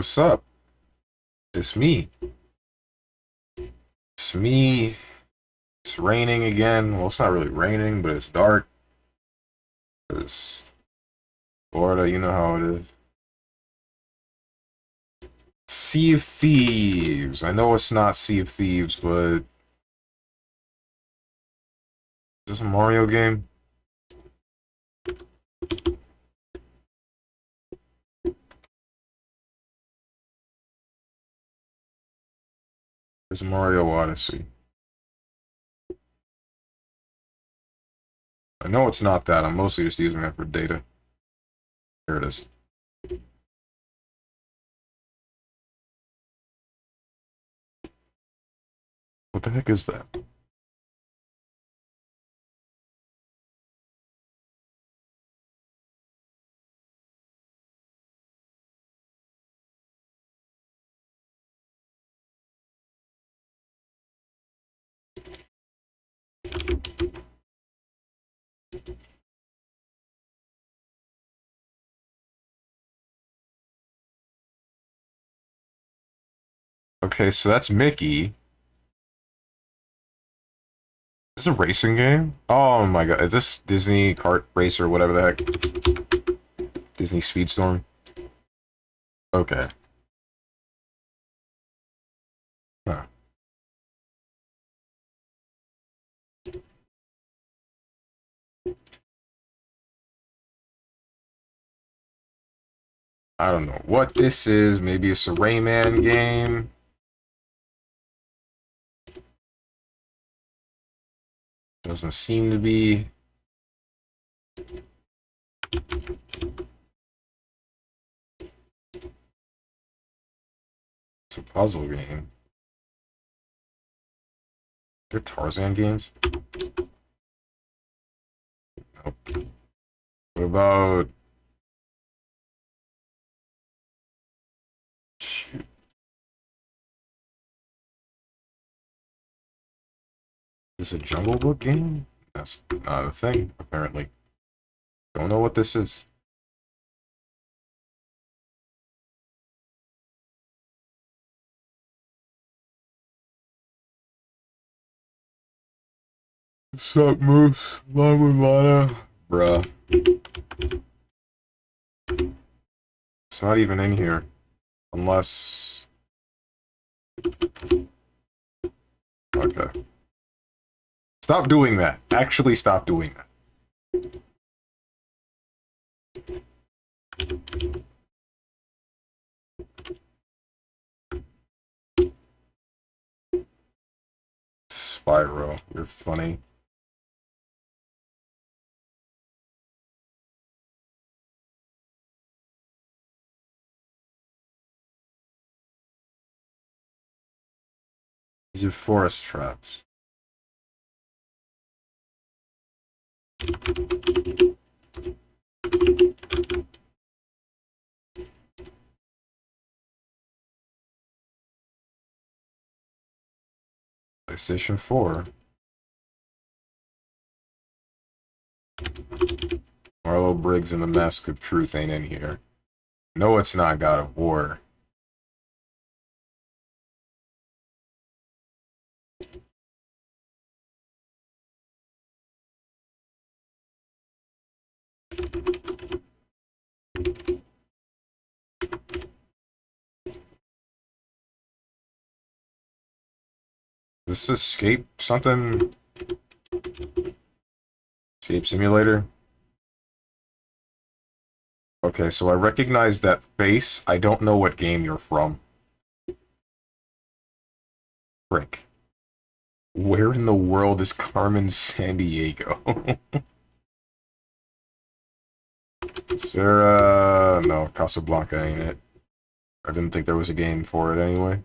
What's up? It's me. It's me. It's raining again. Well, it's not really raining, but it's dark. It's Florida, you know how it is. Sea of Thieves. I know it's not Sea of Thieves, but is this a Mario game? It's Mario Odyssey. I know it's not that. I'm mostly just using that for data. Here it is. What the heck is that? Okay, so that's Mickey. Is this a racing game? Oh my god. Is this Disney Kart Racer, whatever the heck? Disney Speedstorm? Okay. Huh. I don't know what this is. Maybe it's a Rayman game. Doesn't seem to be. It's a puzzle game. They're Tarzan games? Nope. What about... Shoot. Is this a Jungle Book game? That's not a thing, apparently. Don't know what this is. Sup, Moose? Lama Lana. Bruh. It's not even in here. Unless... Okay. Stop doing that. Actually, stop doing that. Spyro, you're funny. These are forest traps. PlayStation 4. Marlo Briggs and the Mask of Truth ain't in here. No, it's not God of War. This is Escape something? Escape Simulator? Okay, so I recognize that face. I don't know what game you're from. Frick. Where in the world is Carmen Sandiego? Sarah... No, Casablanca ain't it. I didn't think there was a game for it anyway.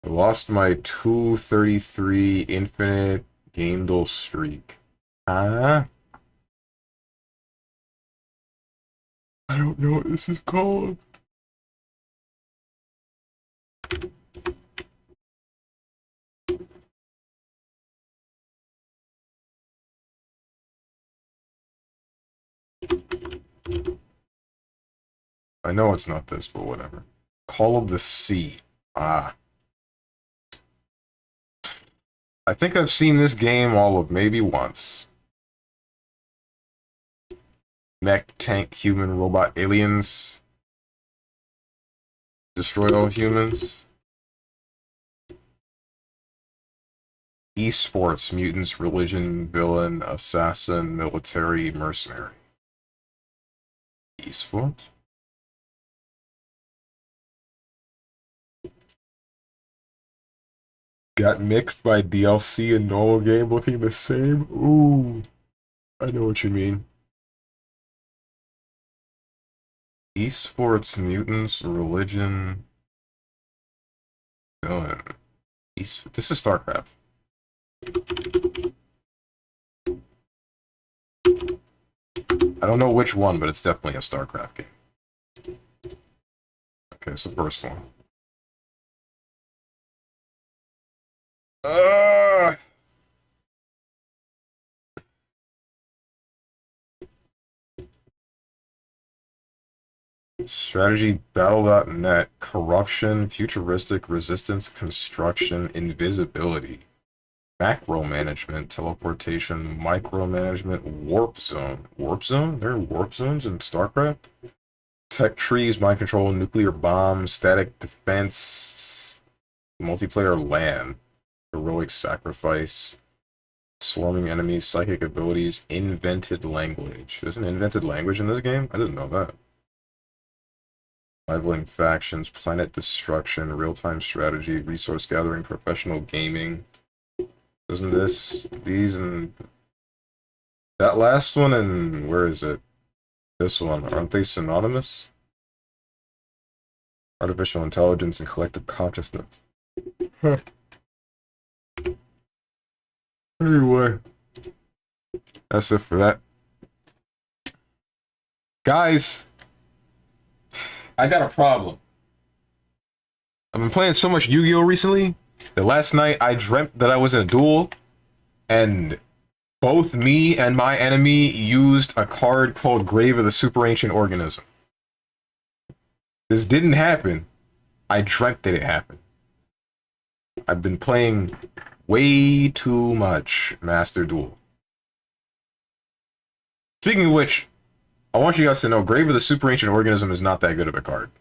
I lost my 233 infinite game duel streak. Huh? I don't know what this is called. I know it's not this, but whatever. Call of the Sea. Ah. I think I've seen this game all of maybe once. Mech, tank, human, robot, aliens. Destroy all humans. Esports, mutants, religion, villain, assassin, military, mercenary. Esports? Got mixed by DLC and normal game looking the same? Ooh, I know what you mean. Esports, mutants, religion, villain. This is StarCraft. I don't know which one, but it's definitely a StarCraft game. Okay, it's the first one. Strategy battle.net, corruption, futuristic, resistance, construction, invisibility, macro management, teleportation, micromanagement, warp zone. Warp zone? There are warp zones in StarCraft? Tech trees, mind control, nuclear bomb, static defense, multiplayer LAN, heroic sacrifice, swarming enemies, psychic abilities, invented language. There's an invented language in this game? I didn't know that. Rivaling factions, planet destruction, real-time strategy, resource gathering, professional gaming. Isn't these and that last one and where is it? This one, aren't they synonymous? Artificial intelligence and collective consciousness. Anyway, that's it for that. Guys, I got a problem. I've been playing so much Yu-Gi-Oh! Recently that last night I dreamt that I was in a duel and both me and my enemy used a card called Grave of the Super Ancient Organism. This didn't happen. I dreamt that it happened. I've been playing way too much Master Duel. Speaking of which, I want you guys to know Grave of the Super Ancient Organism is not that good of a card.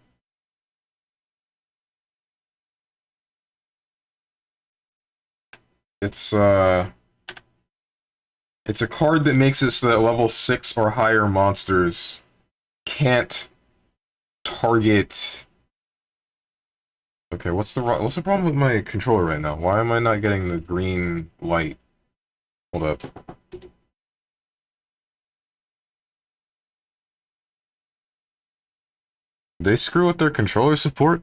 It's a card that makes it so that level 6 or higher monsters can't target. Okay, what's the problem with my controller right now? Why am I not getting the green light? Hold up. They screw with their controller support?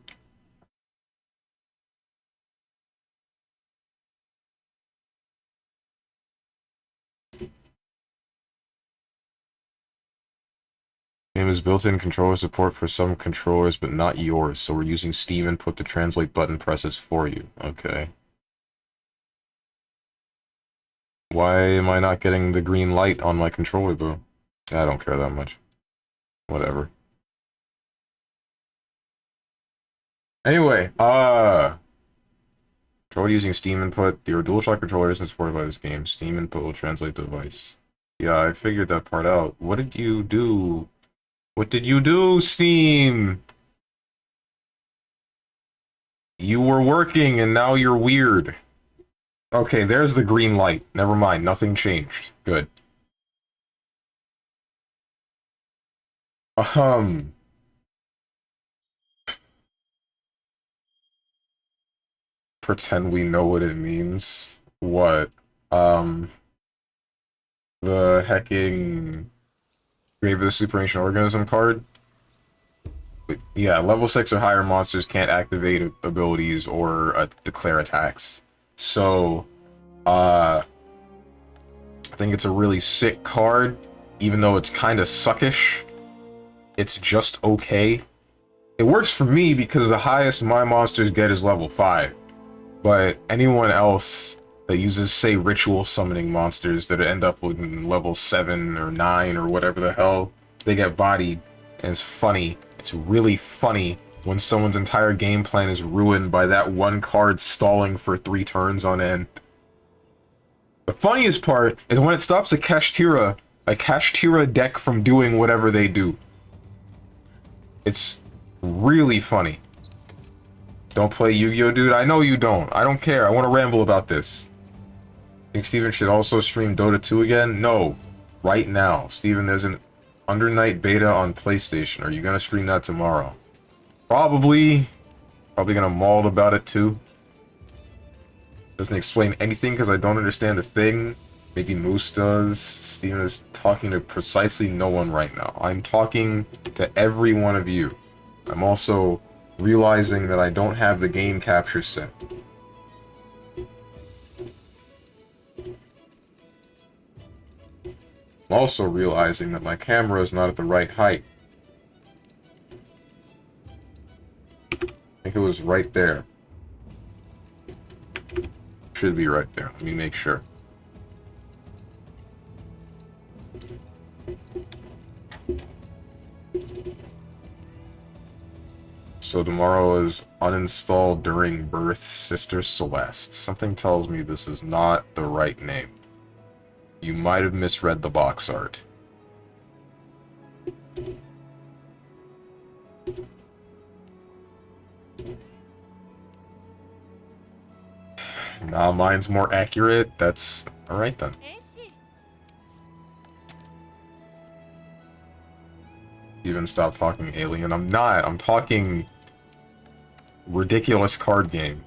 Game is built-in controller support for some controllers, but not yours, so we're using Steam input to translate button presses for you. Okay. Why am I not getting the green light on my controller, though? I don't care that much. Whatever. Anyway, control using Steam input. Your DualShock controller isn't supported by this game. Steam input will translate the device. Yeah, I figured that part out. What did you do? What did you do, Steam? You were working and now you're weird. Okay, there's the green light. Never mind, nothing changed. Good. Pretend we know what it means. What? The hecking Grave of the Super Ancient Organism card? Yeah, level 6 or higher monsters can't activate abilities or declare attacks. So, I think it's a really sick card, even though it's kind of suckish. It's just okay. It works for me because the highest my monsters get is level 5. But anyone else that uses, say, ritual summoning monsters that end up with level 7 or 9 or whatever the hell, they get bodied, and it's funny It's really funny when someone's entire game plan is ruined by that one card stalling for 3 turns on end. The funniest part is when it stops a Kashtira deck from doing whatever they do. It's really funny. Don't play Yu-Gi-Oh, dude? I know you don't. I don't care. I want to ramble about this. Think Steven should also stream Dota 2 again? No. Right now. Steven, there's an Under Night beta on PlayStation. Are you gonna stream that tomorrow? Probably. Probably gonna maul about it too. Doesn't explain anything because I don't understand a thing. Maybe Moose does. Steven is talking to precisely no one right now. I'm talking to every one of you. I'm also realizing that I don't have the game capture set. I'm also realizing that my camera is not at the right height. I think it was right there. Should be right there. Let me make sure. So tomorrow is uninstalled during birth, Sister Celeste. Something tells me this is not the right name. You might have misread the box art. Nah, mine's more accurate. That's alright then. Even stop talking alien. I'm not. I'm talking ridiculous card game.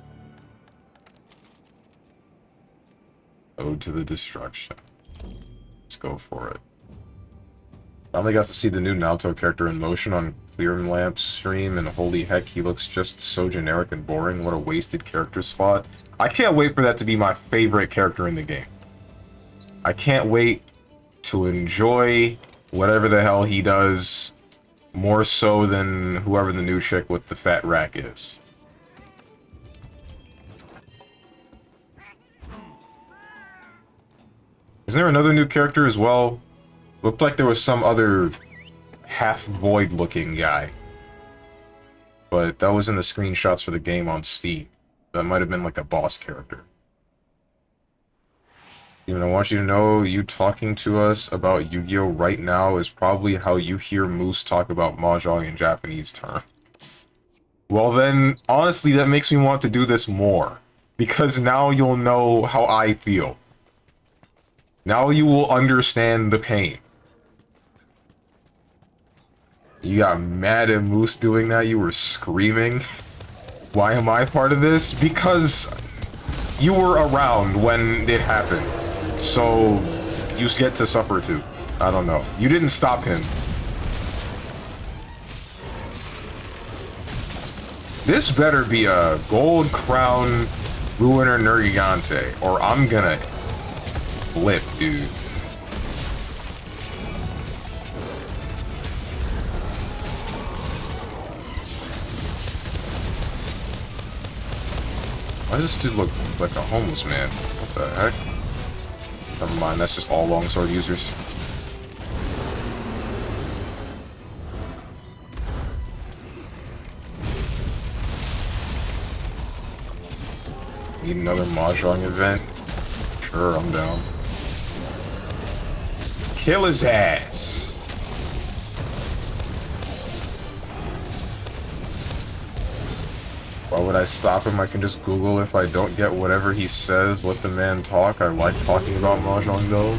Ode to the Destruction. Let's go for it. I only got to see the new Naruto character in motion on Clear Lamp's stream, and holy heck, he looks just so generic and boring. What a wasted character slot. I can't wait for that to be my favorite character in the game. I can't wait to enjoy whatever the hell he does more so than whoever the new chick with the fat rack is. Is there another new character as well? Looked like there was some other half-void looking guy. But that was in the screenshots for the game on Steam. That might have been like a boss character. Even I want you to know, you talking to us about Yu-Gi-Oh! Right now is probably how you hear Moose talk about Mahjong in Japanese terms. Well then, honestly, that makes me want to do this more. Because now you'll know how I feel. Now you will understand the pain. You got mad at Moose doing that, you were screaming. Why am I part of this? Because you were around when it happened. So, you get to suffer too. I don't know. You didn't stop him. This better be a Gold Crown Ruiner Nergigante, or I'm gonna flip, dude. Why does this dude look like a homeless man? What the heck? Never mind, that's just all longsword users. Need another Mahjong event? Sure, I'm down. Kill his ass! Why would I stop him? I can just Google if I don't get whatever he says. Let the man talk. I like talking about Mahjong though.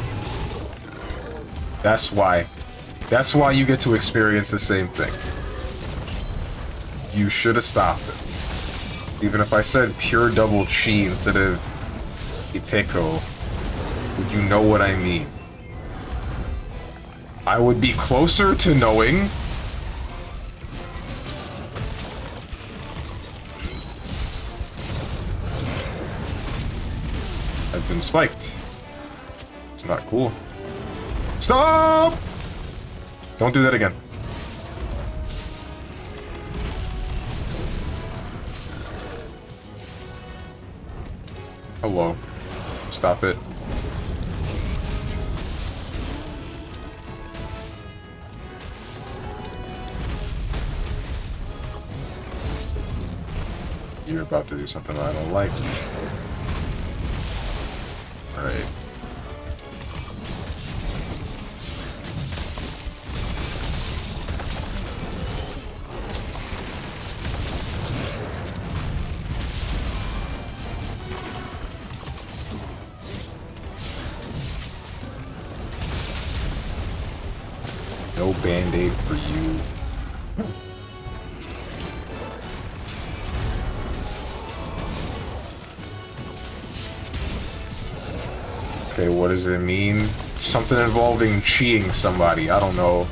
That's why. That's why you get to experience the same thing. You should have stopped it. Even if I said pure double chi instead of Ipeco, would you know what I mean? I would be closer to knowing. I've been spiked. It's not cool. Stop! Don't do that again. Hello. Stop it. You're about to do something I don't like. Alright. No band-aid for you. Okay, what does it mean? Something involving cheating somebody. I don't know.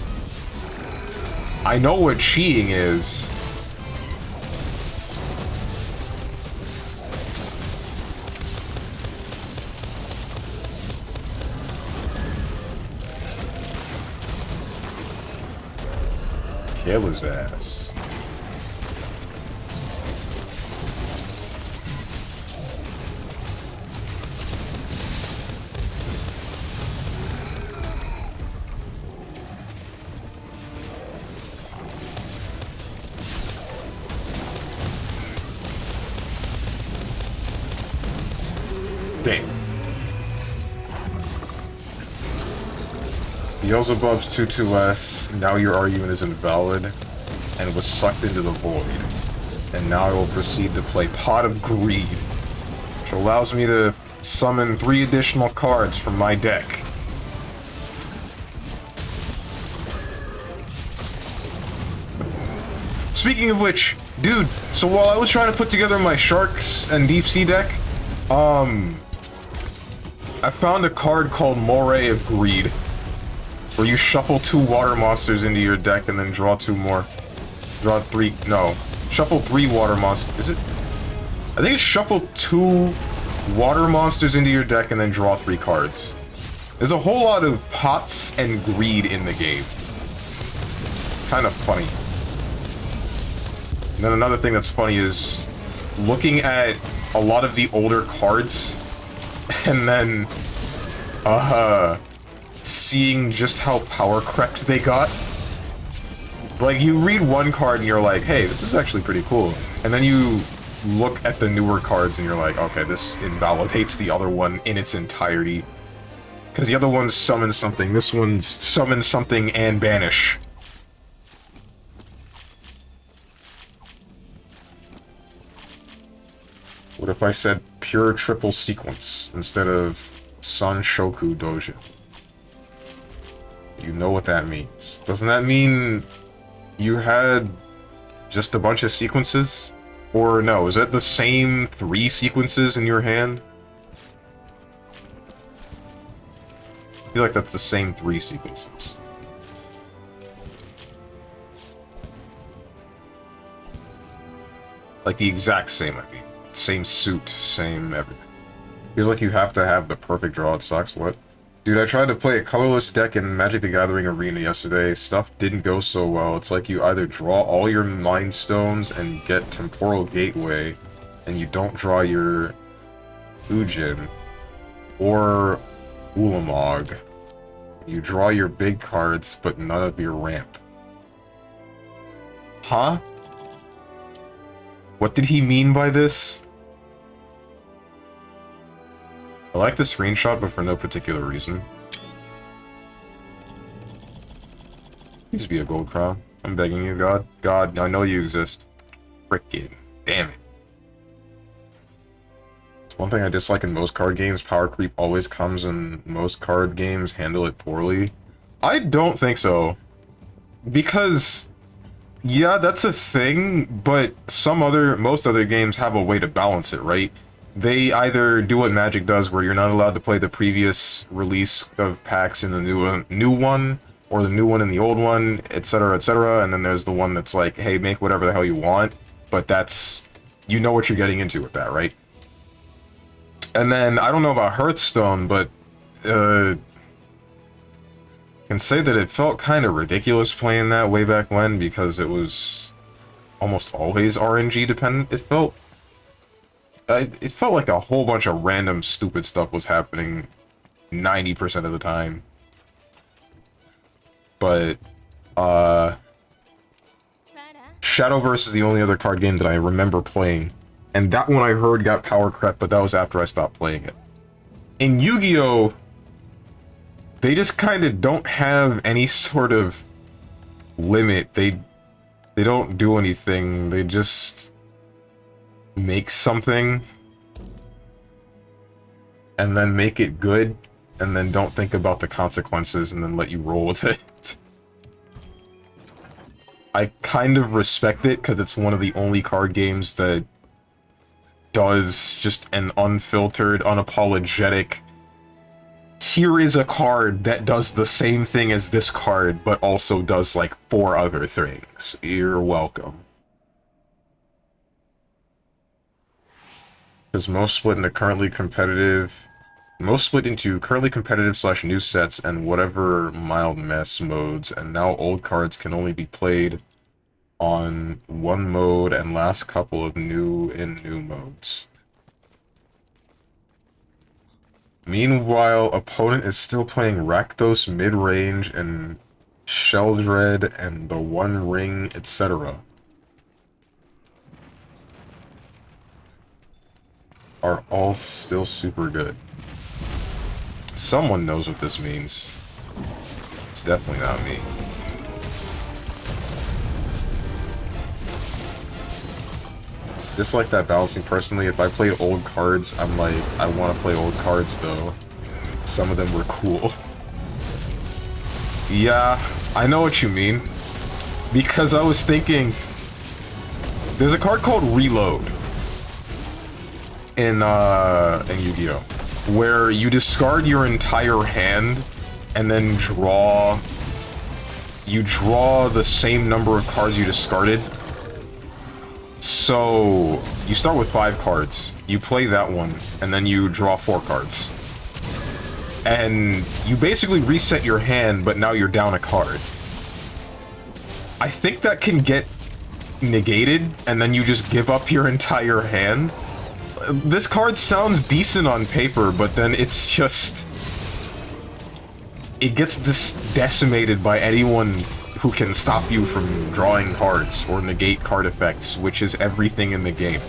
I know what cheating is. Kill his ass. Damn. Beelzebub's 2-2S, now your argument is invalid, and was sucked into the void. And now I will proceed to play Pot of Greed, which allows me to summon 3 additional cards from my deck. Speaking of which, dude, so while I was trying to put together my Sharks and Deep Sea deck, I found a card called Moray of Greed, where you shuffle 2 water monsters into your deck and then draw 2 more. Draw 3, no. Shuffle 3 water monsters, is it? I think it's shuffle 2 water monsters into your deck and then draw 3 cards. There's a whole lot of pots and greed in the game. Kind of funny. And then another thing that's funny is looking at a lot of the older cards and then seeing just how power crept they got. Like, you read one card and you're like, hey, this is actually pretty cool. And then you look at the newer cards and you're like, okay, this invalidates the other one in its entirety. Because the other one's summon something, this one's summon something and banish. What if I said pure triple sequence instead of Sun Shoku Dojo? You know what that means. Doesn't that mean you had just a bunch of sequences? Or no, is that the same 3 sequences in your hand? I feel like that's the same 3 sequences. Like the exact same, I mean. Same suit, same everything. Feels like you have to have the perfect draw, it sucks, what? Dude, I tried to play a colorless deck in Magic the Gathering Arena yesterday. Stuff didn't go so well. It's like you either draw all your Mind Stones and get Temporal Gateway, and you don't draw your Ujin, or Ulamog. You draw your big cards, but none of your ramp. Huh? What did he mean by this? I like the screenshot, but for no particular reason. Please be a gold crown. I'm begging you, God. God, I know you exist. Frickin' damn it. It's one thing I dislike in most card games. Power creep always comes, and most card games handle it poorly. I don't think so. Because, yeah, that's a thing, but most other games have a way to balance it, right? They either do what Magic does, where you're not allowed to play the previous release of packs in the new one, or the new one in the old one, etc., and then there's the one that's like, hey, make whatever the hell you want, but that's, you know what you're getting into with that, right? And then, I don't know about Hearthstone, but, I can say that it felt kind of ridiculous playing that way back when, because it was almost always RNG dependent, it felt. It felt like a whole bunch of random stupid stuff was happening 90% of the time. But, Shadowverse is the only other card game that I remember playing And that one I heard got power crept, but that was after I stopped playing it. In Yu-Gi-Oh, they just kind of don't have any sort of limit. They don't do anything. They just make something and then make it good and then don't think about the consequences and then let you roll with it. I kind of respect it because it's one of the only card games that does just an unfiltered, unapologetic, here is a card that does the same thing as this card, but also does like 4 other things. You're welcome. Because most split into currently competitive / new sets and whatever mild mess modes, and now old cards can only be played on one mode and last couple of new modes. Meanwhile, opponent is still playing Rakdos mid-range and Sheldred and the One Ring, etc. Are all still super good. Someone knows what this means. It's definitely not me. Just like that balancing personally, if I played old cards, I'm like, I want to play old cards though. Some of them were cool. Yeah, I know what you mean. Because I was thinking, there's a card called Reload in Yu-Gi-Oh! Where you discard your entire hand and then you draw the same number of cards you discarded. So, you start with 5 cards, you play that one, and then you draw 4 cards. And you basically reset your hand, but now you're down a card. I think that can get negated, and then you just give up your entire hand. This card sounds decent on paper, but then it's just... It gets decimated by anyone who can stop you from drawing cards or negate card effects, which is everything in the game.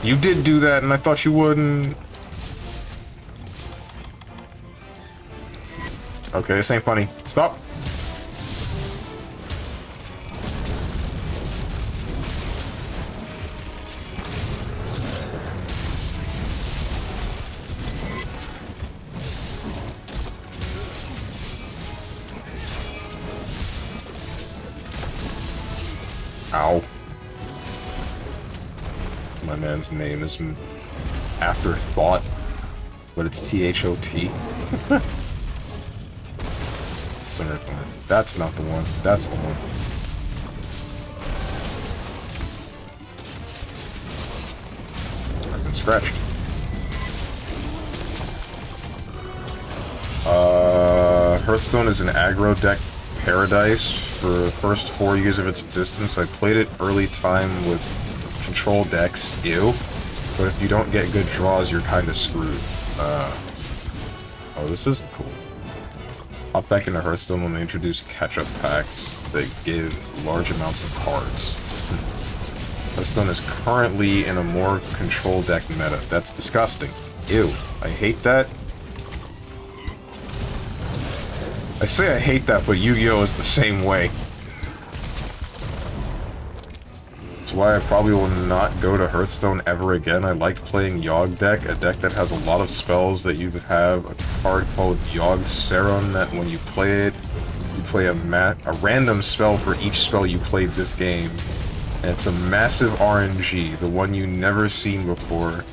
You did do that, and I thought you wouldn't. Okay, this ain't funny. Stop. Ow. My man's name is Afterthought, but it's T-H-O-T. That's not the one. That's the one. I've been scratched. Hearthstone is an aggro deck paradise. For the first 4 years of its existence, I played it early time with control decks. Ew. But if you don't get good draws, you're kind of screwed. Oh, this isn't cool. Hop back into Hearthstone when they introduce catch-up packs that give large amounts of cards. Hearthstone is currently in a more control deck meta. That's disgusting. Ew. I hate that. I say I hate that, but Yu-Gi-Oh! Is the same way. That's why I probably will not go to Hearthstone ever again. I like playing Yogg deck, a deck that has a lot of spells that you have a card called Yogg Serum that when you play it, you play a random spell for each spell you played this game. And it's a massive RNG, the one you never seen before.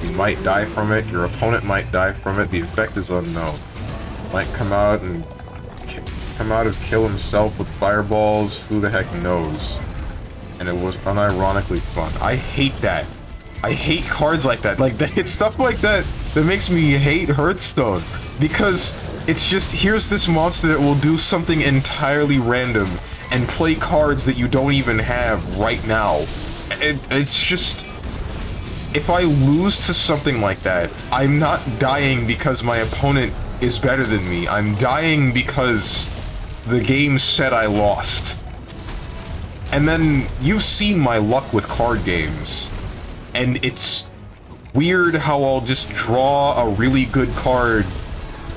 You might die from it, your opponent might die from it, the effect is unknown. Might come out and kill himself with fireballs, who the heck knows. And it was unironically fun. I hate that. I hate cards like that. Like, it's stuff like that that makes me hate Hearthstone. Because it's just, here's this monster that will do something entirely random, and play cards that you don't even have right now. It's just... If I lose to something like that, I'm not dying because my opponent is better than me. I'm dying because the game said I lost. And then, you've seen my luck with card games. And it's weird how I'll just draw a really good card,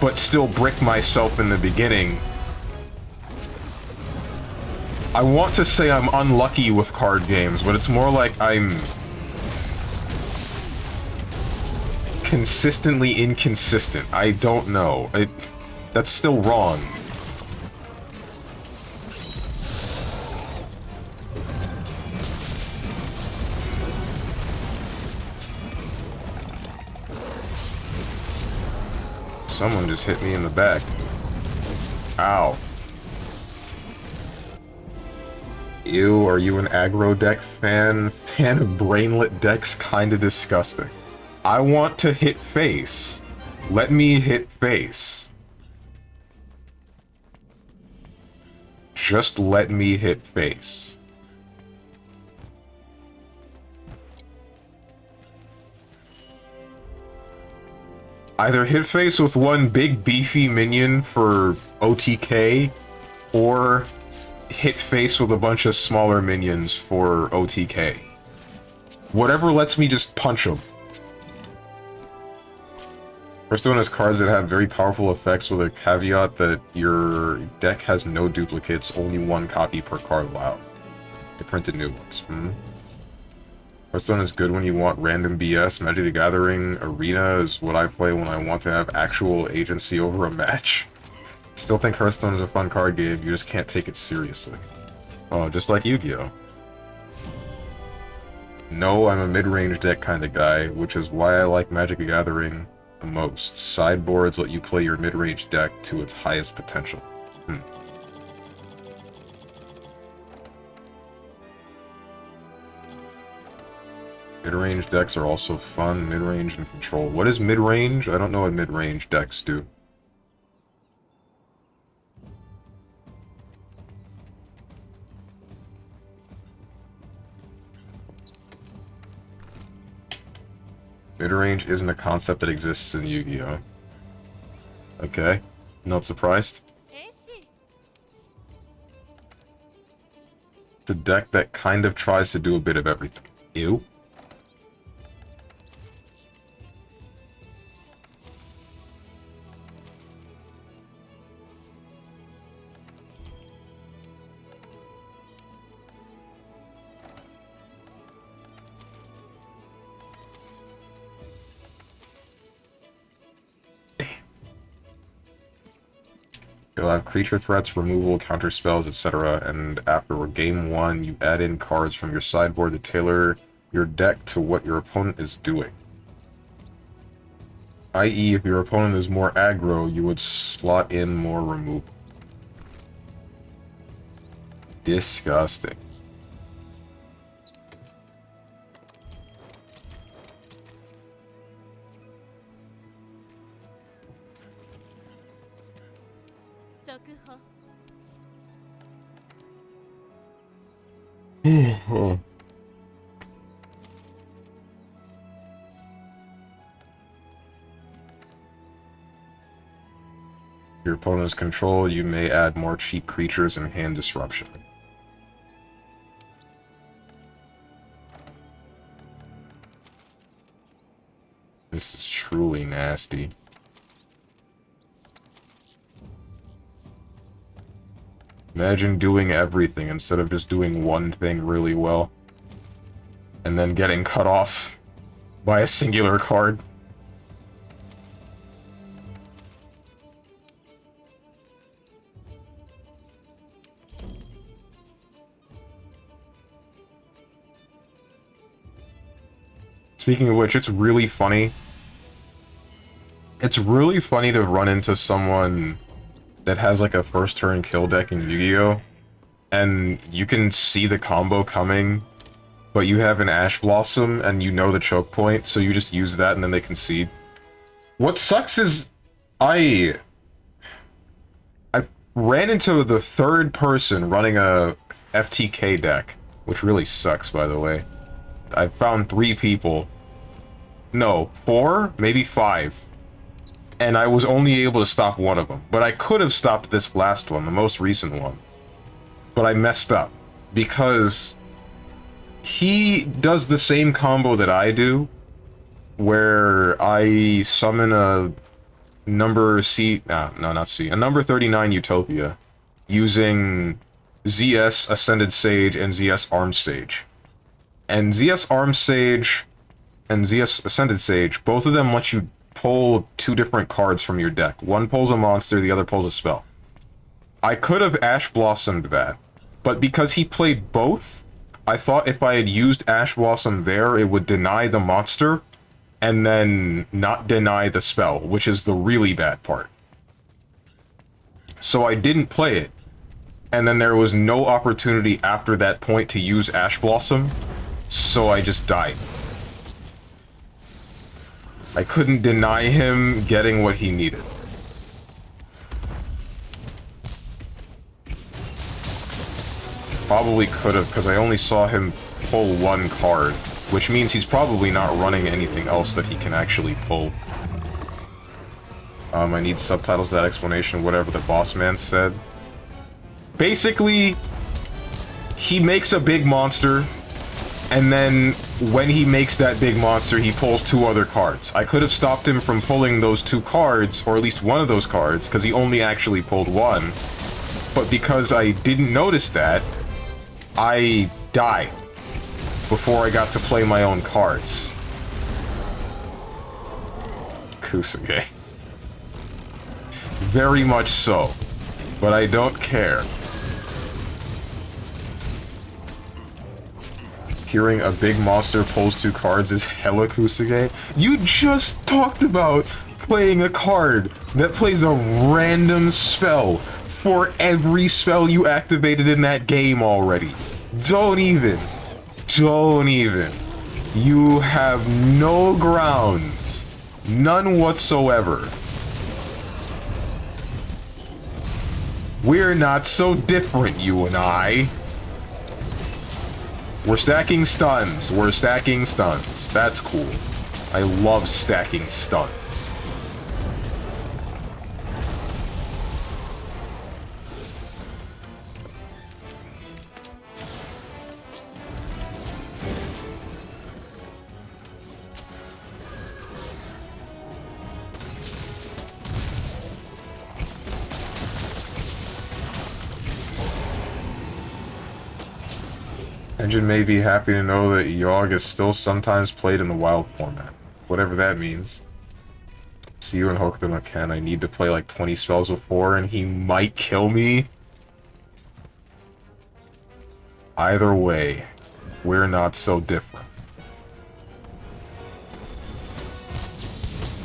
but still brick myself in the beginning. I want to say I'm unlucky with card games, but it's more like I'm consistently inconsistent. I don't know. That's still wrong. Someone just hit me in the back. Ow. Ew, are you an aggro deck fan? Fan of brainlet decks? Kinda disgusting. I want to hit face. Let me hit face. Just let me hit face. Either hit face with one big beefy minion for OTK, or hit face with a bunch of smaller minions for OTK. Whatever lets me just punch them. Hearthstone has cards that have very powerful effects with a caveat that your deck has no duplicates, only one copy per card allowed. They printed new ones. Hearthstone is good when you want random BS. Magic the Gathering Arena is what I play when I want to have actual agency over a match. Still think Hearthstone is a fun card game, you just can't take it seriously. Oh, just like Yu-Gi-Oh! No, I'm a mid-range deck kind of guy, which is why I like Magic the Gathering the most. Sideboards let you play your mid-range deck to its highest potential. Mid-range decks are also fun, mid-range and control. What is mid-range? I don't know what mid-range decks do. Mid-range isn't a concept that exists in Yu-Gi-Oh! Okay, not surprised. It's a deck that kind of tries to do a bit of everything. Ew. You'll have creature threats, removal, counter spells, etc. And after game 1, you add in cards from your sideboard to tailor your deck to what your opponent is doing. I.e., if your opponent is more aggro, you would slot in more removal. Disgusting. Oh. Your opponent's control, you may add more cheap creatures and hand disruption. This is truly nasty. Imagine doing everything instead of just doing one thing really well. And then getting cut off by a singular card. Speaking of which, it's really funny. It's really funny to run into someone that has like a first turn kill deck in Yu-Gi-Oh! And you can see the combo coming, but you have an Ash Blossom and you know the choke point, so you just use that and then they concede. What sucks is I ran into the third person running a FTK deck, which really sucks, by the way. I found 3 people. No, 4? Maybe 5. And I was only able to stop one of them. But I could have stopped this last one, the most recent one. But I messed up. Because he does the same combo that I do, where I summon a number C... no, not C. A number 39 Utopia, using ZS Ascended Sage and ZS Armed Sage. And ZS Armed Sage and ZS Ascended Sage, both of them let you pull 2 different cards from your deck. One pulls a monster, the other pulls a spell. I could have Ash Blossomed that, but because he played both, I thought if I had used Ash Blossom there, it would deny the monster, and then not deny the spell, which is the really bad part. So I didn't play it, and then there was no opportunity after that point to use Ash Blossom, so I just died. I couldn't deny him getting what he needed. Probably could have, because I only saw him pull 1 card, which means he's probably not running anything else that he can actually pull. I need subtitles to that explanation, whatever the boss man said. Basically, he makes a big monster, and then when he makes that big monster, he pulls 2 other cards. I could have stopped him from pulling those 2 cards, or at least one of those cards, because he only actually pulled 1. But because I didn't notice that, I died before I got to play my own cards. Kusage. Very much so. But I don't care. Hearing a big monster pulls 2 cards is hella Kusage. You just talked about playing a card that plays a random spell for every spell you activated in that game already. Don't even. You have no grounds. None whatsoever. We're not so different, you and I. We're stacking stuns. That's cool. I love stacking stuns. Engine may be happy to know that Yogg is still sometimes played in the wild format. Whatever that means. See you in Hokuto no Ken. I need to play like 20 spells before and he might kill me. Either way, we're not so different.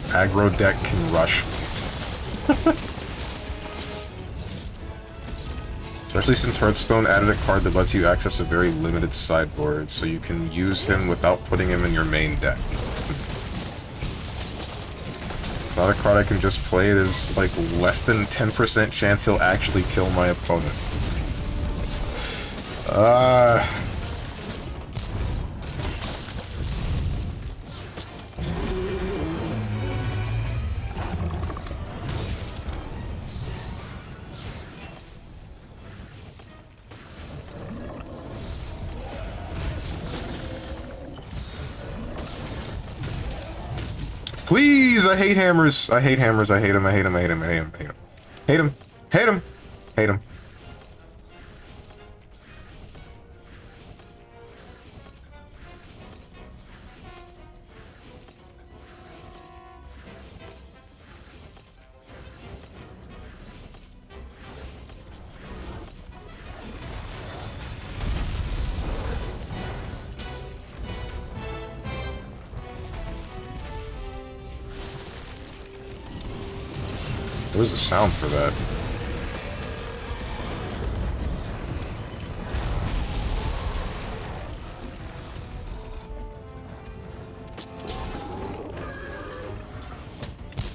Aggro deck can rush me. Especially since Hearthstone added a card that lets you access a very limited sideboard, so you can use him without putting him in your main deck. It's not a card I can just play, it is like less than 10% chance he'll actually kill my opponent. Please, I hate hammers. I hate hammers. I hate him. I hate him. I hate him. I hate him. I hate him. Hate him. Hate him. Hate him. There's a sound for that.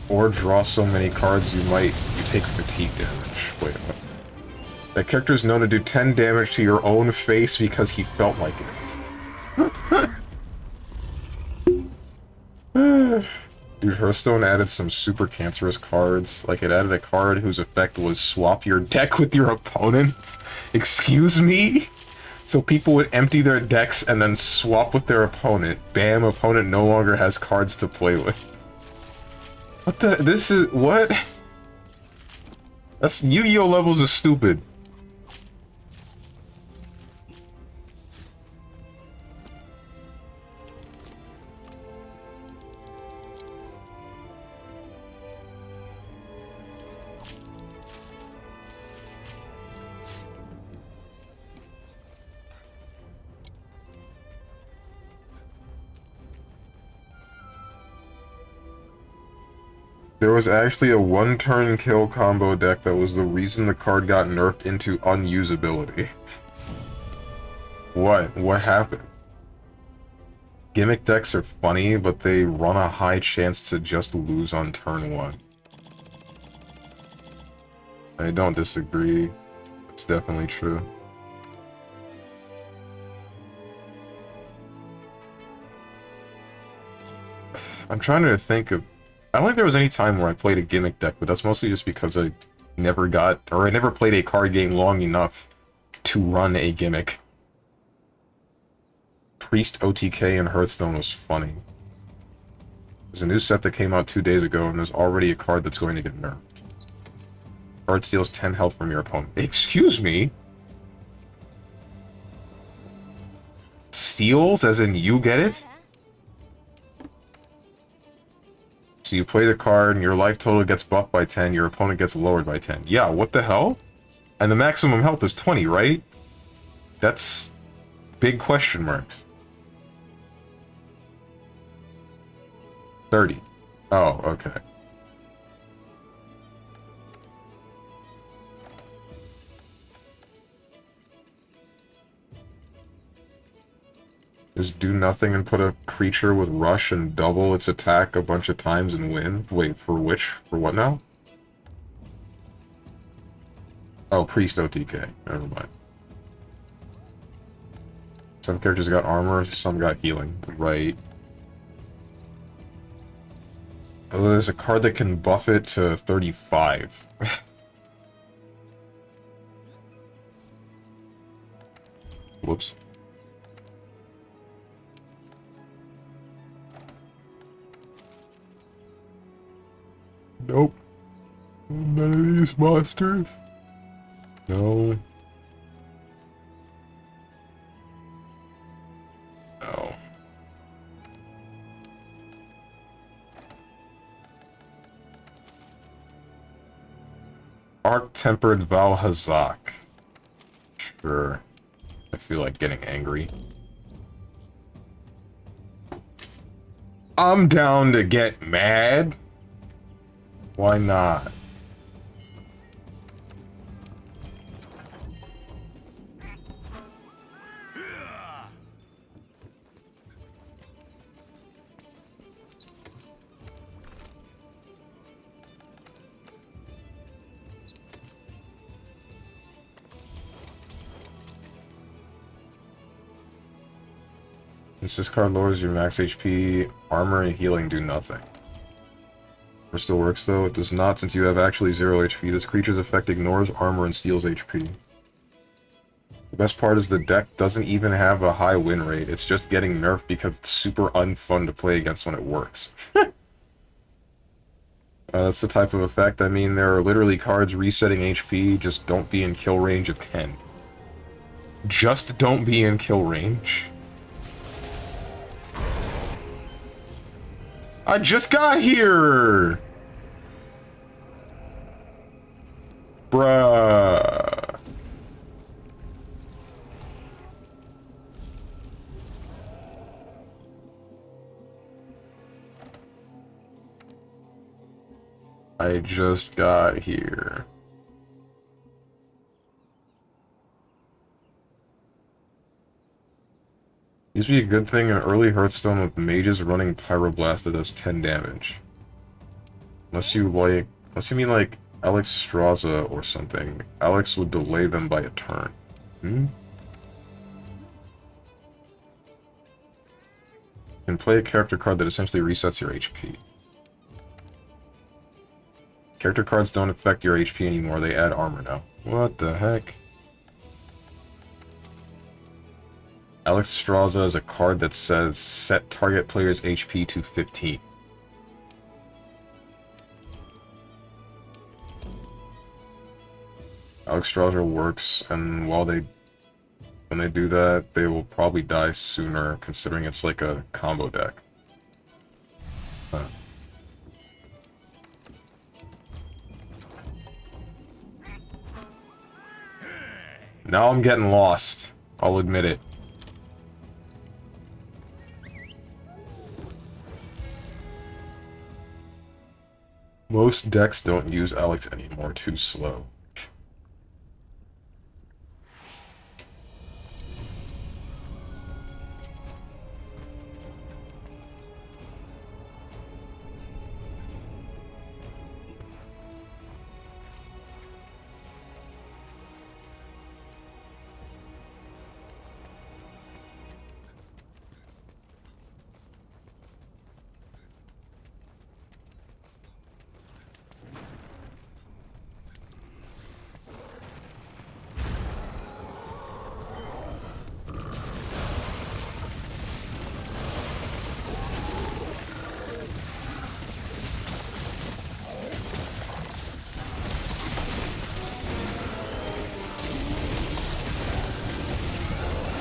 Or draw so many cards you take fatigue damage. Wait, what? That character is known to do 10 damage to your own face because he felt like it. Dude, Hearthstone added some super cancerous cards. Like, it added a card whose effect was swap your deck with your opponent. Excuse me? So people would empty their decks and then swap with their opponent. Bam, opponent no longer has cards to play with. What the? This is... what? That's... Yu-Gi-Oh! Levels are stupid. There was actually a one-turn kill combo deck that was the reason the card got nerfed into unusability. What? What happened? Gimmick decks are funny, but they run a high chance to just lose on turn 1. I don't disagree. It's definitely true. I'm trying to think of... I don't think there was any time where I played a gimmick deck, but that's mostly just because I never played a card game long enough to run a gimmick. Priest OTK in Hearthstone was funny. There's a new set that came out 2 days ago, and there's already a card that's going to get nerfed. Card steals 10 health from your opponent. Excuse me? Steals, as in you get it? So you play the card, and your life total gets buffed by 10, your opponent gets lowered by 10. Yeah, what the hell? And the maximum health is 20, right? That's... big question marks. 30. Oh, okay. Just do nothing and put a creature with rush and double its attack a bunch of times and win? Wait, for which? For what now? Oh, Priest OTK. Never mind. Some characters got armor, some got healing. Right. Oh, there's a card that can buff it to 35. Whoops. Nope. None of these monsters. No. No. Arc-Tempered Valhazak. Sure. I feel like getting angry. I'm down to get mad. Why not? Since this card lowers your max HP, armor and healing do nothing. It still works though. It does not, since you have actually 0 HP. This creature's effect ignores armor and steals HP. The best part is the deck doesn't even have a high win rate. It's just getting nerfed because it's super unfun to play against when it works. That's the type of effect. I mean, there are literally cards resetting HP, just don't be in kill range of 10. Just don't be in kill range. I just got here! Bruh. I just got here. Used to be a good thing in early Hearthstone with mages running Pyroblast that does 10 damage. Unless you mean like, Alex Straza or something. Alex would delay them by a turn. Hmm? You can play a character card that essentially resets your HP. Character cards don't affect your HP anymore, they add armor now. What the heck? Alex Straza is a card that says set target player's HP to 15. Alex Straza works, and when they do that, they will probably die sooner, considering it's like a combo deck. Huh. Now I'm getting lost. I'll admit it. Most decks don't use Alex anymore, too slow.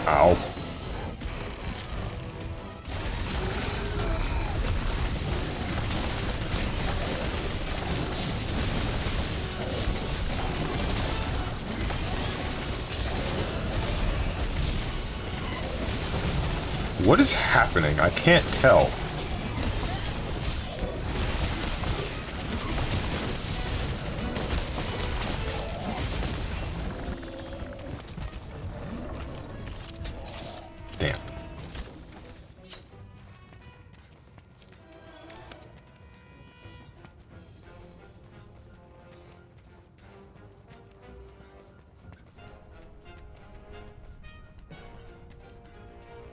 Ow. What is happening? I can't tell. Damn.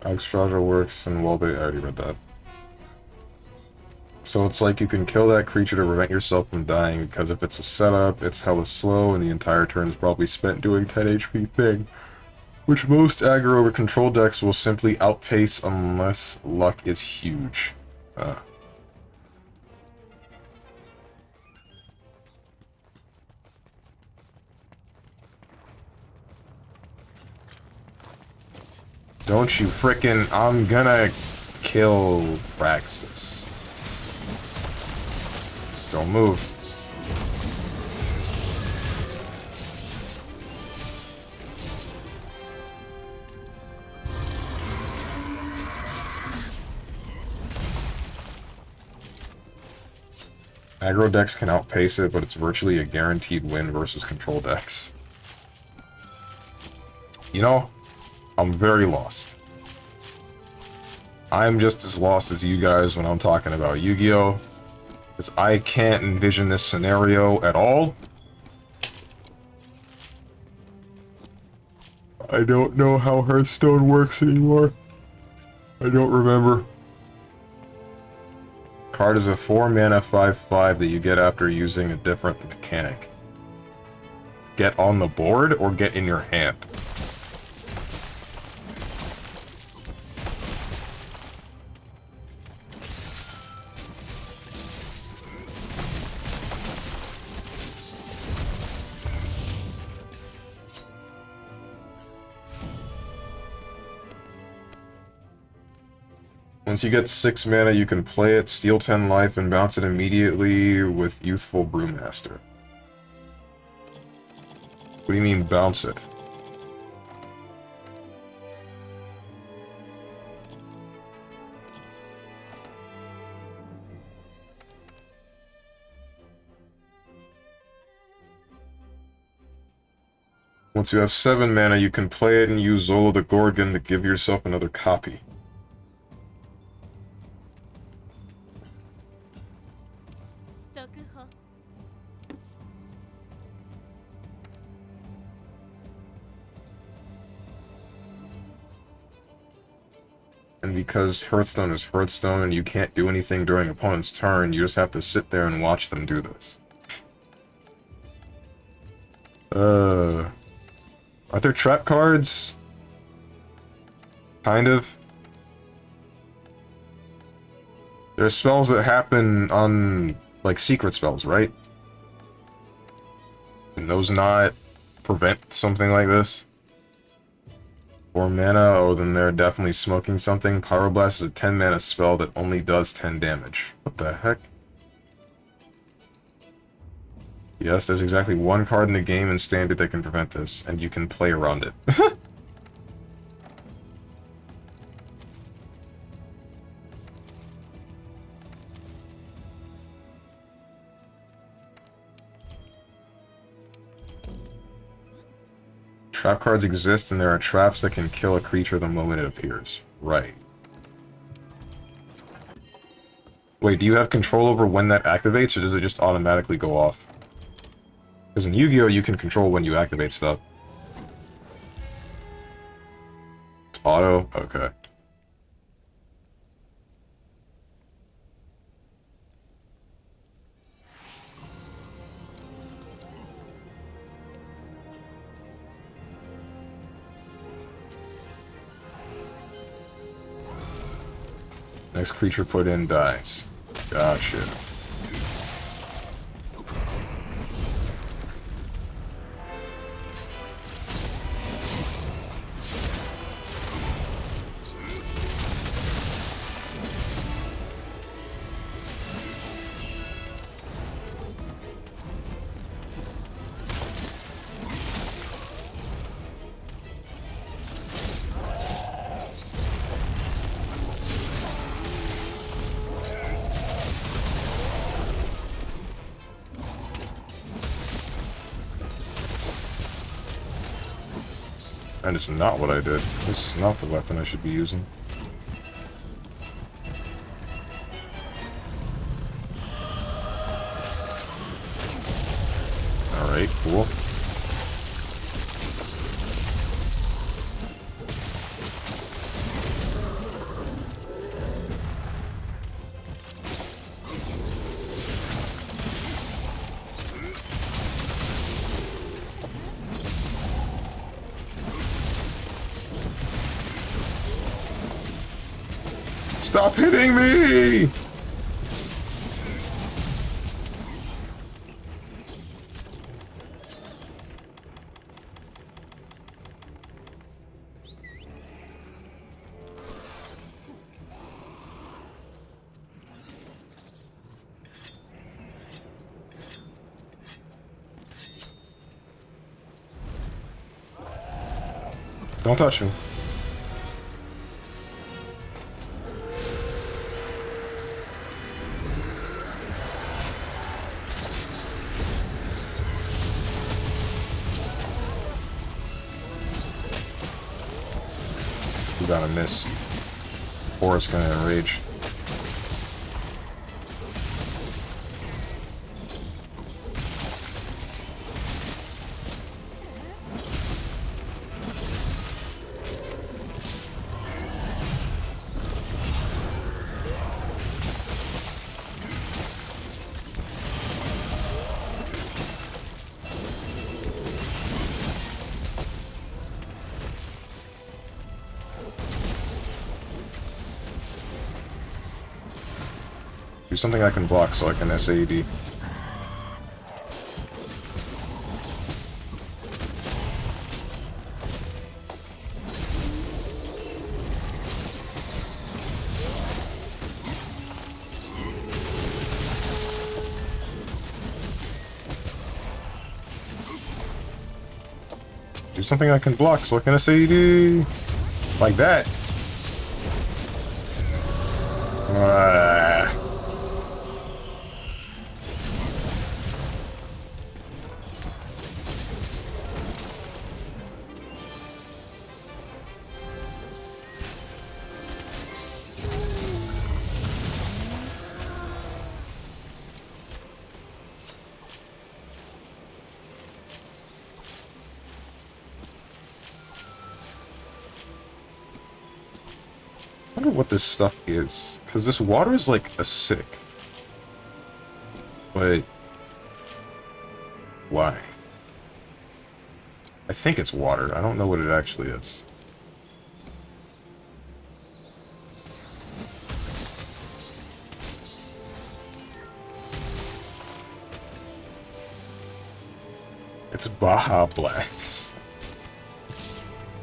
Extraja works, and well, I already read that. So it's like you can kill that creature to prevent yourself from dying, because if it's a setup, it's hella slow, and the entire turn is probably spent doing 10 HP thing. Which most aggro or control decks will simply outpace unless luck is huge. Don't you frickin'... I'm gonna kill Fraxus. Don't move. Aggro decks can outpace it, but it's virtually a guaranteed win versus control decks. You know, I'm very lost. I'm just as lost as you guys when I'm talking about Yu-Gi-Oh! Because I can't envision this scenario at all. I don't know how Hearthstone works anymore. I don't remember. Card is a 4-mana 5/5 that you get after using a different mechanic. Get on the board or get in your hand? Once you get 6 mana, you can play it, steal 10 life, and bounce it immediately with Youthful Brewmaster. What do you mean, bounce it? Once you have 7 mana, you can play it and use Zolo the Gorgon to give yourself another copy. And because Hearthstone is Hearthstone and you can't do anything during opponent's turn, you just have to sit there and watch them do this. Are there trap cards? Kind of. There's spells that happen on, like, secret spells, right? Can those not prevent something like this? 4 mana? Oh, then they're definitely smoking something. Pyroblast is a 10 mana spell that only does 10 damage. What the heck? Yes, there's exactly one card in the game in Standard that can prevent this, and you can play around it. Trap cards exist, and there are traps that can kill a creature the moment it appears. Right. Wait, do you have control over when that activates, or does it just automatically go off? Because in Yu-Gi-Oh! You can control when you activate stuff. It's auto? Okay. Next creature put in dies. Gotcha. That is not what I did. This is not the weapon I should be using. Alright, cool. Stop hitting me! Don't touch me. You gotta miss. Or it's gonna enrage. Do something I can block so I can SAED. Do something I can block so I can SAED. Like that. wonder what this stuff is. Because this water is, like, acidic. But... why? I think it's water. I don't know what it actually is. It's Baja Blast.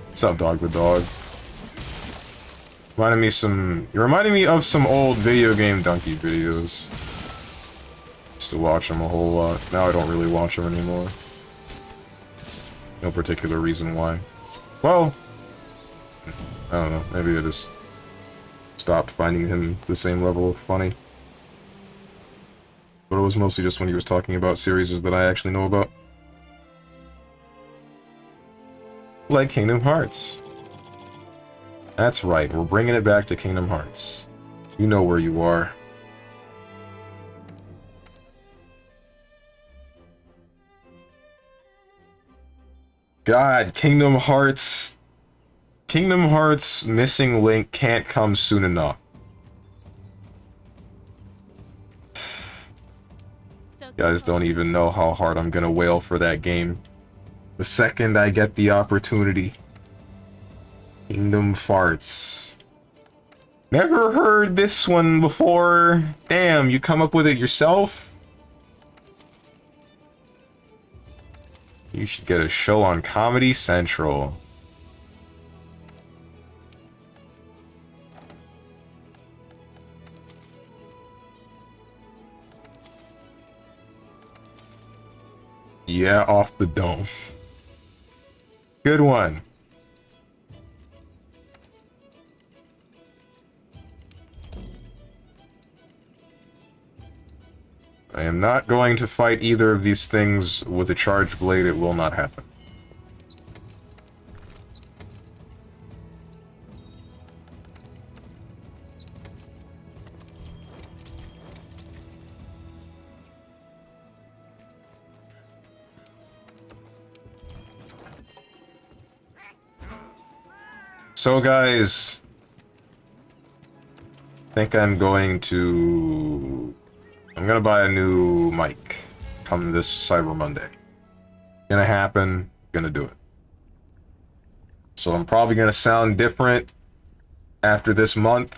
What's up, Dog the Dog? You're reminding me of some old video game donkey videos. Used to watch them a whole lot. Now I don't really watch them anymore. No particular reason why. Well, I don't know. Maybe I just stopped finding him the same level of funny. But it was mostly just when he was talking about series that I actually know about. Like Kingdom Hearts. That's right, we're bringing it back to Kingdom Hearts. You know where you are. God, Kingdom Hearts Missing Link can't come soon enough. You guys don't even know how hard I'm gonna wail for that game. The second I get the opportunity. Kingdom Farts. Never heard this one before. Damn, you come up with it yourself? You should get a show on Comedy Central. Yeah, off the dome. Good one. I am not going to fight either of these things with a charged blade. It will not happen. So guys, I think I'm gonna buy a new mic come this Cyber Monday. Gonna happen, gonna do it. So I'm probably gonna sound different after this month.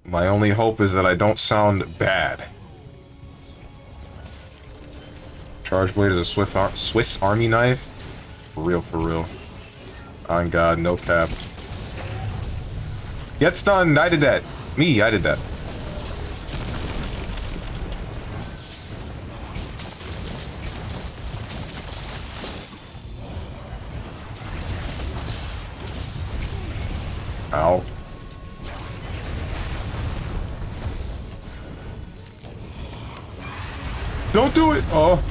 My only hope is that I don't sound bad. Charge blade is a Swiss Army knife? For real, for real. On God, no cap. Get stunned! I did that! Me, I did that. Ow. Don't do it! Oh.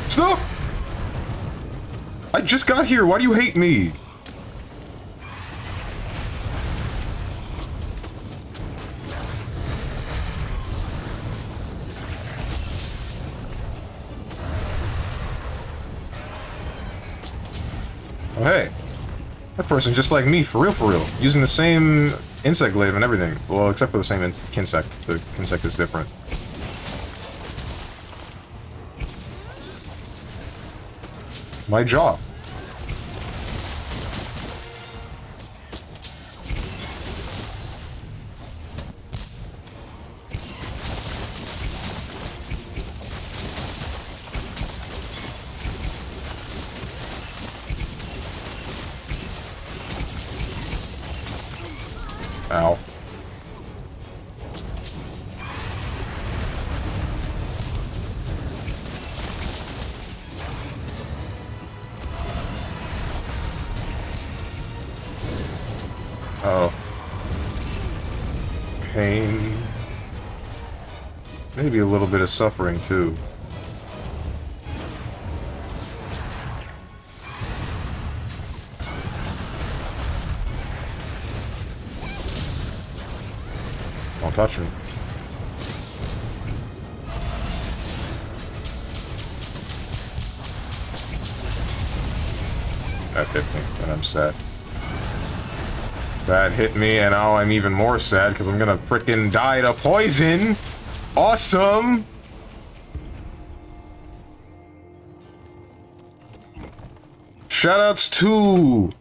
Stop! I just got here, why do you hate me? Oh, hey. That person's just like me, for real. Using the same insect glaive and everything. Well, except for the same insect. The insect is different. My jaw. Ow. Oh. Pain. Maybe a little bit of suffering, too. Don't touch me. That hit me, and I'm sad. That hit me, and now I'm even more sad because I'm gonna frickin' die to poison. Awesome. Shoutouts to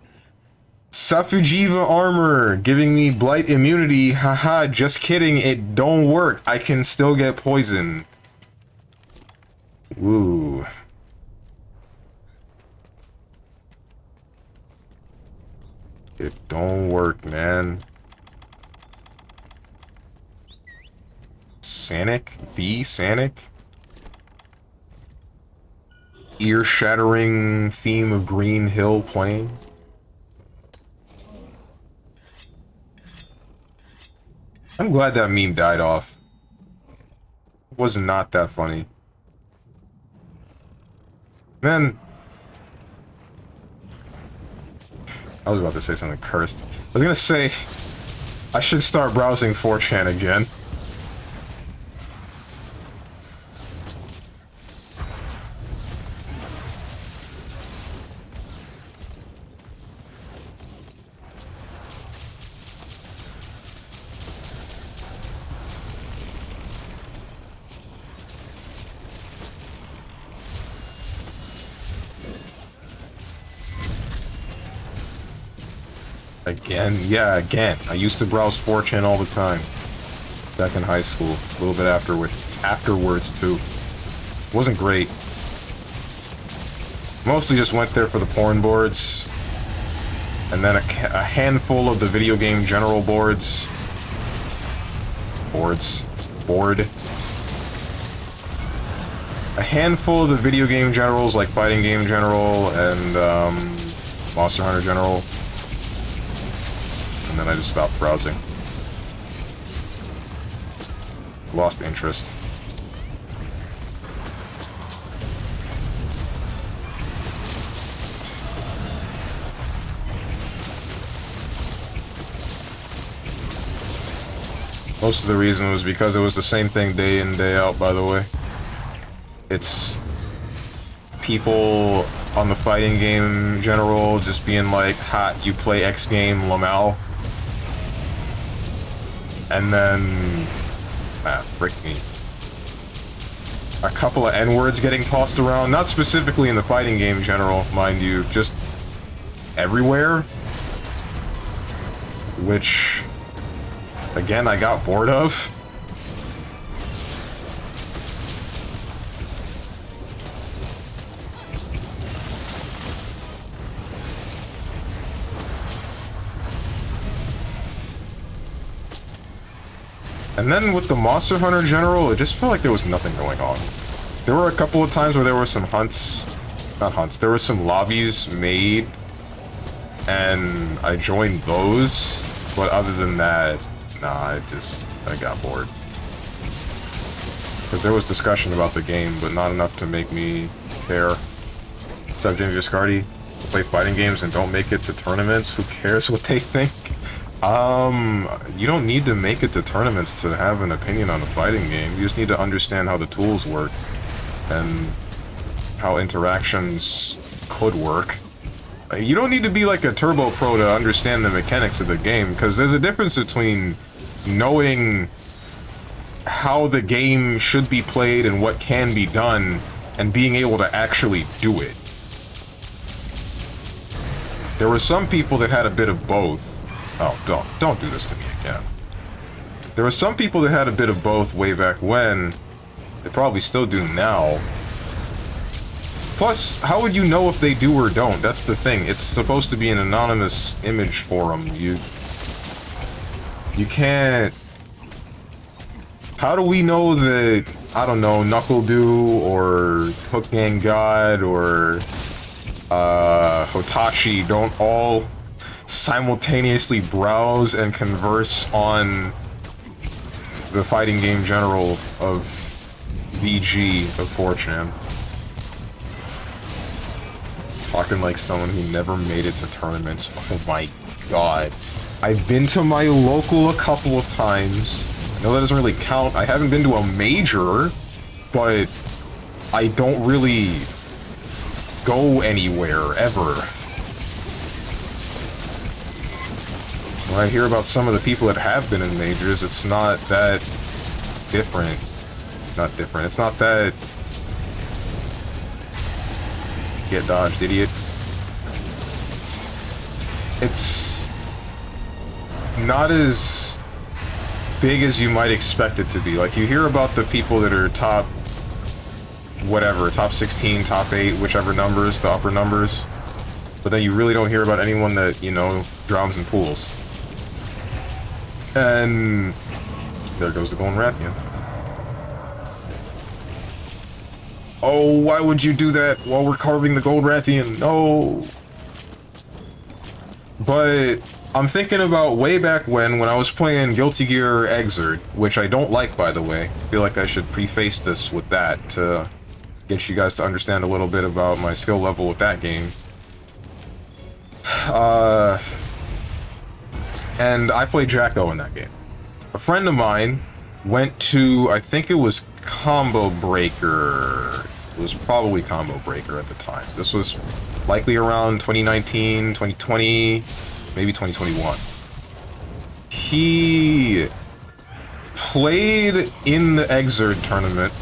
Safujiva Armor giving me blight immunity. Haha, just kidding. It don't work. I can still get poisoned. Woo. It don't work, man. Sanic? The Sanic? Ear-shattering theme of Green Hill playing? I'm glad that meme died off. It was not that funny. Man, I was about to say something cursed. I was gonna say, I should start browsing 4chan again. Again? Yeah, again. I used to browse 4chan all the time. Back in high school. A little bit afterwards, too. Wasn't great. Mostly just went there for the porn boards. And then a handful of the video game general boards. Board. A handful of the video game generals, like Fighting Game General and Monster Hunter General. And then I just stopped browsing. Lost interest. Most of the reason was because it was the same thing day in, day out, by the way. It's people on the Fighting Game General just being like, ha, you play X game, Lamau. And then, frick me. A couple of N-words getting tossed around, not specifically in the Fighting Game General, mind you, just everywhere. Which, again, I got bored of. And then with the Monster Hunter General, it just felt like there was nothing going on. There were a couple of times where there were some there were some lobbies made, and I joined those, but other than that, nah, I got bored. Because there was discussion about the game, but not enough to make me care. What's up, James Viscardi? Play fighting games and don't make it to tournaments? Who cares what they think? You don't need to make it to tournaments to have an opinion on a fighting game. You just need to understand how the tools work and how interactions could work. You don't need to be like a turbo pro to understand the mechanics of the game, because there's a difference between knowing how the game should be played and what can be done and being able to actually do it. There were some people that had a bit of both. Oh, don't do this to me again. There were some people that had a bit of both way back when. They probably still do now. Plus, how would you know if they do or don't? That's the thing. It's supposed to be an anonymous image forum. You can't... How do we know that, I don't know, Knuckle-Doo or Hookman God or Hotachi don't all simultaneously browse and converse on the Fighting Game General of VG of 4chan? Talking like someone who never made it to tournaments. Oh my god. I've been to my local a couple of times. I know that doesn't really count. I haven't been to a major, but I don't really go anywhere, ever. when I hear about some of the people that have been in majors, it's not that different. Not different. It's not that... Get dodged, idiot. It's not as big as you might expect it to be. Like, you hear about the people that are top... whatever, top 16, top 8, whichever numbers, the upper numbers. But then you really don't hear about anyone that, you know, drowns in pools. And there goes the Golden Rathian. Oh, why would you do that while we're carving the Gold Rathian? No! But I'm thinking about way back when I was playing Guilty Gear Xrd, which I don't like, by the way. I feel like I should preface this with that to get you guys to understand a little bit about my skill level with that game. And I played Jacko in that game. A friend of mine went to, I think it was Combo Breaker. It was probably Combo Breaker at the time. This was likely around 2019, 2020, maybe 2021. He played in the Xrd tournament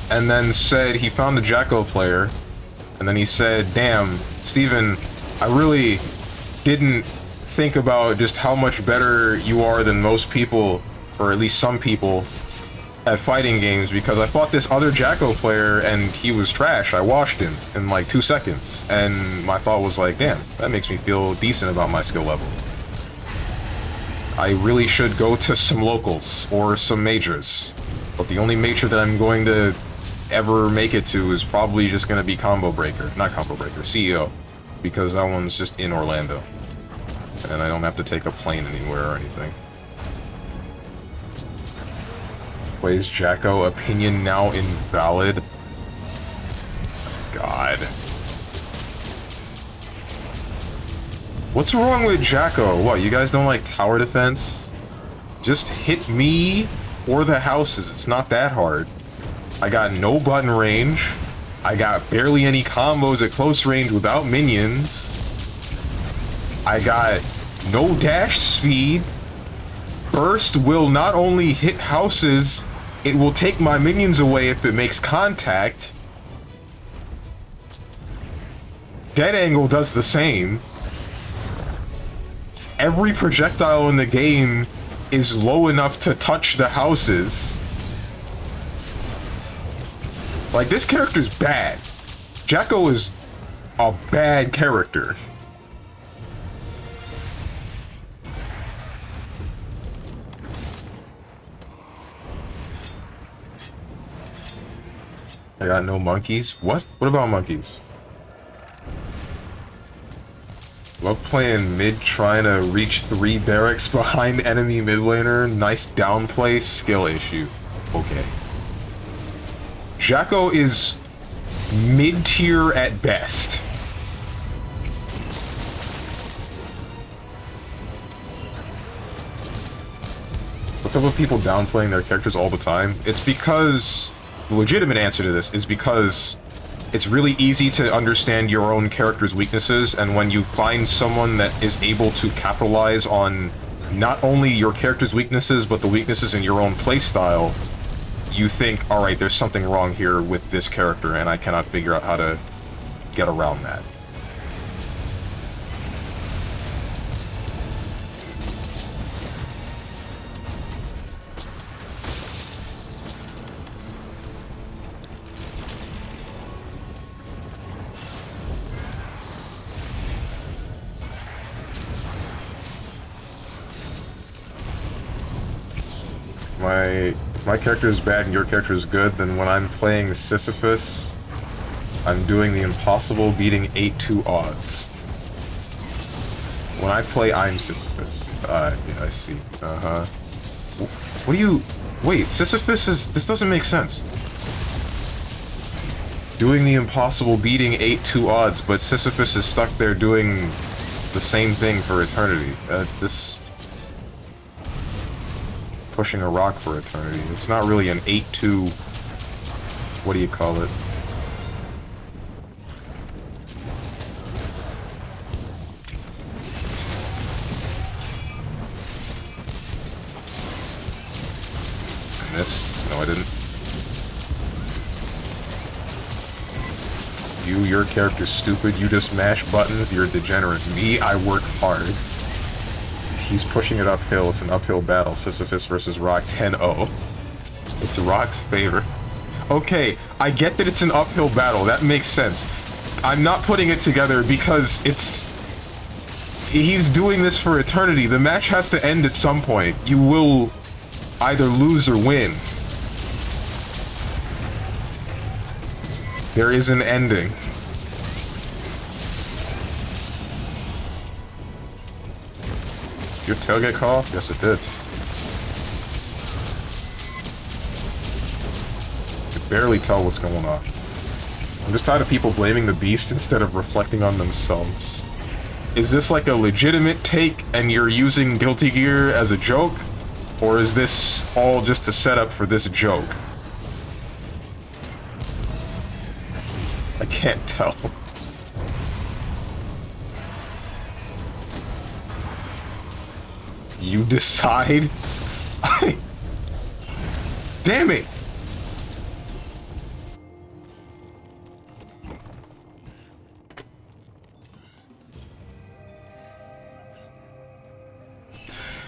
and then said he found a Jacko player, and then he said, "Damn, Steven, I really didn't think about just how much better you are than most people, or at least some people, at fighting games, because I fought this other Jacko player and he was trash. I washed him in like 2 seconds." And my thought was like, damn, that makes me feel decent about my skill level. I really should go to some locals or some majors. But the only major that I'm going to ever make it to is probably just going to be Combo Breaker. Not Combo Breaker, CEO. Because that one's just in Orlando. And I don't have to take a plane anywhere or anything. Plays Jacko, opinion now invalid. God. What's wrong with Jacko? What, you guys don't like tower defense? Just hit me or the houses. It's not that hard. I got no button range. I got barely any combos at close range without minions. I got no dash speed. Burst will not only hit houses, it will take my minions away if it makes contact. Dead angle does the same. Every projectile in the game is low enough to touch the houses. Like, this character's bad. Jacko is a bad character. I got no monkeys? What? What about monkeys? Love playing mid, trying to reach 3 barracks behind enemy mid laner. Nice downplay, skill issue. Okay. Jacko is mid-tier at best. What's up with people downplaying their characters all the time? It's because... the legitimate answer to this is because it's really easy to understand your own character's weaknesses, and when you find someone that is able to capitalize on not only your character's weaknesses, but the weaknesses in your own playstyle, you think, alright, there's something wrong here with this character, and I cannot figure out how to get around that. My character is bad and your character is good, then when I'm playing Sisyphus, I'm doing the impossible, beating 8-2 odds. When I play I'm Sisyphus. Yeah, I see. Uh-huh. What do you... Wait, Sisyphus is... This doesn't make sense. Doing the impossible, beating 8-2 odds, but Sisyphus is stuck there doing the same thing for eternity. This... Pushing a rock for eternity. It's not really an 8-2... What do you call it? Missed. No, I didn't. Your character's stupid. You just mash buttons. You're a degenerate. Me, I work hard. He's pushing it uphill. It's an uphill battle. Sisyphus versus Rock 10-0. It's Rock's favor. Okay, I get that it's an uphill battle. That makes sense. I'm not putting it together because it's... He's doing this for eternity. The match has to end at some point. You will either lose or win. There is an ending. Your tailgate call? Yes, it did. I can barely tell what's going on. I'm just tired of people blaming the beast instead of reflecting on themselves. Is this like a legitimate take and you're using Guilty Gear as a joke? Or is this all just a setup for this joke? I can't tell. You decide? Damn it!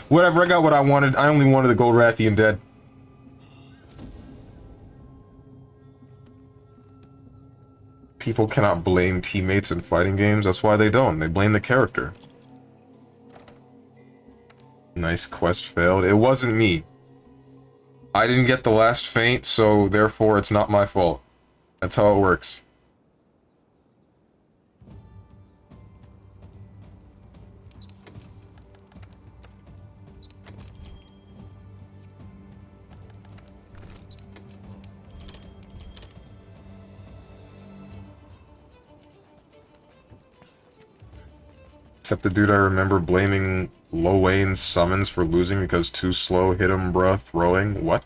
Whatever, I got what I wanted. I only wanted the gold Rathian dead. People cannot blame teammates in fighting games. That's why they don't. They blame the character. Nice quest failed. It wasn't me. I didn't get the last feint, so therefore it's not my fault. That's how it works. Except the dude I remember blaming Lo Wayne's summons for losing because too slow hit him, bruh, throwing. What?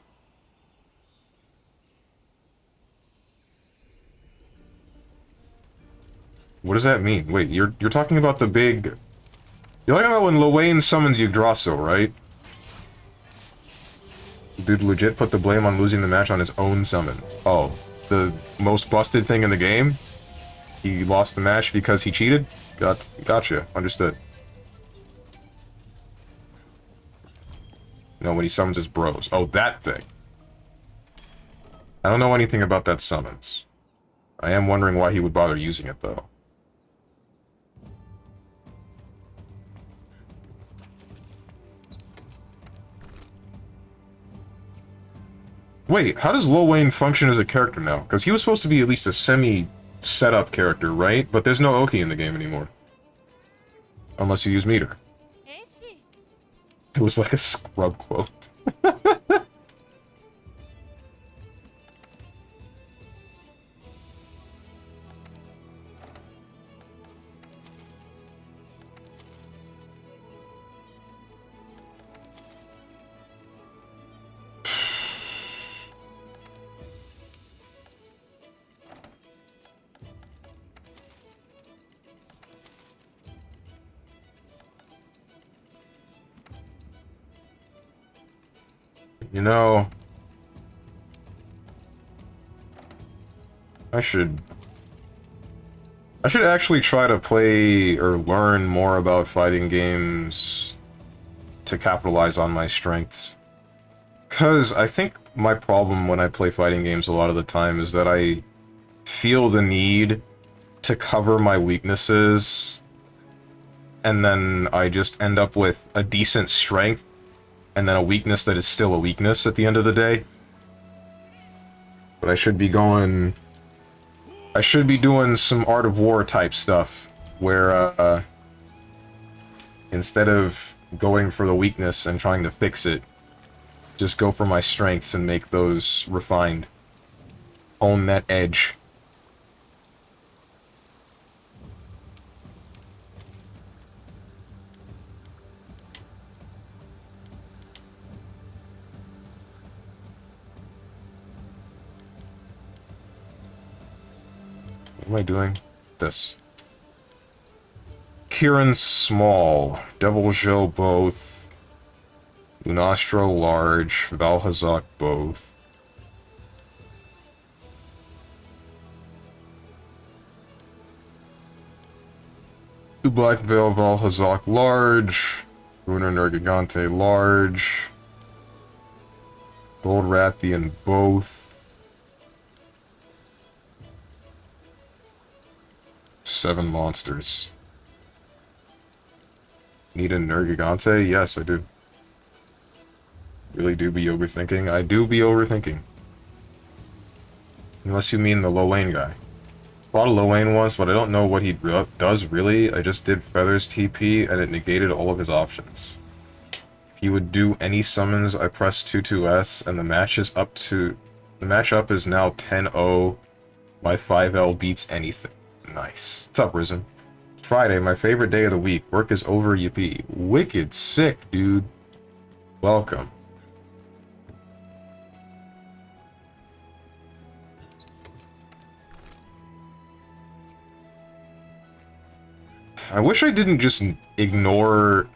What does that mean? Wait, you're talking about the big... You're talking about when Lo Wayne summons Yggdrasil, right? Dude legit put the blame on losing the match on his own summons. Oh, the most busted thing in the game? He lost the match because he cheated? Gotcha. Understood. No, when he summons his bros. Oh, that thing. I don't know anything about that summons. I am wondering why he would bother using it, though. Wait, how does Lil Wayne function as a character now? Because he was supposed to be at least a semi-setup character, right? But there's no Oki in the game anymore. Unless you use meter. It was like a scrub quote. You know, I should actually try to play or learn more about fighting games to capitalize on my strengths. Because I think my problem when I play fighting games a lot of the time is that I feel the need to cover my weaknesses, and then I just end up with a decent strength and then a weakness that is still a weakness at the end of the day. But I should be doing some Art of War type stuff, where, instead of going for the weakness and trying to fix it, just go for my strengths and make those refined. Own that edge. What am I doing? This. Kieran Small. Devil Joe both. Lunastro large, Valhazak both. Black Veil Valhazak large, Lunar Nergigante large, Gold Rathian both. 7 monsters. Need a Nergigante? Yes, I do. Really do be overthinking? I do be overthinking. Unless you mean the low lane guy. Fought a low lane once, but I don't know what he does really. I just did Feathers TP and it negated all of his options. If he would do any summons, I press 2-2-S and the match is up to... The matchup is now 10-0. My 5L beats anything. Nice. What's up, Risen? Friday, my favorite day of the week. Work is over, yippee. Wicked sick, dude. Welcome. I wish I didn't just ignore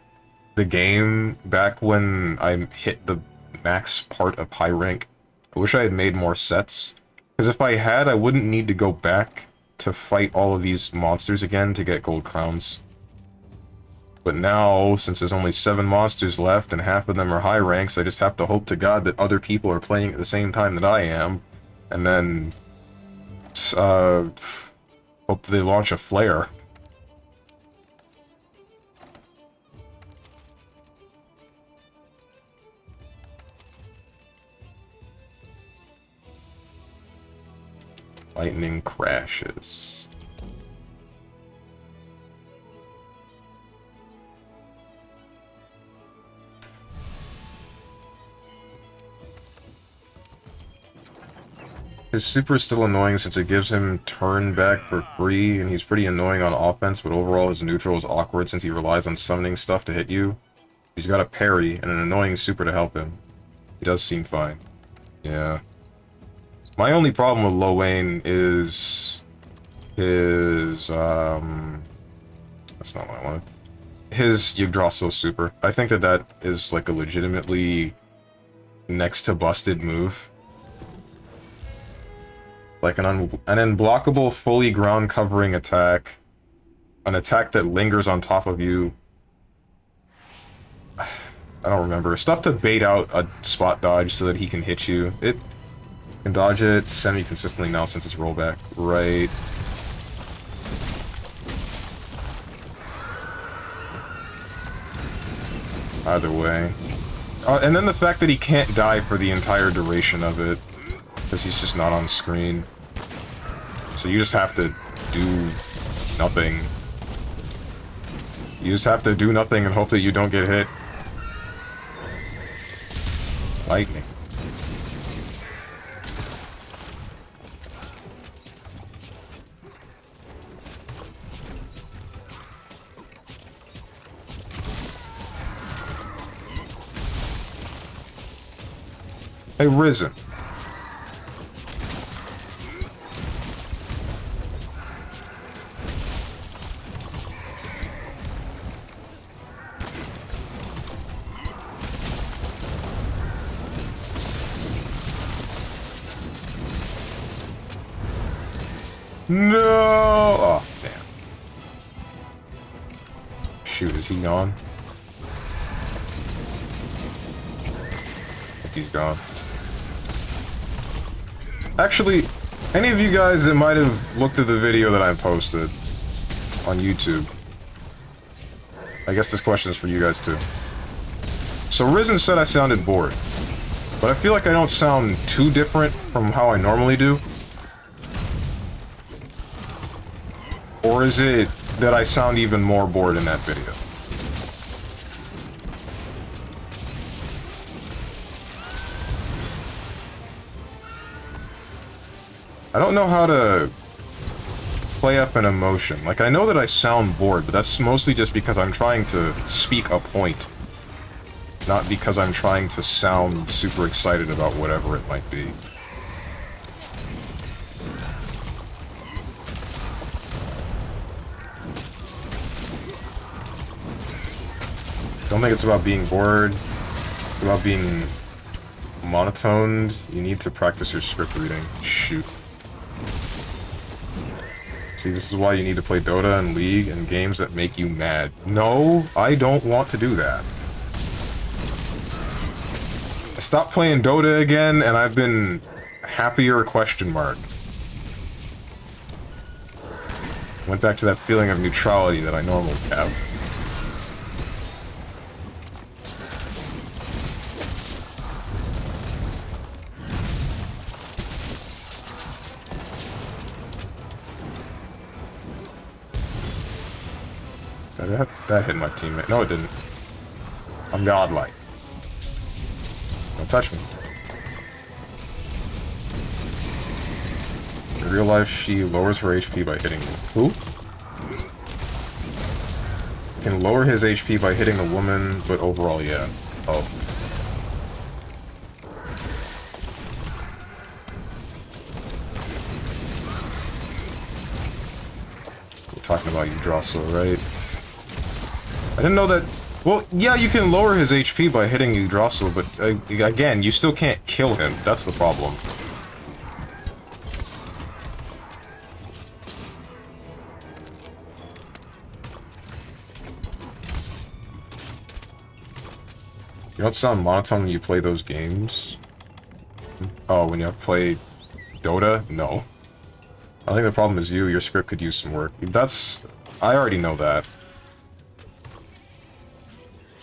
the game back when I hit the max part of high rank. I wish I had made more sets. Because if I had, I wouldn't need to go back to fight all of these monsters again to get gold crowns. But now, since there's only 7 monsters left and half of them are high ranks, I just have to hope to God that other people are playing at the same time that I am. And then... hope that they launch a flare. Lightning crashes. His super is still annoying since it gives him turn back for free, and he's pretty annoying on offense, but overall his neutral is awkward since he relies on summoning stuff to hit you. He's got a parry and an annoying super to help him. He does seem fine. Yeah. My only problem with low lane is his, that's not what I wanted. His Yggdrasil super. I think that that is like a legitimately next to busted move. Like an unblockable, fully ground covering attack. An attack that lingers on top of you. I don't remember. Stuff to bait out a spot dodge so that he can hit you. It can dodge it semi-consistently now since it's rollback. Right. Either way. And then the fact that he can't die for the entire duration of it. Because he's just not on screen. So you just have to do nothing. You just have to do nothing and hope that you don't get hit. Lightning. Hey, Risen. No! Oh, damn. Shoot, is he gone? I think he's gone. Actually, any of you guys that might have looked at the video that I posted on YouTube, I guess this question is for you guys too. So Risen said I sounded bored, but I feel like I don't sound too different from how I normally do. Or is it that I sound even more bored in that video? I don't know how to play up an emotion. Like, I know that I sound bored, but that's mostly just because I'm trying to speak a point. Not because I'm trying to sound super excited about whatever it might be. Don't think it's about being bored. about being monotoned, you need to practice your script reading. Shoot. See, this is why you need to play Dota and League and games that make you mad. No, I don't want to do that. I stopped playing Dota again, and I've been happier, question mark. Went back to that feeling of neutrality that I normally have. That hit my teammate. No, it didn't. I'm godlike. Don't touch me. In real life, she lowers her HP by hitting me. Who? Can lower his HP by hitting a woman, but overall, yeah. Oh. We're talking about you, Drossel, right? I didn't know that... Well, yeah, you can lower his HP by hitting Yggdrasil, but again, you still can't kill him. That's the problem. You don't sound monotone when you play those games? Oh, when you play Dota? No. I think the problem is you. Your script could use some work. That's... I already know that.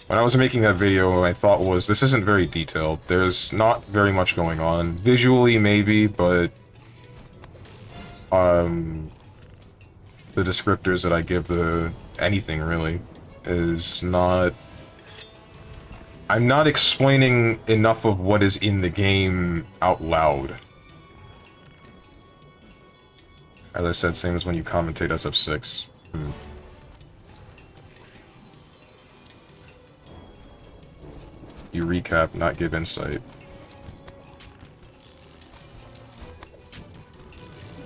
When I was making that video, my thought was, this isn't very detailed. There's not very much going on. Visually, maybe, but... the descriptors that I give the... anything, really, is not... I'm not explaining enough of what is in the game out loud. As I said, same as when you commentate SF6. You recap, not give insight.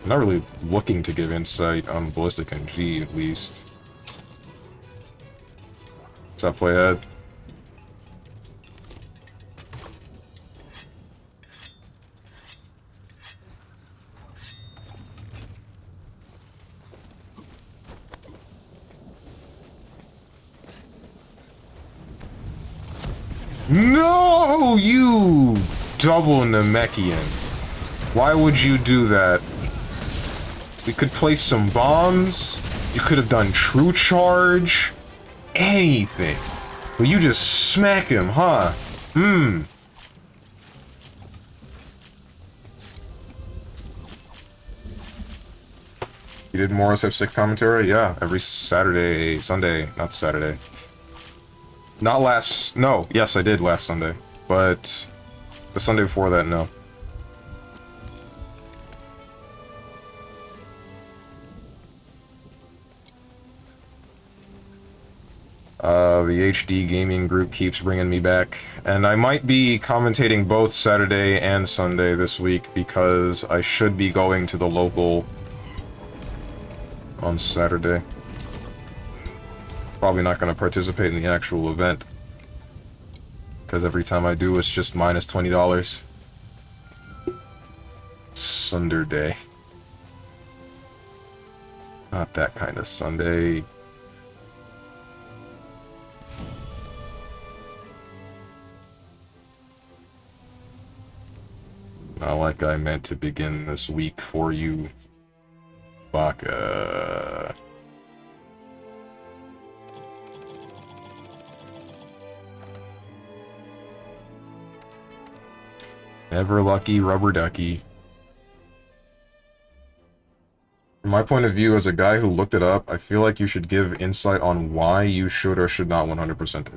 I'm not really looking to give insight on Ballistic and G, at least. What's up, Playhead? No, you double Namekian. Why would you do that? We could place some bombs. You could have done true charge. Anything. But you just smack him, huh? You did more SF6 commentary? Yeah, every Saturday, Sunday, not Saturday. Not last... No, yes, I did last Sunday. But the Sunday before that, no. The HD gaming group keeps bringing me back. And I might be commentating both Saturday and Sunday this week because I should be going to the local on Saturday. Probably not going to participate in the actual event. Because every time I do, it's just minus $20. Sunday. Not that kind of Sunday. Not like I meant to begin this week for you, Baka. Never lucky rubber ducky. From my point of view, as a guy who looked it up, I feel like you should give insight on why you should or should not 100% it.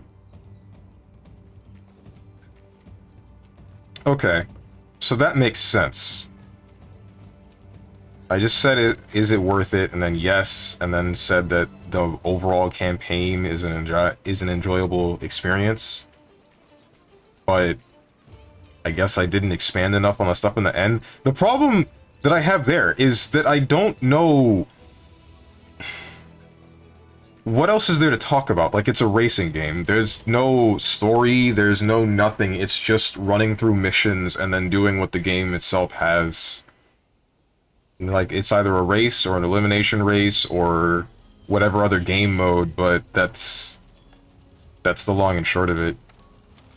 Okay, so that makes sense. I just said is it worth it, and then yes, and then said that the overall campaign is an enjoyable experience. But I guess I didn't expand enough on the stuff in the end. The problem that I have there is that I don't know... what else is there to talk about? Like, it's a racing game. There's no story, there's no nothing. It's just running through missions and then doing what the game itself has. Like, it's either a race or an elimination race or whatever other game mode, but that's the long and short of it.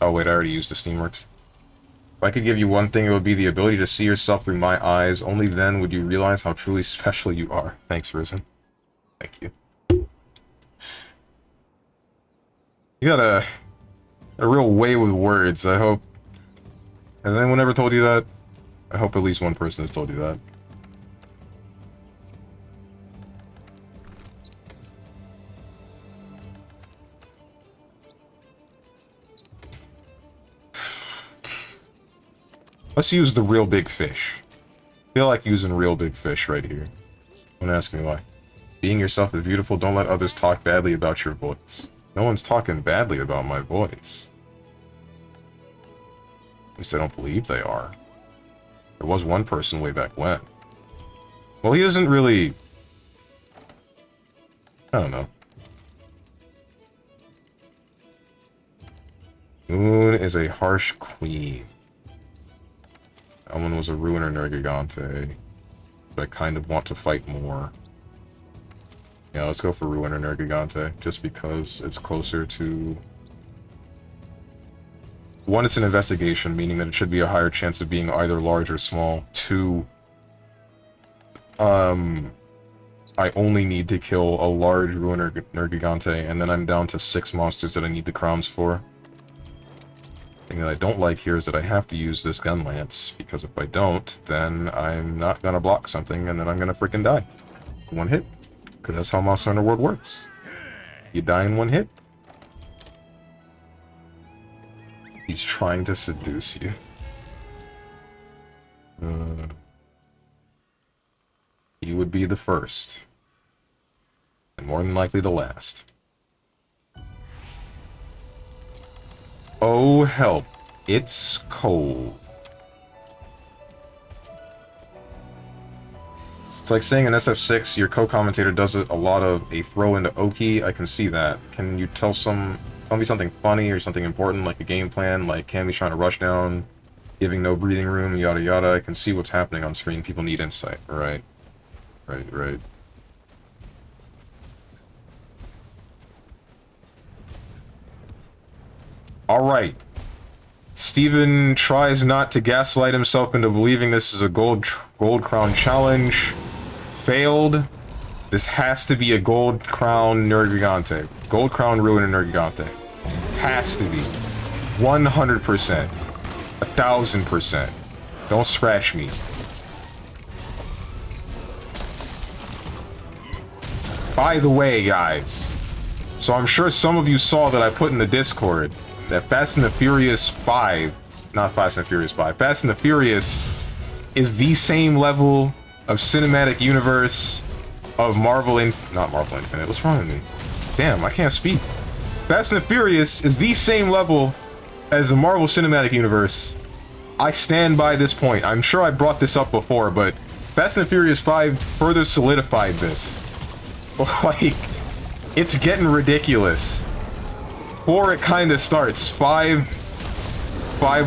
Oh wait, I already used the Steamworks. If I could give you one thing, it would be the ability to see yourself through my eyes. Only then would you realize how truly special you are. Thanks, Risen. Thank you. You got a real way with words, I hope. Has anyone ever told you that? I hope at least one person has told you that. Let's use the real big fish. I feel like using real big fish right here. Don't ask me why. Being yourself is beautiful. Don't let others talk badly about your voice. No one's talking badly about my voice. At least I don't believe they are. There was one person way back when. Well, he isn't really... I don't know. Moon is a harsh queen. Elman was a ruiner Nergigante. But I kind of want to fight more. Yeah, let's go for Ruiner Nergigante, just because it's closer to... One, it's an investigation, meaning that it should be a higher chance of being either large or small. Two, I only need to kill a large Ruiner Nergigante, and then I'm down to 6 monsters that I need the crowns for. The thing that I don't like here is that I have to use this gun lance, because if I don't, then I'm not gonna block something, and then I'm gonna freaking die. One hit. Because that's how Monster Hunter World works. You die in one hit. He's trying to seduce you. He would be the first. And more than likely the last. Oh, help. It's cold. It's like saying in SF6, your co-commentator does a lot of a throw into Oki. I can see that. Can you tell me something funny or something important, like a game plan, like Cammy's trying to rush down, giving no breathing room, yada yada. I can see what's happening on screen. People need insight. Right. Right. Alright. Steven tries not to gaslight himself into believing this is a gold crown challenge. Failed. This has to be a gold crown Nergigante. Gold crown Ruiner Nergigante. Has to be. 100%. 1000%. Don't scratch me. By the way, guys, so I'm sure some of you saw that I put in the Discord that Fast and the Furious 5, not Fast and the Furious 5, Fast and the Furious is the same level of cinematic universe of not Marvel Infinite. What's wrong with me? Damn, I can't speak. Fast and the Furious is the same level as the Marvel Cinematic Universe. I stand by this point. I'm sure I brought this up before, but Fast and the Furious 5 further solidified this. Like, it's getting ridiculous. 4, it kind of starts. 5,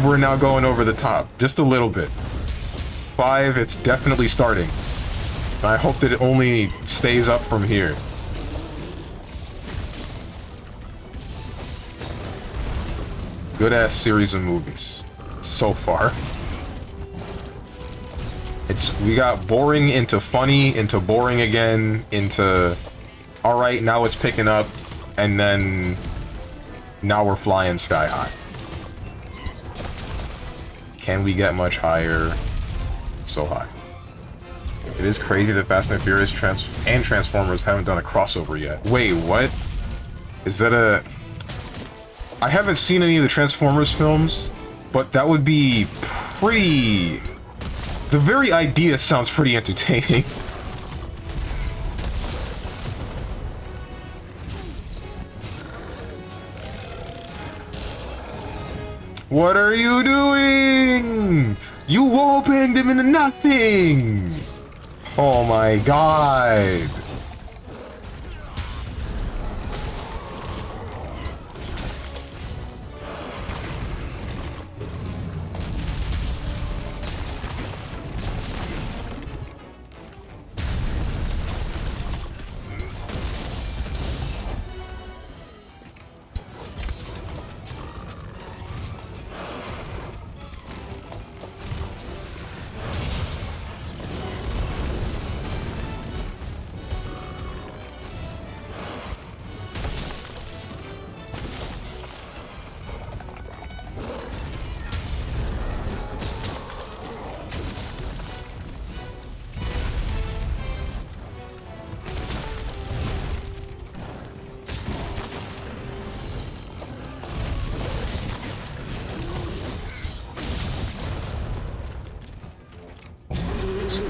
we're now going over the top. Just a little bit. 5, it's definitely starting. And I hope that it only stays up from here. Good-ass series of movies. So far. We got boring into funny, into boring again, into... Alright, now it's picking up, and then... Now we're flying sky high. Can we get much higher? So high. It is crazy that Fast and Furious and Transformers haven't done a crossover yet. Wait, what? Is that a... I haven't seen any of the Transformers films, but that would be pretty... The very idea sounds pretty entertaining. What are you doing? You wall-banged him into nothing! Oh my god.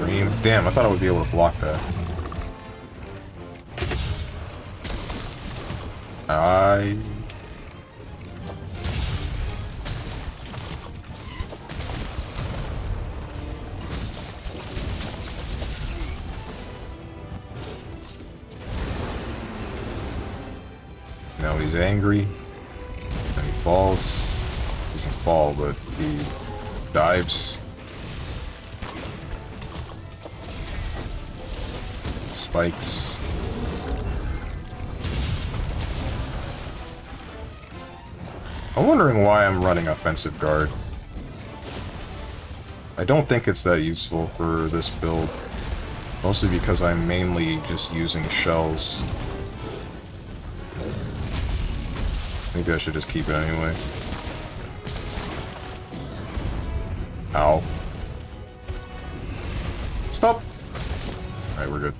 Scream. Damn, I thought I would be able to block that. Now he's angry. And he falls. He doesn't fall, but he dives. Spikes. I'm wondering why I'm running offensive guard. I don't think it's that useful for this build. Mostly because I'm mainly just using shells. Maybe I should just keep it anyway. Ow. Stop! Alright, we're good.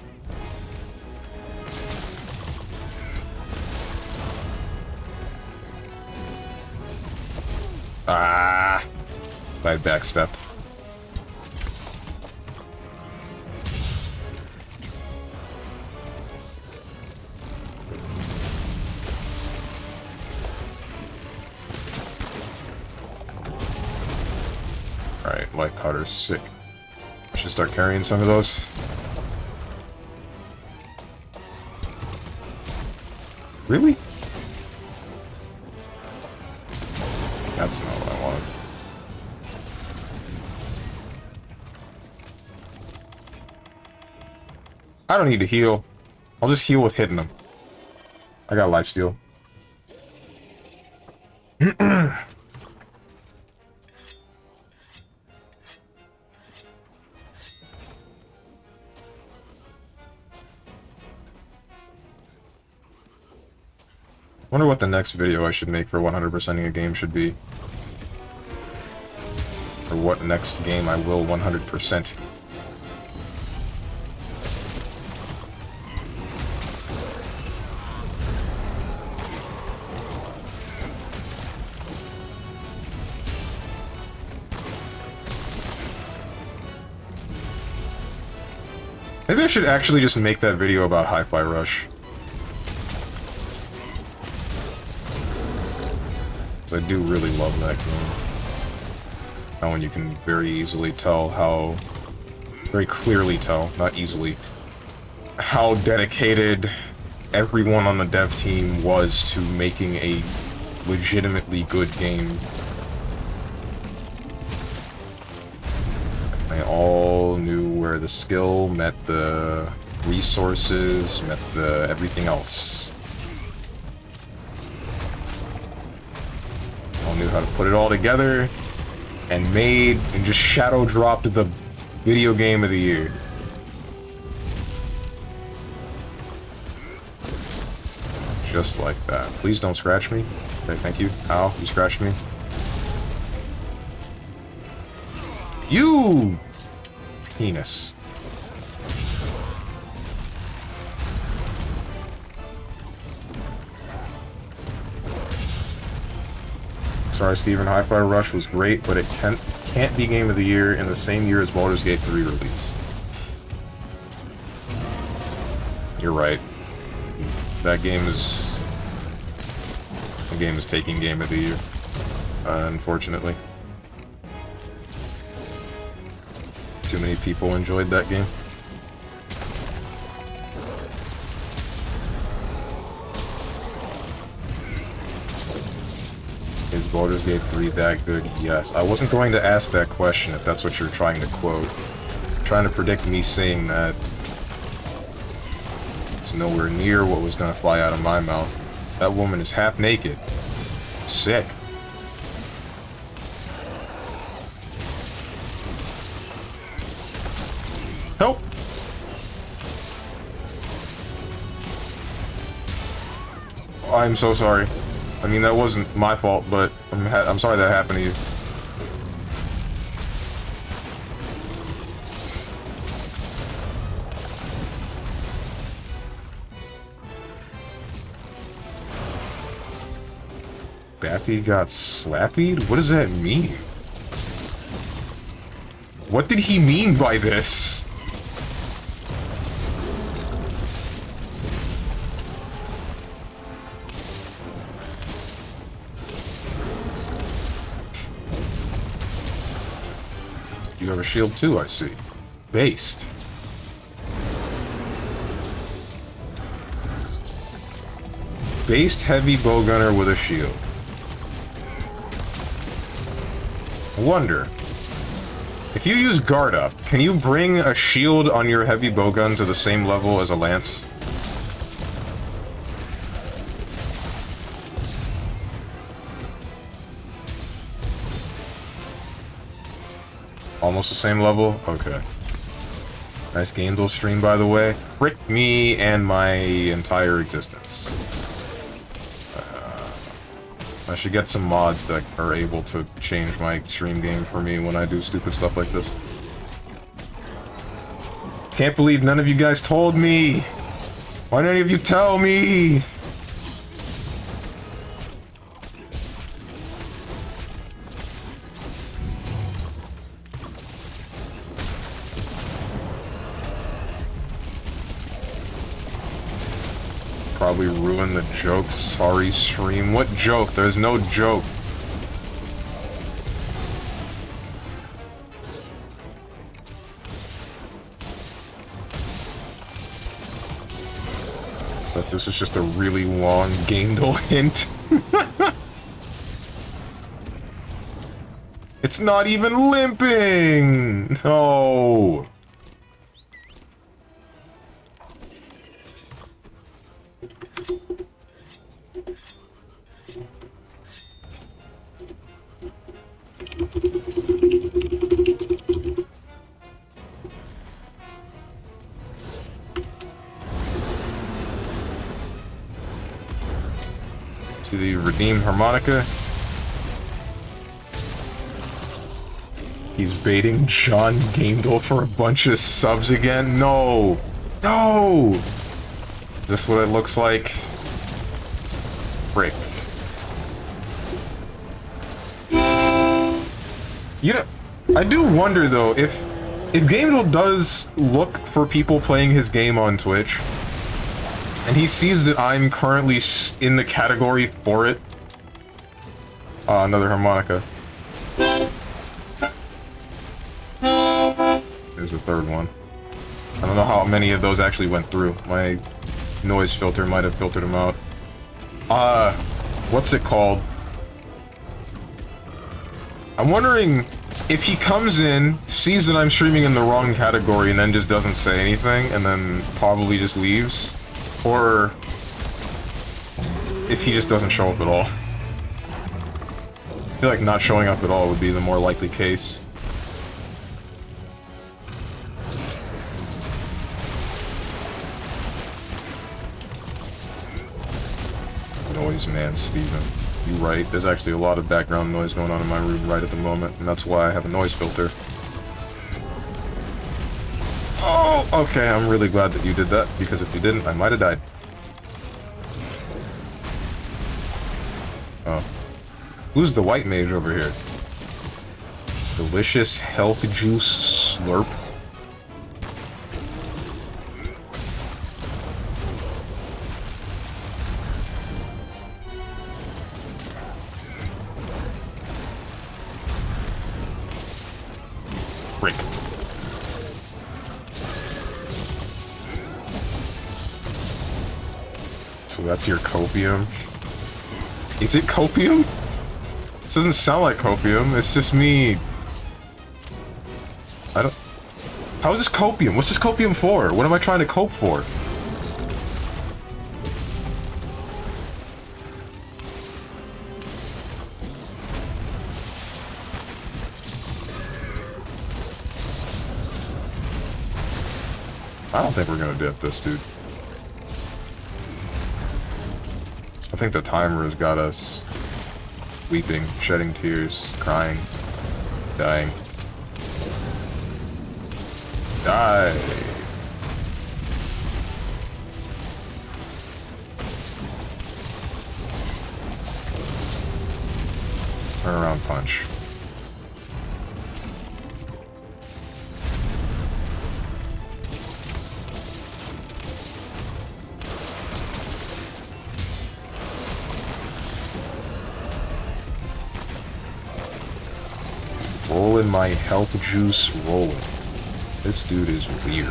Ah! I had backstepped. Alright, light powder's sick. I should start carrying some of those. Really? That's not what I wanted. I don't need to heal. I'll just heal with hitting them. I got lifesteal. Wonder what the next video I should make for 100%ing a game should be. Or what next game I will 100%. Maybe I should actually just make that video about Hi-Fi Rush. I do really love that game. That one you can very easily tell how... very clearly tell, not easily, how dedicated everyone on the dev team was to making a legitimately good game. They all knew where the skill met the resources, met the everything else. Knew how to put it all together and just shadow dropped the video game of the year. Just like that. Please don't scratch me. Okay, thank you. Ow, you scratched me. You penis. Sorry, Steven, Hi-Fi Rush was great, but it can't be Game of the Year in the same year as Baldur's Gate 3 release. You're right. That game is... the game is taking Game of the Year. Unfortunately. Too many people enjoyed that game. Is Baldur's Gate 3 that good? Yes. I wasn't going to ask that question if that's what you're trying to quote. You're trying to predict me saying that. It's nowhere near what was going to fly out of my mouth. That woman is half naked. Sick. Help! I'm so sorry. I mean, that wasn't my fault, but I'm sorry that happened to you. Bappy got slappied? What does that mean? What did he mean by this? have a shield too, I see. Based. Based heavy bowgunner with a shield. I wonder, if you use guard up, can you bring a shield on your heavy bowgun to the same level as a lance? Almost the same level? Okay. Nice game duel stream, by the way. Frick me and my entire existence. I should get some mods that are able to change my stream game for me when I do stupid stuff like this. Can't believe none of you guys told me! Why didn't any of you tell me? Probably ruin the joke. Sorry, stream. What joke? There's no joke. But this is just a really long Gaindel hint. It's not even limping! No! See the redeemed harmonica? He's baiting John Gaindel for a bunch of subs again? No! No! Is this what it looks like? Frick. You know, I do wonder though, if Gaindel does look for people playing his game on Twitch, and he sees that I'm currently in the category for it. Another harmonica. There's the third one. I don't know how many of those actually went through. My noise filter might have filtered them out. What's it called? I'm wondering if he comes in, sees that I'm streaming in the wrong category, and then just doesn't say anything, and then probably just leaves. Or if he just doesn't show up at all. I feel like not showing up at all would be the more likely case. Noise man, Steven. You're right. There's actually a lot of background noise going on in my room right at the moment, and that's why I have a noise filter. Oh, okay, I'm really glad that you did that, because if you didn't, I might have died. Oh. Who's the white mage over here? Delicious health juice slurp. Frick. So that's your copium? Is it copium? This doesn't sound like copium, it's just me. I don't... How is this copium? What's this copium for? What am I trying to cope for? I don't think we're gonna dip this, dude. I think the timer has got us weeping, shedding tears, crying, dying. Die! Turn around punch. Roll feeling my health juice rolling. This dude is weird.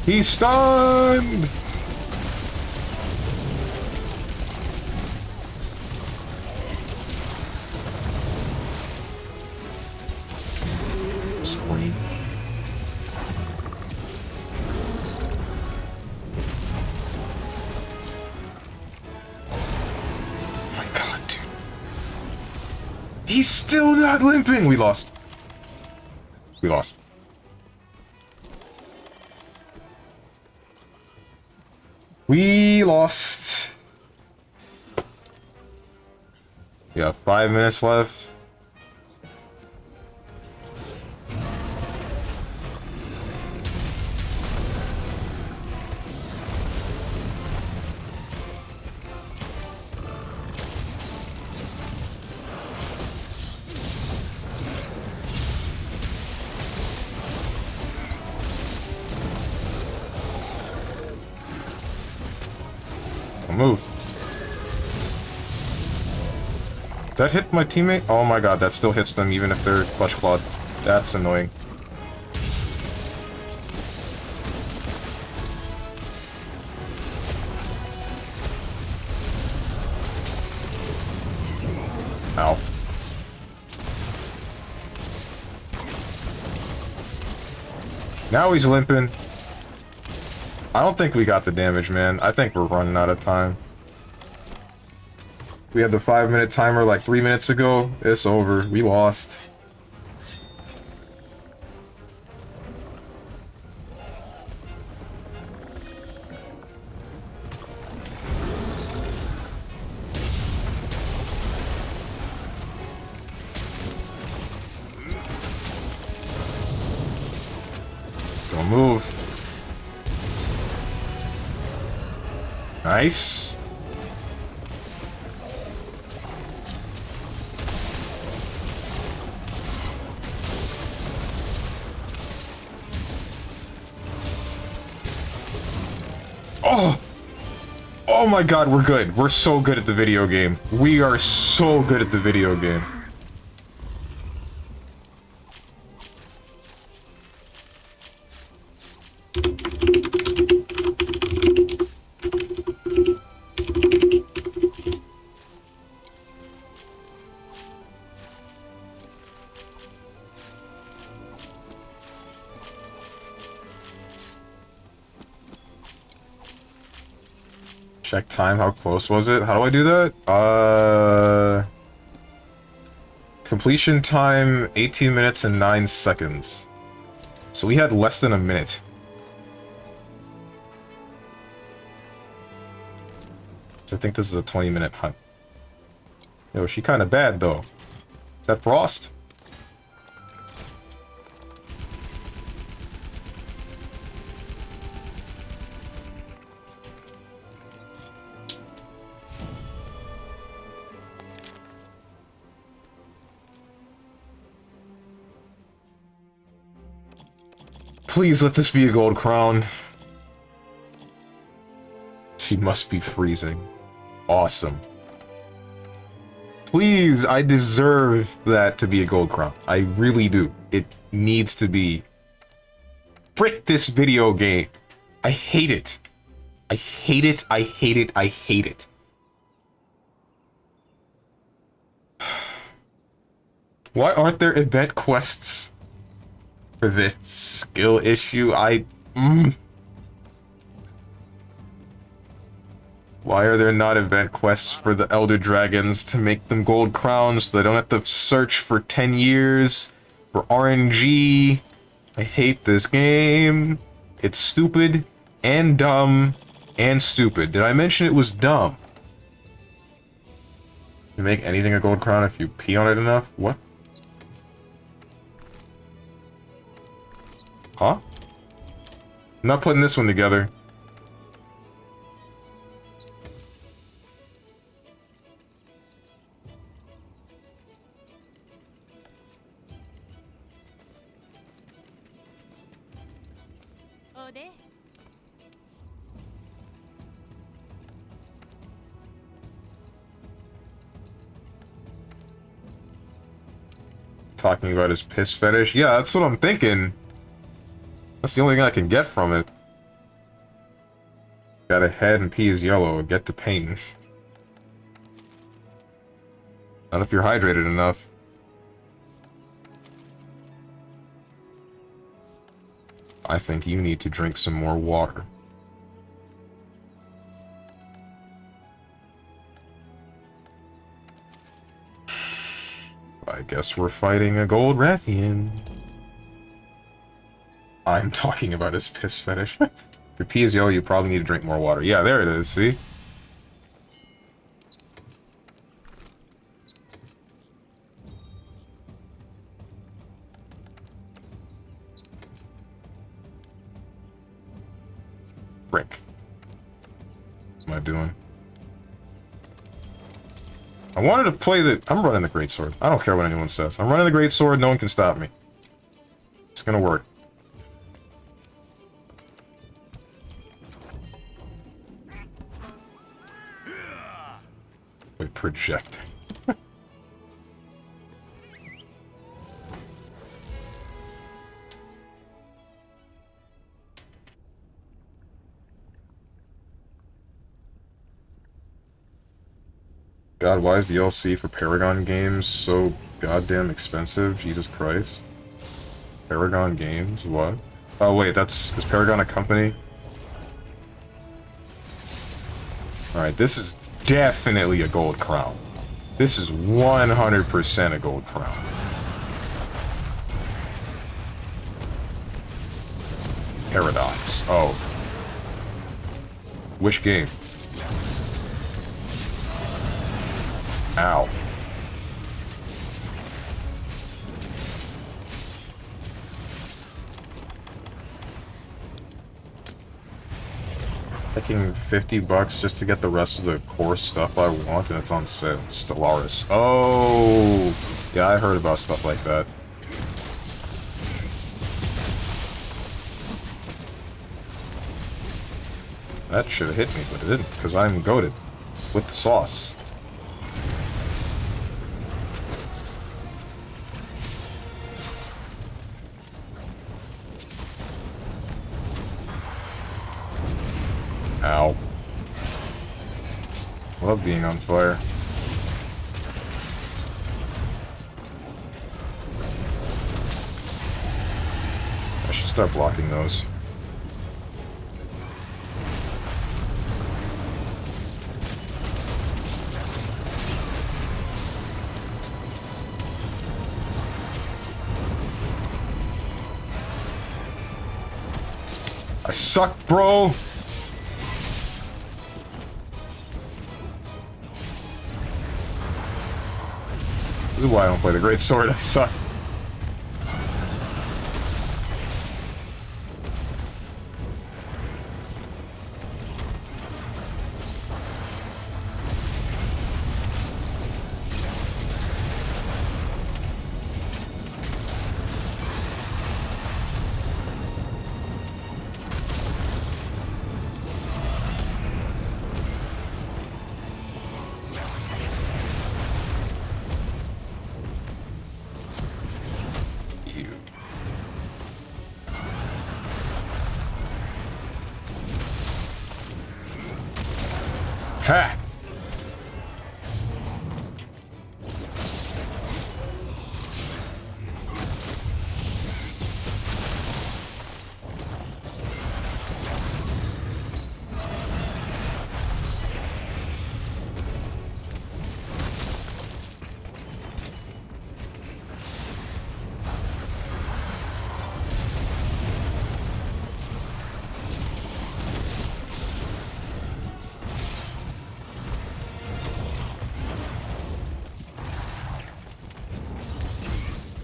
He's stunned! Scream. My god, dude. He's still not limping! We lost. We lost. We lost. Yeah, 5 minutes left. Move. That hit my teammate? Oh my god, that still hits them even if they're clutch clawed. That's annoying. Ow. Now he's limping. I don't think we got the damage, man. I think we're running out of time. We had the 5-minute timer like 3 minutes ago. It's over. We lost. Don't move. Nice. Oh! Oh my god, we're good. We're so good at the video game. We are so good at the video game. Check time, how close was it? How do I do that? Completion time, 18 minutes and 9 seconds. So we had less than a minute. So I think this is a 20-minute hunt. Yo, she kinda bad, though. Is that Frost? Please let this be a gold crown. She must be freezing. Awesome. Please, I deserve that to be a gold crown. I really do. It needs to be. Frick this video game. I hate it. I hate it, I hate it, I hate it. Why aren't there event quests for this skill issue? Why are there not event quests for the Elder Dragons to make them gold crowns so they don't have to search for 10 years for RNG? I hate this game. It's stupid and dumb and stupid. Did I mention it was dumb? You make anything a gold crown if you pee on it enough? What? Huh? I'm not putting this one together. Talking about his piss fetish. Yeah, that's what I'm thinking. That's the only thing I can get from it. Got a head and pee is yellow. Get to painting. Not if you're hydrated enough. I think you need to drink some more water. I guess we're fighting a gold Rathian. I'm talking about his piss fetish. If your pee is yellow, you probably need to drink more water. Yeah, there it is, see? Frick. What am I doing? I wanted to play the... I'm running the greatsword. I don't care what anyone says. I'm running the greatsword, no one can stop me. It's gonna work. Wait, projecting. God, why is the DLC for Paragon games so goddamn expensive? Jesus Christ. Paragon Games? What? Oh wait, is Paragon a company? Alright, this is definitely a gold crown. This is 100% a gold crown. Paradox. Oh. Which game? Ow. Taking $50 just to get the rest of the core stuff I want, and it's on sale. Stellaris. Oh! Yeah, I heard about stuff like that. That should have hit me, but it didn't, because I'm goated. With the sauce. Ow. Love being on fire. I should start blocking those. I suck, bro! This is why I don't play the great sword. I suck. Ha!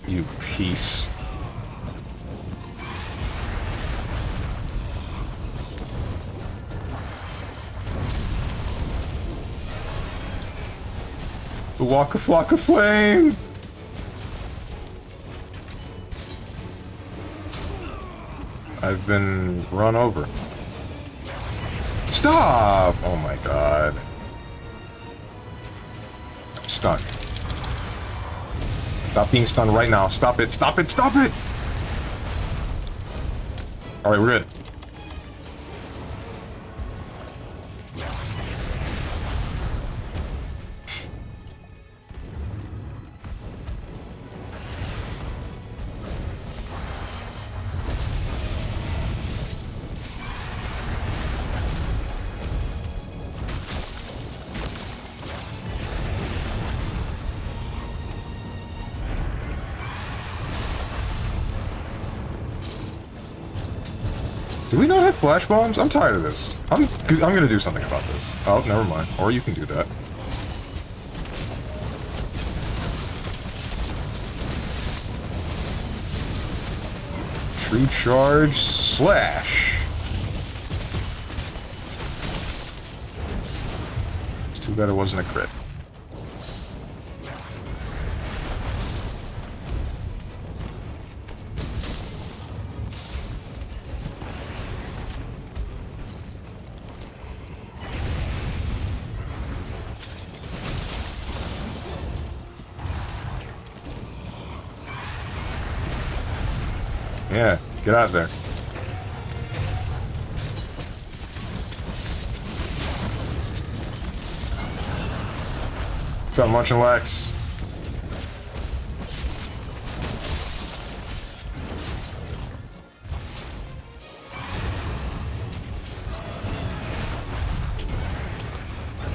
You piece. The Waka Flocka Flame! I've been run over. Stop! Oh my god. I'm stuck. Stop being stunned right now. Stop it, stop it, stop it! Alright, we're good. Do we not have flash bombs? I'm tired of this. I'm gonna do something about this. Oh, never mind. Or you can do that. True charge slash. It's too bad it wasn't a crit. Yeah, get out there. What's up, Munch and Lex?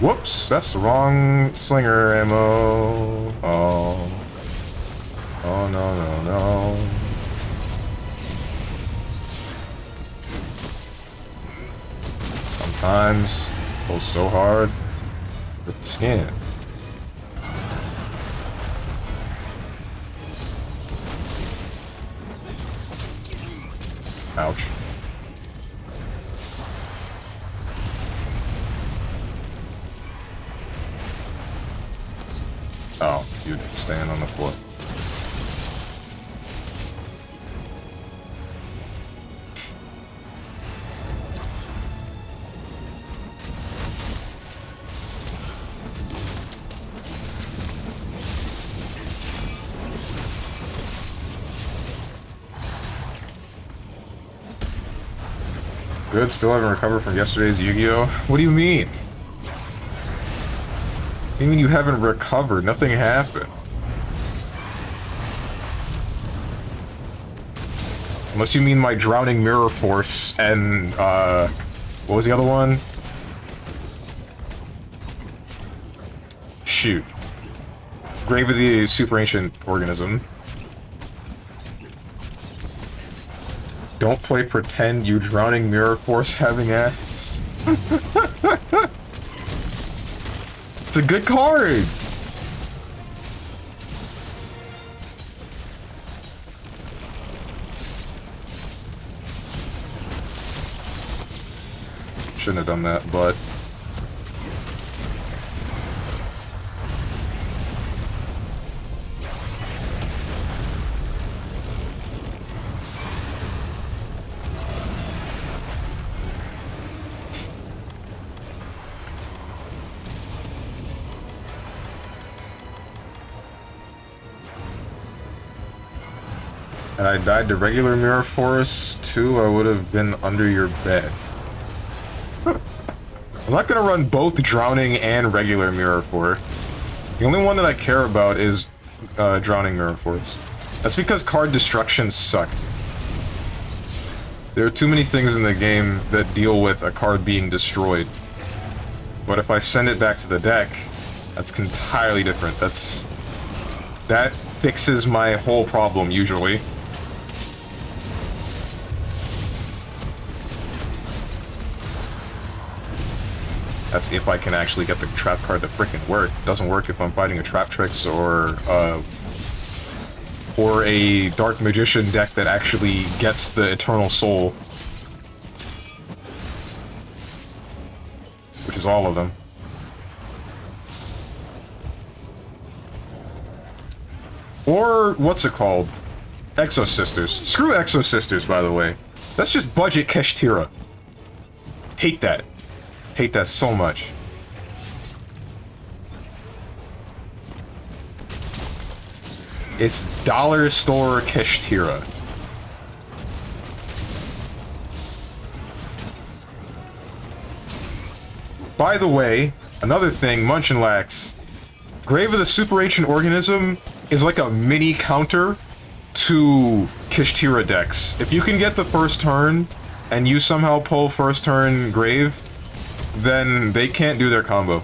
Whoops, that's the wrong slinger ammo. Oh. Oh, no, no, no. Sometimes pulls so hard with the skin. Ouch. Oh, you're staying on the floor. Good, still haven't recovered from yesterday's Yu-Gi-Oh! What do you mean? What do you mean you haven't recovered? Nothing happened. Unless you mean my drowning mirror force and, what was the other one? Shoot. Grave of the Super Ancient Organism. Don't play pretend, you drowning mirror force having ass. It's a good card! Shouldn't have done that, but... and I died to regular mirror force too, I would have been under your bed. I'm not gonna run both drowning and regular mirror force. The only one that I care about is drowning mirror force. That's because card destruction suck. There are too many things in the game that deal with a card being destroyed. But if I send it back to the deck, that's entirely different. That fixes my whole problem usually. That's if I can actually get the trap card to frickin' work. It doesn't work if I'm fighting a Trap Tricks or a Dark Magician deck that actually gets the Eternal Soul. Which is all of them. Or, what's it called? Exo Sisters. Screw Exo Sisters, by the way. That's just budget Keshtira. Hate that. Hate that so much. It's Dollar Store Keshtira. By the way, another thing, Munchenlax, Grave of the Super Ancient Organism is like a mini counter to Keshtira decks. If you can get the first turn, and you somehow pull first turn Grave, then they can't do their combo.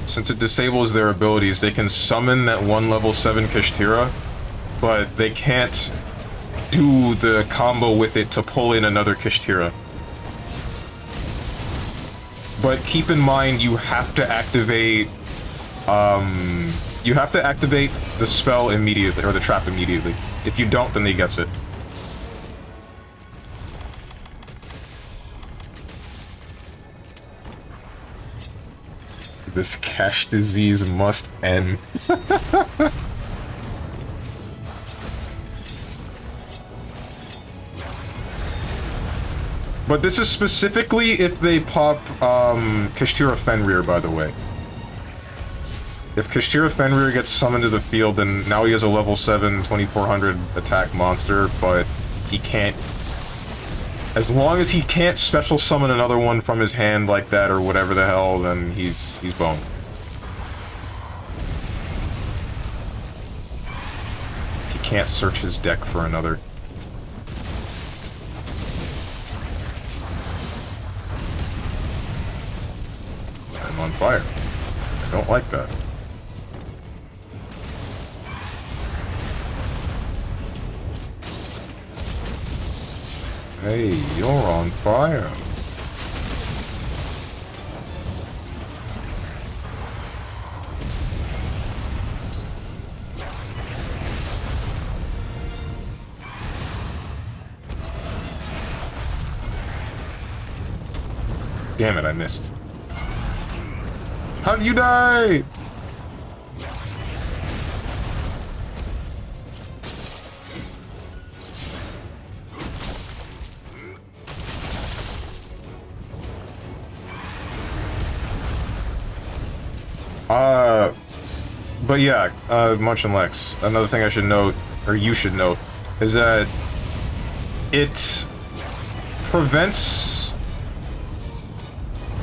Since it disables their abilities, they can summon that one level 7 Keshtira, but they can't do the combo with it to pull in another Keshtira. But keep in mind, you have to activate, the spell immediately, or the trap immediately. If you don't, then he gets it. This cash disease must end. But this is specifically if they pop, Keshtira Fenrir, by the way. If Keshtira Fenrir gets summoned to the field, then now he has a level 7, 2400 attack monster, but he can't... As long as he can't special summon another one from his hand like that, or whatever the hell, then he's boned. He can't search his deck for another. I'm on fire. I don't like that. Hey, you're on fire. Damn it, I missed. How did you die? But yeah, Munchenlax, another thing I should note, or you should note, is that it prevents...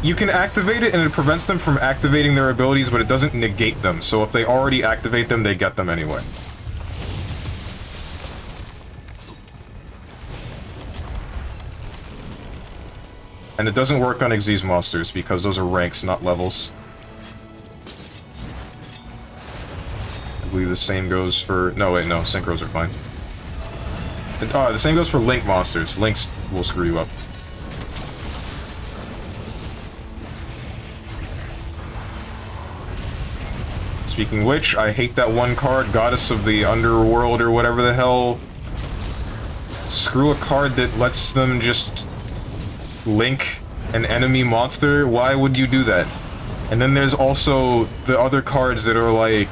You can activate it, and it prevents them from activating their abilities, but it doesn't negate them, so if they already activate them, they get them anyway. And it doesn't work on Xyz monsters, because those are ranks, not levels. I believe the same goes for... No, wait, no, Synchros are fine. The same goes for Link monsters. Links will screw you up. Speaking of which, I hate that one card, Goddess of the Underworld or whatever the hell. Screw a card that lets them just link an enemy monster. Why would you do that? And then there's also the other cards that are like,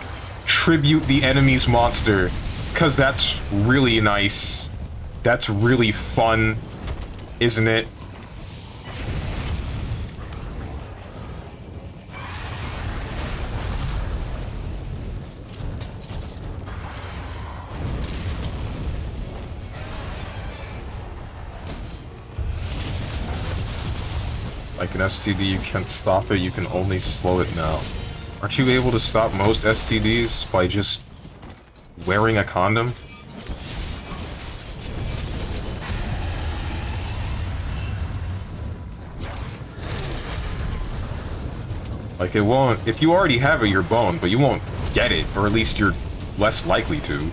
tribute the enemy's monster, because that's really nice. That's really fun, isn't it? Like an STD, you can't stop it, you can only slow it now. Aren't you able to stop most STDs by just wearing a condom? Like, it won't... If you already have it, you're boned, but you won't get it, or at least you're less likely to.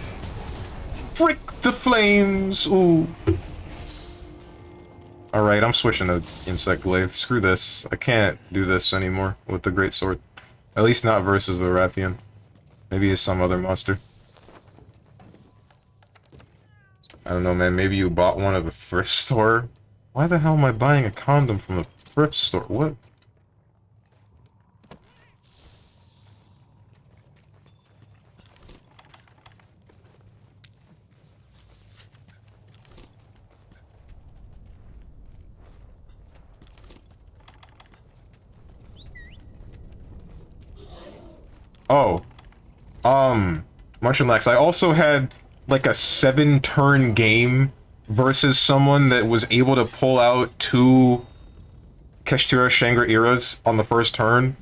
Frick the flames! Ooh. Alright, I'm switching to Insect Glaive. Screw this. I can't do this anymore with the Great Sword. At least not versus the Rathian. Maybe it's some other monster. I don't know, man. Maybe you bought one at a thrift store? Why the hell am I buying a condom from a thrift store? What? Oh. Munchenlax, I also had like a 7-turn game versus someone that was able to pull out 2 Kashtira Shangri-Eras on the first turn.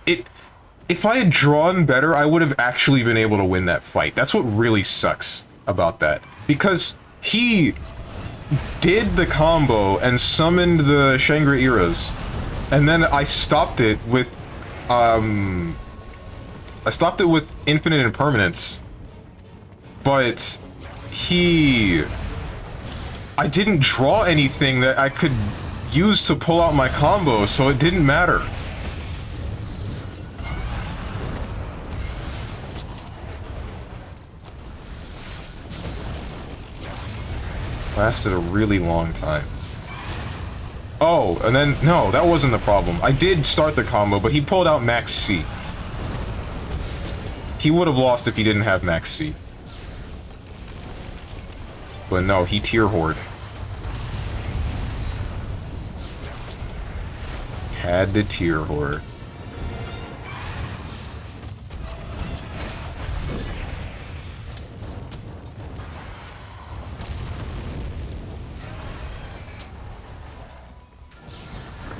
If I had drawn better, I would have actually been able to win that fight. That's what really sucks about that. Because he did the combo and summoned the Shangri-Eras, and then I stopped it with, Infinite Impermanence. But I didn't draw anything that I could use to pull out my combo, so it didn't matter. Lasted a really long time. Oh, and then, no, that wasn't the problem. I did start the combo, but he pulled out Max C. He would have lost if he didn't have Max C. But no, he tier horde. Had the tier horde.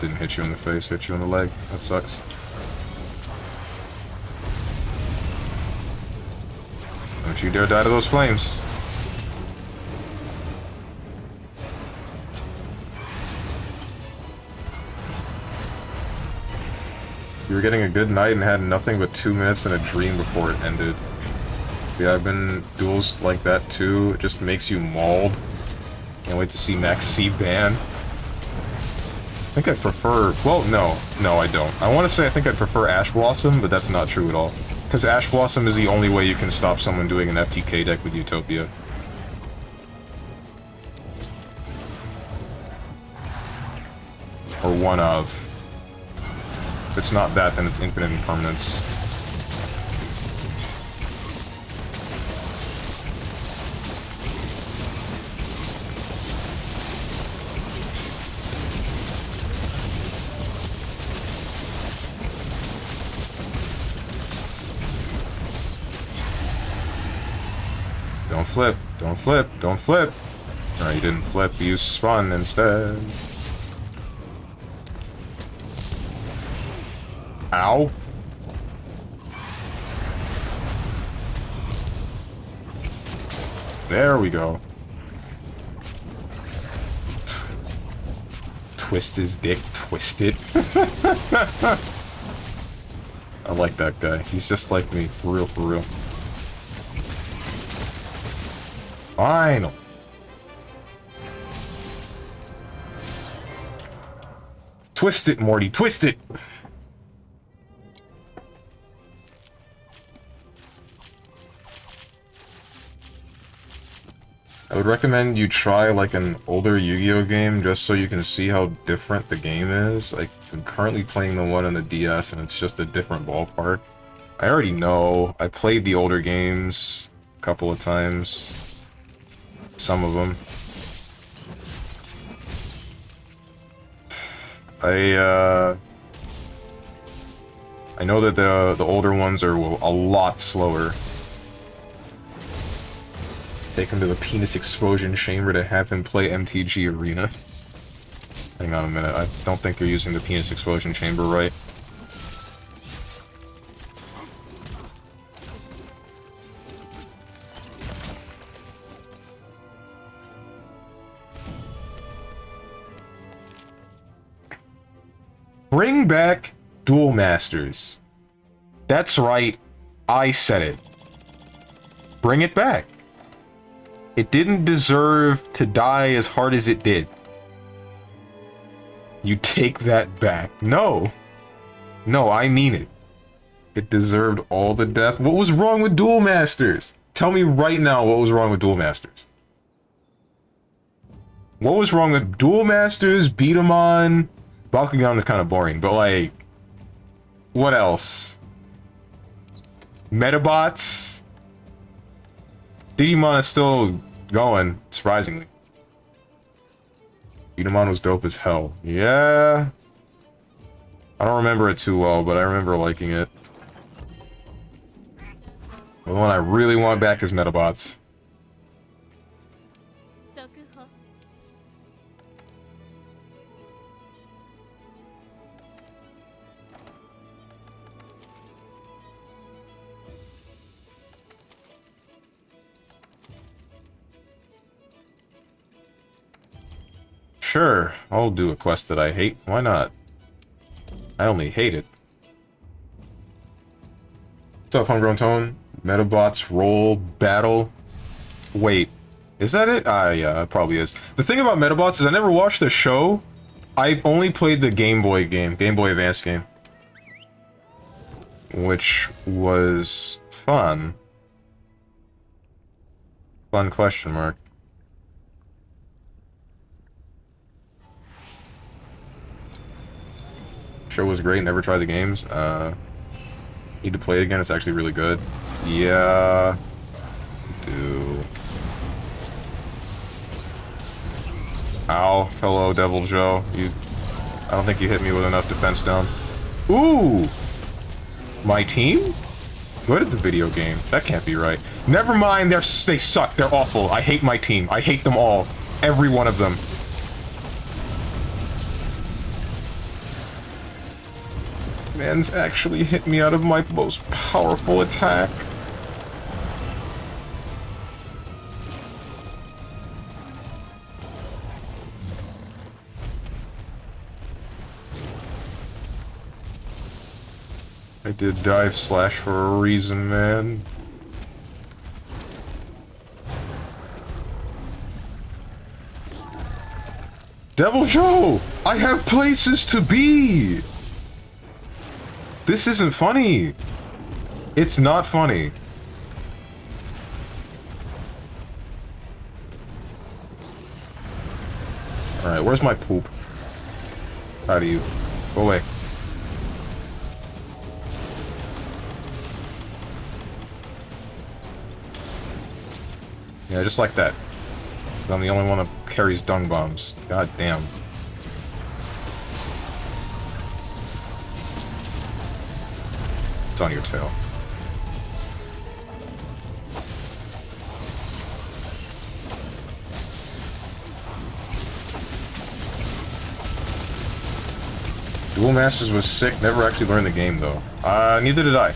Didn't hit you in the face, hit you in the leg. That sucks. Don't you dare die to those flames. You were getting a good night and had nothing but 2 minutes and a dream before it ended. Yeah, I've been duels like that too. It just makes you mauled. Can't wait to see Max C ban. I think I prefer... Well, no, I don't. I want to say I think I'd prefer Ash Blossom, but that's not true at all. Because Ash Blossom is the only way you can stop someone doing an FTK deck with Utopia. Or one of. If it's not that, then it's Infinite Impermanence. Don't flip, don't flip, don't flip. No, you didn't flip, you spun instead. Ow. There we go. Twist his dick, twist it. I like that guy. He's just like me, for real, for real. Final. Twist it, Morty, twist it! I would recommend you try like an older Yu-Gi-Oh game just so you can see how different the game is. Like, I'm currently playing the one on the DS and it's just a different ballpark. I already know. I played the older games a couple of times. Some of them. I know that the older ones are a lot slower. Take him to the penis explosion chamber to have him play MTG Arena. Hang on a minute, I don't think you're using the penis explosion chamber right. Bring back Duel Masters. That's right, I said it. Bring it back. It didn't deserve to die as hard as it did. You take that back. No. No, I mean it. It deserved all the death. What was wrong with Duel Masters? Tell me right now what was wrong with Duel Masters. What was wrong with Duel Masters, Beat'em Bakugan is kind of boring, but like... What else? Metabots? Digimon is still going, surprisingly. Beat'em was dope as hell. Yeah. I don't remember it too well, but I remember liking it. The one I really want back is Metabots. Sure, I'll do a quest that I hate. Why not? I only hate it. What's up, Homegrown Tone? Metabots roll battle. Wait, is that it? Yeah, it probably is. The thing about Metabots is I never watched the show. I only played the Game Boy game, Game Boy Advance game. Which was fun. Fun question mark. Show was great, never tried the games. Need to play it again, it's actually really good. Yeah. Do. Ow. Hello, Devil Joe. I don't think you hit me with enough defense down. Ooh! My team? Good at the video game. That can't be right. Never mind, they suck. They're awful. I hate my team. I hate them all. Every one of them. Man's actually hit me out of my most powerful attack. I did dive slash for a reason, man. Devil Joe! I have places to be! This isn't funny. It's not funny. Alright, where's my poop? How do you? Go away. Yeah, just like that. I'm the only one that carries dung bombs. God damn. It's on your tail. Duel Masters was sick, never actually learned the game though. Neither did I.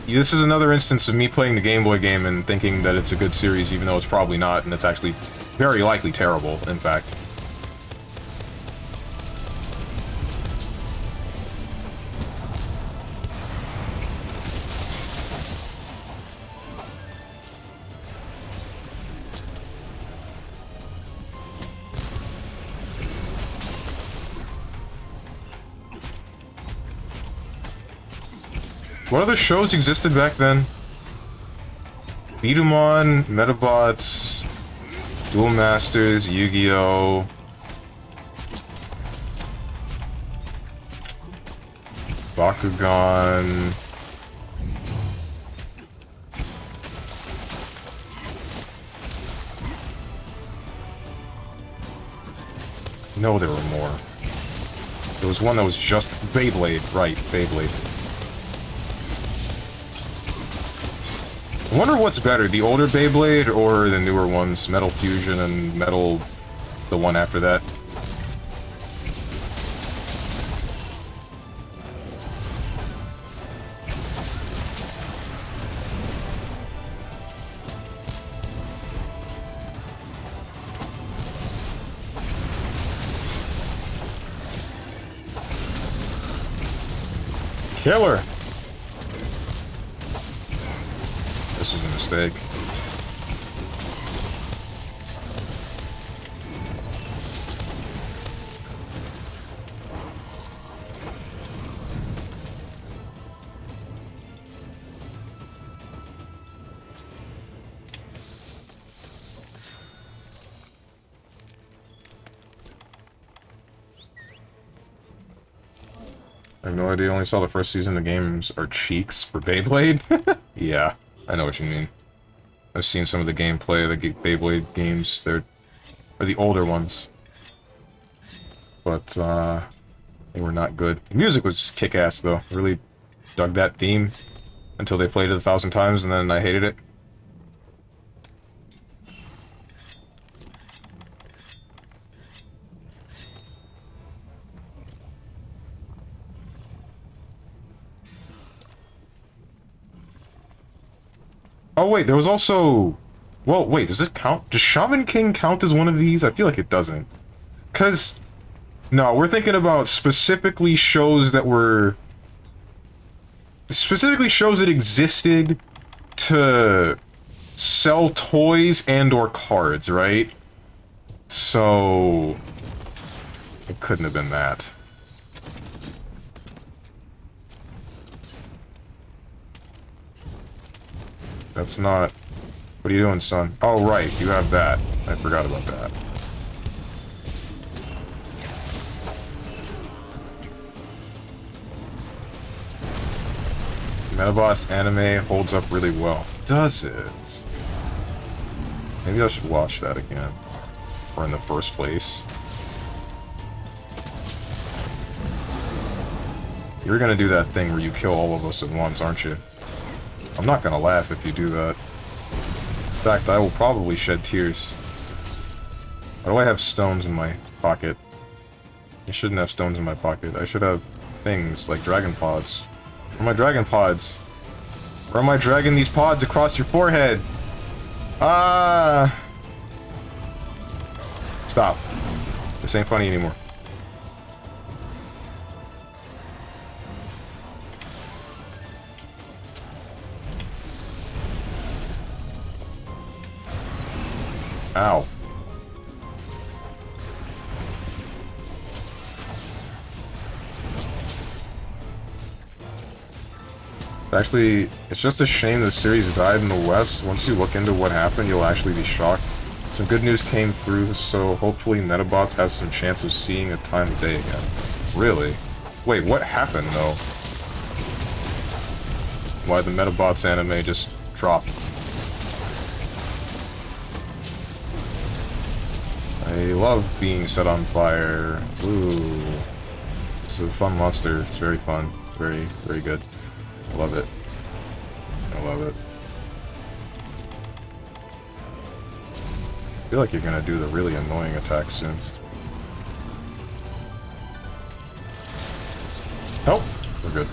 This is another instance of me playing the Game Boy game and thinking that it's a good series even though it's probably not, and it's actually very likely terrible, in fact. What other shows existed back then? Beat 'em On, Metabots, Duel Masters, Yu-Gi-Oh! Bakugan. No, there were more. There was one that was just Beyblade, right, Beyblade. I wonder what's better, the older Beyblade or the newer ones, Metal Fusion and Metal... the one after that. Killer! This was a mistake. I have no idea, I only saw the first season. The games are cheeks for Beyblade. Yeah, I know what you mean. I've seen some of the gameplay of the Beyblade games. They're the older ones. But, they were not good. The music was just kick-ass, though. I really dug that theme. until they played it 1,000 times and then I hated it. Oh wait, there was also... Well, wait, does this count? Does Shaman King count as one of these? I feel like it doesn't. Because... No, we're thinking about specifically shows that were... Specifically shows that existed to sell toys and or cards, right? So... It couldn't have been that. That's not... What are you doing, son? Oh, right, you have that. I forgot about that. Metabots anime holds up really well. Does it? Maybe I should watch that again. Or in the first place. You're gonna do that thing where you kill all of us at once, aren't you? I'm not gonna laugh if you do that. In fact, I will probably shed tears. Why do I have stones in my pocket? I shouldn't have stones in my pocket. I should have things like dragon pods. Where are my dragon pods? Where am I dragging these pods across your forehead? Ah! Stop. This ain't funny anymore. Ow. Actually, it's just a shame the series died in the West. Once you look into what happened, you'll actually be shocked. Some good news came through, so hopefully Metabots has some chance of seeing a time of day again. Really? Wait, what happened, though? Why the Metabots anime just dropped? I love being set on fire. Ooh. It's a fun monster. It's very fun. Very, very good. I love it. I love it. I feel like you're gonna do the really annoying attack soon. Help! We're good.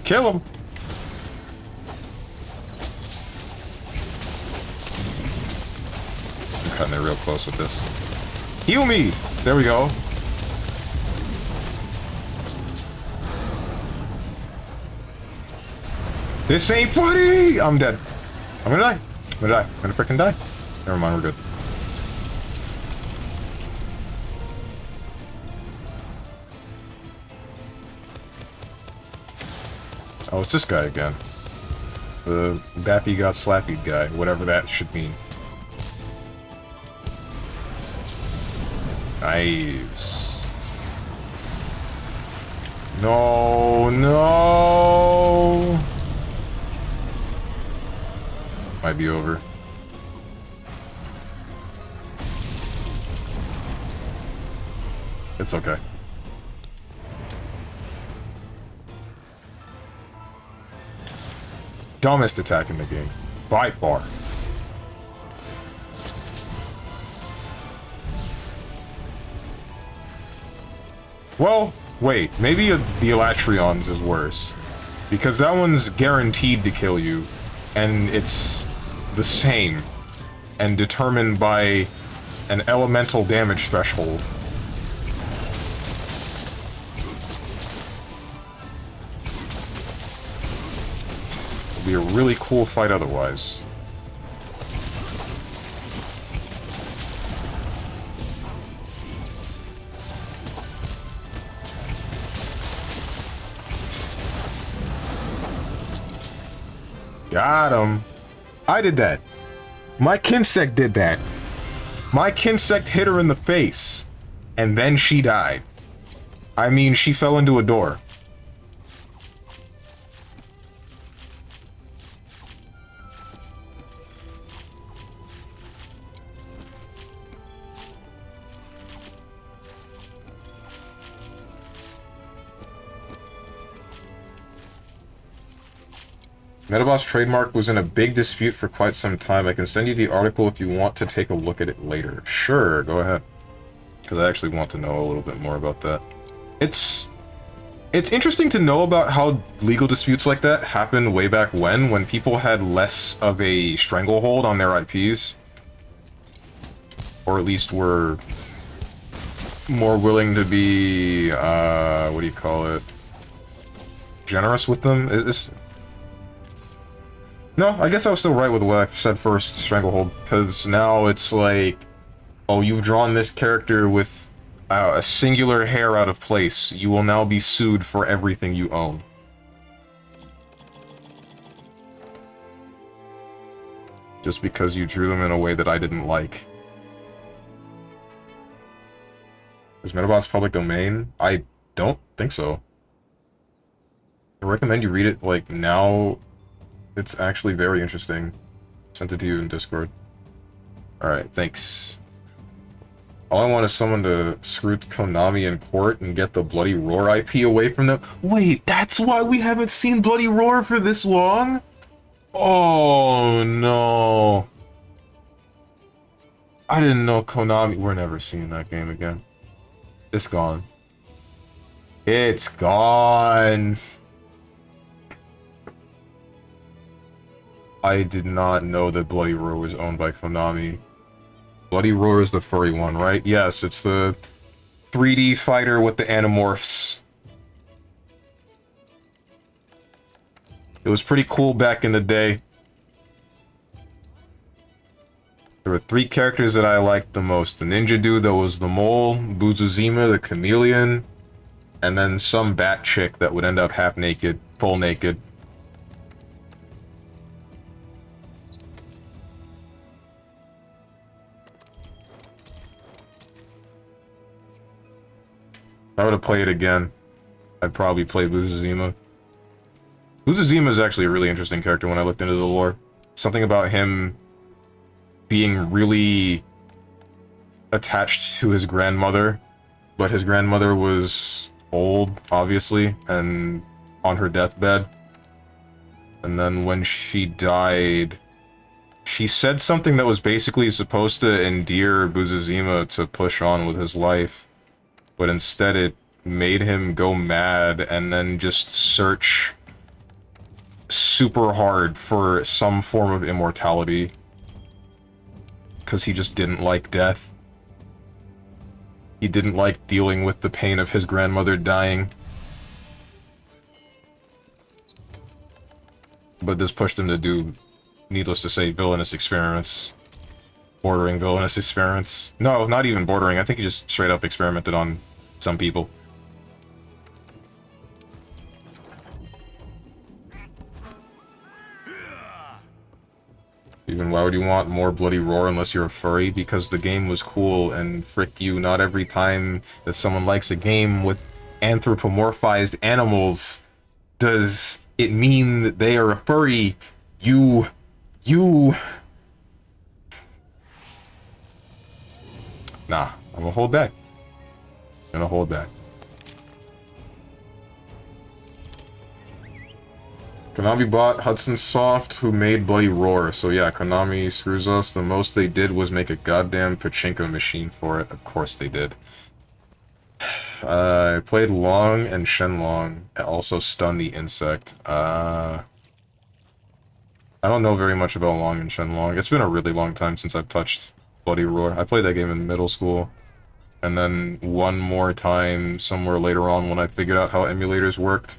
Kill him! I'm cutting it real close with this. Heal me! There we go. This ain't funny! I'm dead. I'm gonna die. I'm gonna die. I'm gonna frickin' die. Never mind, we're good. Oh, it's this guy again. The Bappy got slappy guy, whatever that should mean. Nice. No, no. Might be over. It's okay. Dumbest attack in the game. By far. Well, wait. Maybe the Elatrion's is worse. Because that one's guaranteed to kill you. And it's the same. And determined by an elemental damage threshold. Be a really cool fight otherwise. Got him. I did that. My Kinsect did that. My Kinsect hit her in the face. And then she died. I mean, she fell into a door. Metaboss trademark was in a big dispute for quite some time. I can send you the article if you want to take a look at it later. Sure, go ahead. Because I actually want to know a little bit more about that. It's interesting to know about how legal disputes like that happened way back when people had less of a stranglehold on their IPs. Or at least were more willing to be, what do you call it? Generous with them? No, I guess I was still right with what I said first, stranglehold, because now it's like, oh, you've drawn this character with a singular hair out of place. You will now be sued for everything you own. Just because you drew them in a way that I didn't like. Is Metabots public domain? I don't think so. I recommend you read it, like, now. It's actually very interesting. Sent it to you in Discord. Alright, thanks. All I want is someone to screw Konami in court and get the Bloody Roar IP away from them. Wait, that's why we haven't seen Bloody Roar for this long? Oh, no. I didn't know Konami... We're never seeing that game again. It's gone. It's gone. I did not know that Bloody Roar was owned by Konami. Bloody Roar is the furry one, right? Yes, it's the 3D fighter with the Animorphs. It was pretty cool back in the day. There were 3 characters that I liked the most. The ninja dude that was the mole, Buzuzima the chameleon, and then some bat chick that would end up half naked, full naked. If I were to play it again, I'd probably play Buzuzima. Buzuzima is actually a really interesting character when I looked into the lore. Something about him being really attached to his grandmother, but his grandmother was old, obviously, and on her deathbed. And then when she died, she said something that was basically supposed to endear Buzuzima to push on with his life. But instead it made him go mad and then just search super hard for some form of immortality. Because he just didn't like death. He didn't like dealing with the pain of his grandmother dying. But this pushed him to do, needless to say, villainous experiments. Bordering villainous experiments. No, not even bordering. I think he just straight up experimented on some people. Even why would you want more Bloody Roar unless you're a furry? Because the game was cool, and frick you, not every time that someone likes a game with anthropomorphized animals does it mean that they are a furry. You... Nah, I'm gonna hold back. Gonna hold back. Konami bought Hudson Soft, who made Bloody Roar. So yeah, Konami screws us. The most they did was make a goddamn pachinko machine for it. Of course they did. I played Long and Shenlong. I also Stun the Insect. I don't know very much about Long and Shenlong. It's been a really long time since I've touched Bloody Roar. I played that game in middle school. And then one more time somewhere later on when I figured out how emulators worked.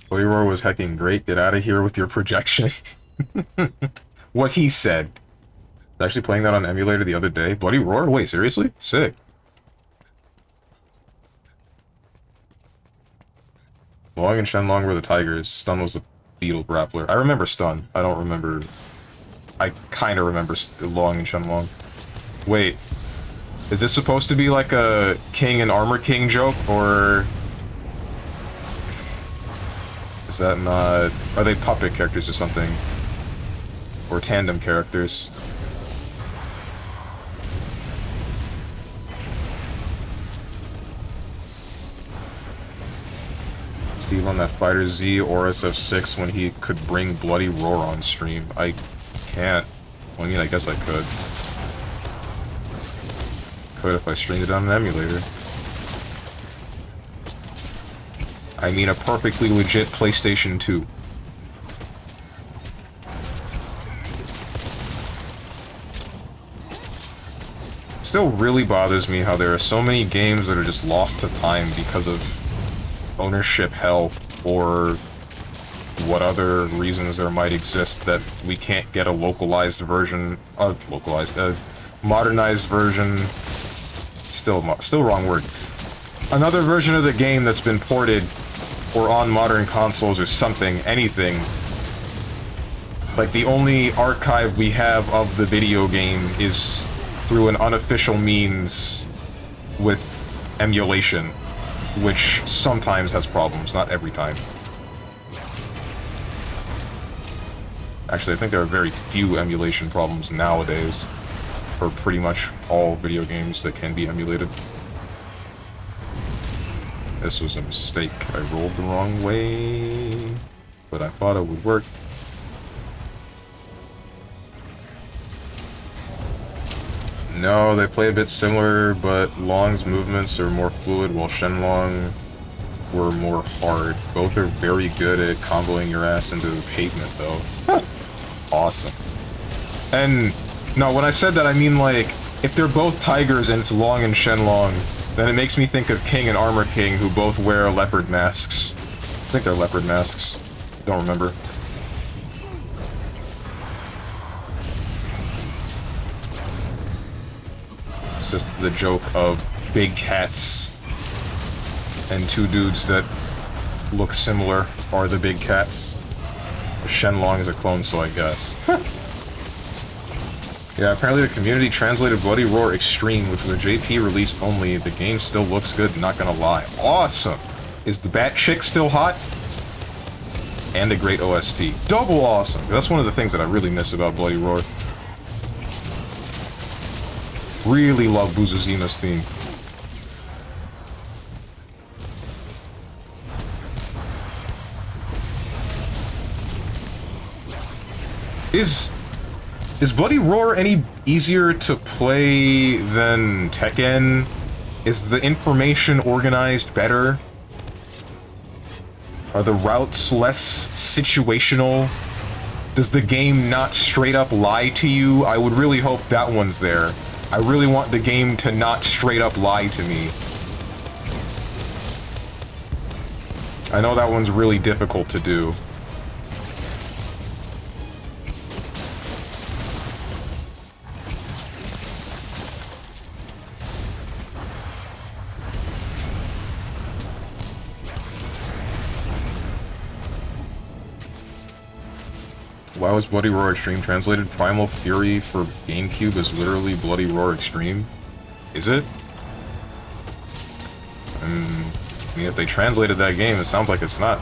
Bloody Roar was hecking great. Get out of here with your projection. What he said. I was actually playing that on emulator the other day. Bloody Roar? Wait, seriously? Sick. Long and Shenlong were the tigers. Stun was the beetle grappler. I remember Stun. I don't remember... I kind of remember Long and Shenlong. Wait. Is this supposed to be like a King and Armor King joke, or... Is that not... Are they puppet characters or something? Or tandem characters? Steve on that Fighter Z or SF6 when he could bring Bloody Roar on stream. I can't. Well, I mean, I guess I could. Could if I streamed it on an emulator. I mean a perfectly legit PlayStation 2. Still really bothers me how there are so many games that are just lost to time because of ownership hell or what other reasons there might exist that we can't get a localized version, modernized version, still wrong word. Another version of the game that's been ported or on modern consoles or something, anything. Like, the only archive we have of the video game is through an unofficial means with emulation, which sometimes has problems, not every time. Actually, I think there are very few emulation problems nowadays for pretty much all video games that can be emulated. This was a mistake. I rolled the wrong way, but I thought it would work. No, they play a bit similar, but Long's movements are more fluid while Shenlong were more hard. Both are very good at comboing your ass into the pavement, though. Huh. Awesome. And, no, when I said that, I mean, like, if they're both tigers and it's Long and Shenlong, then it makes me think of King and Armor King, who both wear leopard masks. I think they're leopard masks. Don't remember. It's just the joke of big cats and two dudes that look similar are the big cats. Shenlong is a clone, so I guess. Yeah, apparently the community translated Bloody Roar Extreme, which was a JP release only. The game still looks good, not gonna lie. Awesome! Is the Bat Chick still hot? And a great OST. Double awesome! That's one of the things that I really miss about Bloody Roar. Really love Buzuzima's theme. Is Bloody Roar any easier to play than Tekken? Is the information organized better? Are the routes less situational? Does the game not straight up lie to you? I would really hope that one's there. I really want the game to not straight up lie to me. I know that one's really difficult to do. Why was Bloody Roar Extreme translated? Primal Fury for GameCube is literally Bloody Roar Extreme? Is it? I mean, if they translated that game, it sounds like it's not.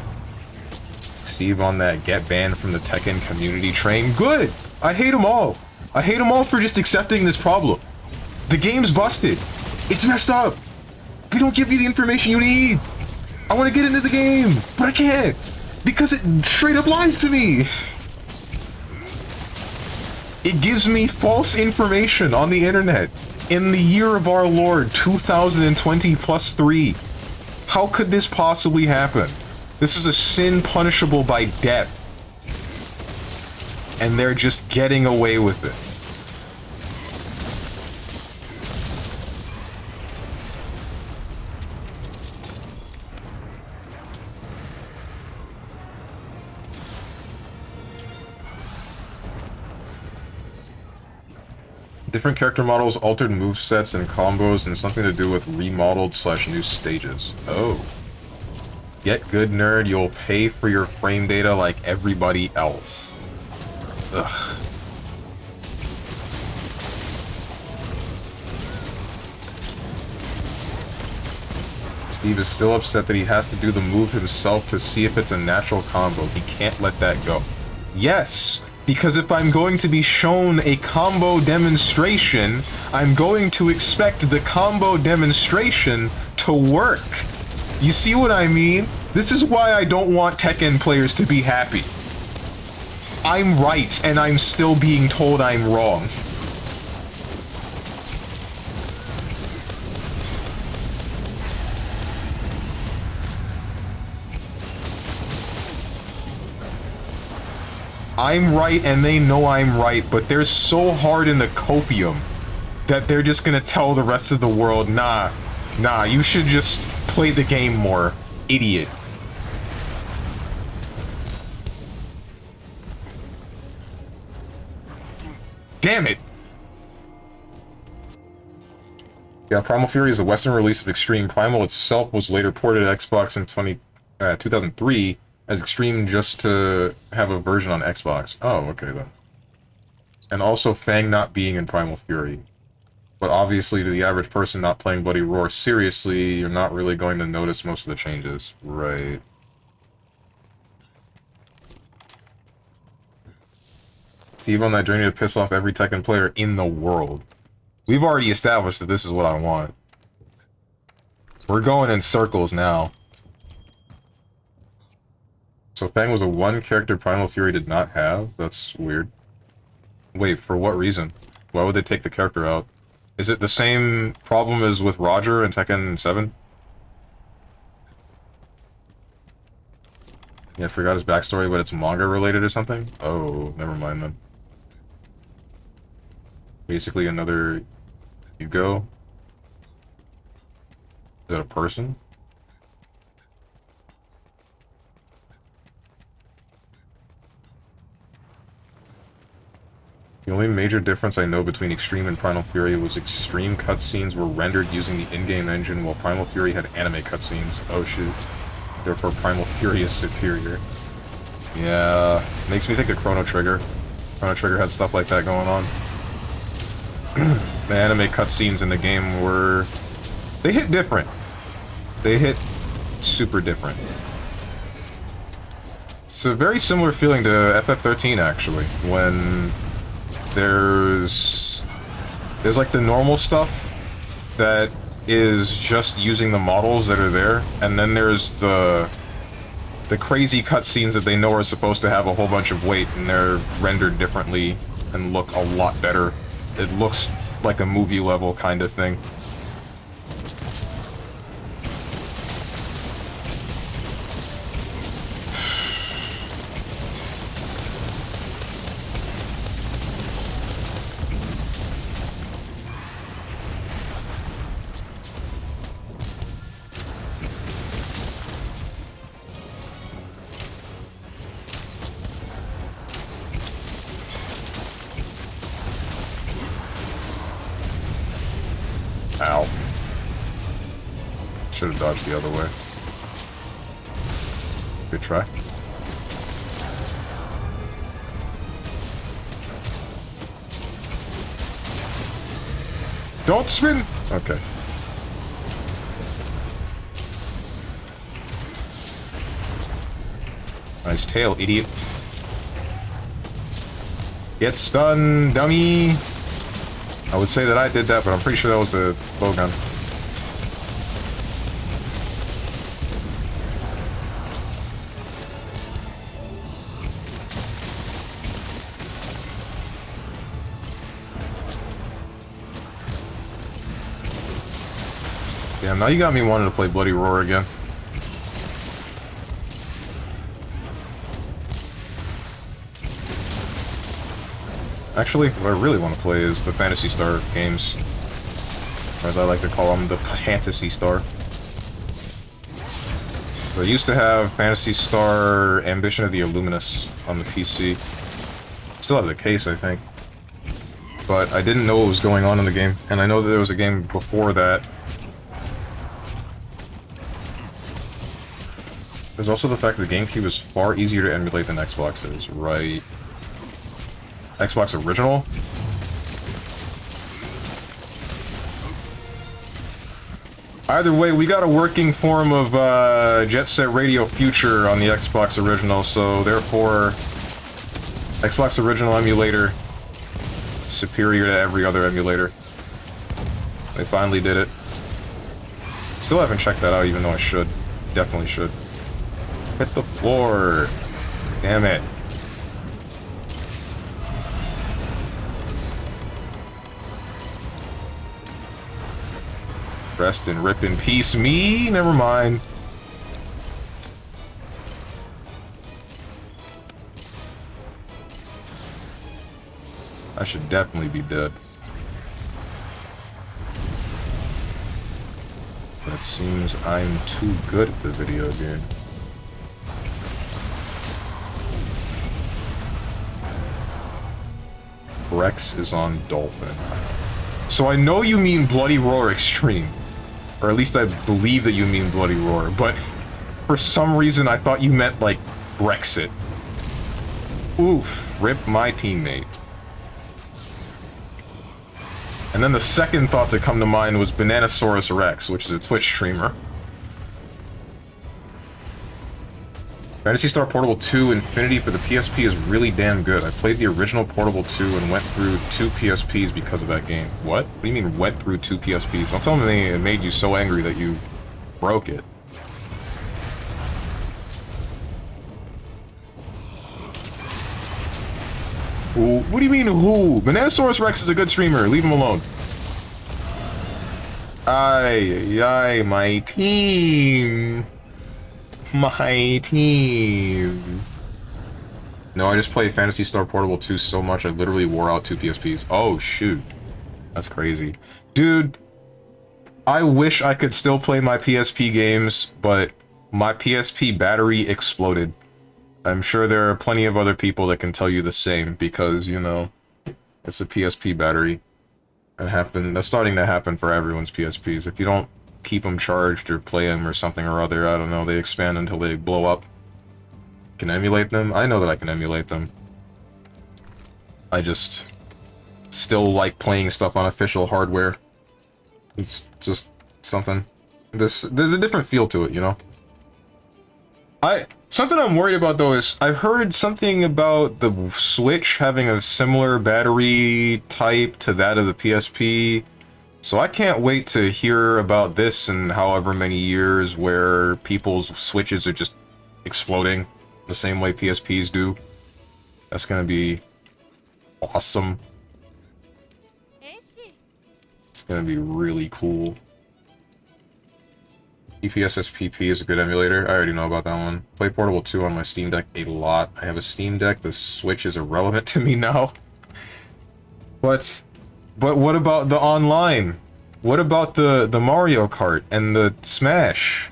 Steve on that get banned from the Tekken community train. Good! I hate them all! I hate them all for just accepting this problem. The game's busted. It's messed up. They don't give you the information you need. I want to get into the game, but I can't. Because it straight up lies to me. It gives me false information on the internet in the year of our Lord 2020 plus 3. How could this possibly happen? This is a sin punishable by death. And they're just getting away with it. Different character models, altered movesets and combos, and something to do with remodeled / new stages. Oh. Get good, nerd. You'll pay for your frame data like everybody else. Ugh. Steve is still upset that he has to do the move himself to see if it's a natural combo. He can't let that go. Yes! Because if I'm going to be shown a combo demonstration, I'm going to expect the combo demonstration to work. You see what I mean? This is why I don't want Tekken players to be happy. I'm right, and I'm still being told I'm wrong. I'm right, and they know I'm right, but they're so hard in the copium that they're just gonna tell the rest of the world, nah, you should just play the game more, idiot. Damn it! Yeah, Primal Fury is the Western release of Extreme. Primal itself was later ported to Xbox in 2003 as Extreme just to have a version on Xbox. Oh, okay then. And also Fang not being in Primal Fury. But obviously to the average person not playing Bloody Roar seriously, you're not really going to notice most of the changes. Right. Steve on that journey to piss off every Tekken player in the world. We've already established that this is what I want. We're going in circles now. So Fang was a one-character Primal Fury did not have? That's weird. Wait, for what reason? Why would they take the character out? Is it the same problem as with Roger in Tekken 7? Yeah, I forgot his backstory, but it's manga-related or something? Oh, never mind then. Basically another Hugo. Is that a person? The only major difference I know between Extreme and Primal Fury was Extreme cutscenes were rendered using the in-game engine, while Primal Fury had anime cutscenes. Oh shoot. Therefore Primal Fury is superior. Yeah, makes me think of Chrono Trigger. Chrono Trigger had stuff like that going on. The anime cutscenes in the game were... they hit different. They hit super different. It's a very similar feeling to FF13 actually, when there's like the normal stuff that is just using the models that are there, and then there's the crazy cutscenes that they know are supposed to have a whole bunch of weight, and they're rendered differently and look a lot better. It looks like a movie level kind of thing. Ow. Should have dodged the other way. Good try. Don't spin! Okay. Nice tail, idiot. Get stunned, dummy! I would say that I did that, but I'm pretty sure that was the bowgun. Damn, now you got me wanting to play Bloody Roar again. Actually, what I really want to play is the Phantasy Star games. Or as I like to call them, the Fantasy Star. So I used to have Phantasy Star Ambition of the Illuminous on the PC. Still have the case, I think. But I didn't know what was going on in the game, and I know that there was a game before that. There's also the fact that the GameCube is far easier to emulate than Xbox is, right? Xbox Original? Either way, we got a working form of Jet Set Radio Future on the Xbox Original, so therefore Xbox Original emulator superior to every other emulator. They finally did it. Still haven't checked that out, even though I should. Definitely should. Hit the floor. Damn it. Rest and rip in peace. Me? Never mind. I should definitely be dead. But it seems I'm too good at the video game. Rex is on Dolphin. So I know you mean Bloody Roar Extreme. Or at least I believe that you mean Bloody Roar, but for some reason I thought you meant, like, Brexit. Oof. Rip my teammate. And then the second thought to come to mind was Bananasaurus Rex, which is a Twitch streamer. Phantasy Star Portable 2 Infinity for the PSP is really damn good. I played the original Portable 2 and went through 2 PSPs because of that game. What? What do you mean went through 2 PSPs? Don't tell me it made you so angry that you broke it. Ooh, what do you mean who? Bananasaurus Rex is a good streamer. Leave him alone. Aye, my team. My team. No, I just played Phantasy Star Portable 2 so much I literally wore out 2 PSPs. Oh, shoot. That's crazy. Dude, I wish I could still play my PSP games, but my PSP battery exploded. I'm sure there are plenty of other people that can tell you the same, because, you know, it's a PSP battery. That's starting to happen for everyone's PSPs. If you don't keep them charged or play them or something or other, I don't know, they expand until they blow up. Can emulate them? I know that I can emulate them. I just still like playing stuff on official hardware. It's just something. There's a different feel to it, you know? Something I'm worried about, though, is I've heard something about the Switch having a similar battery type to that of the PSP. So I can't wait to hear about this in however many years where people's Switches are just exploding the same way PSPs do. That's gonna be awesome. It's gonna be really cool. EPSSPP is a good emulator. I already know about that one. Play Portable 2 on my Steam Deck a lot. I have a Steam Deck. The Switch is irrelevant to me now. But what about the online? What about the Mario Kart and the Smash?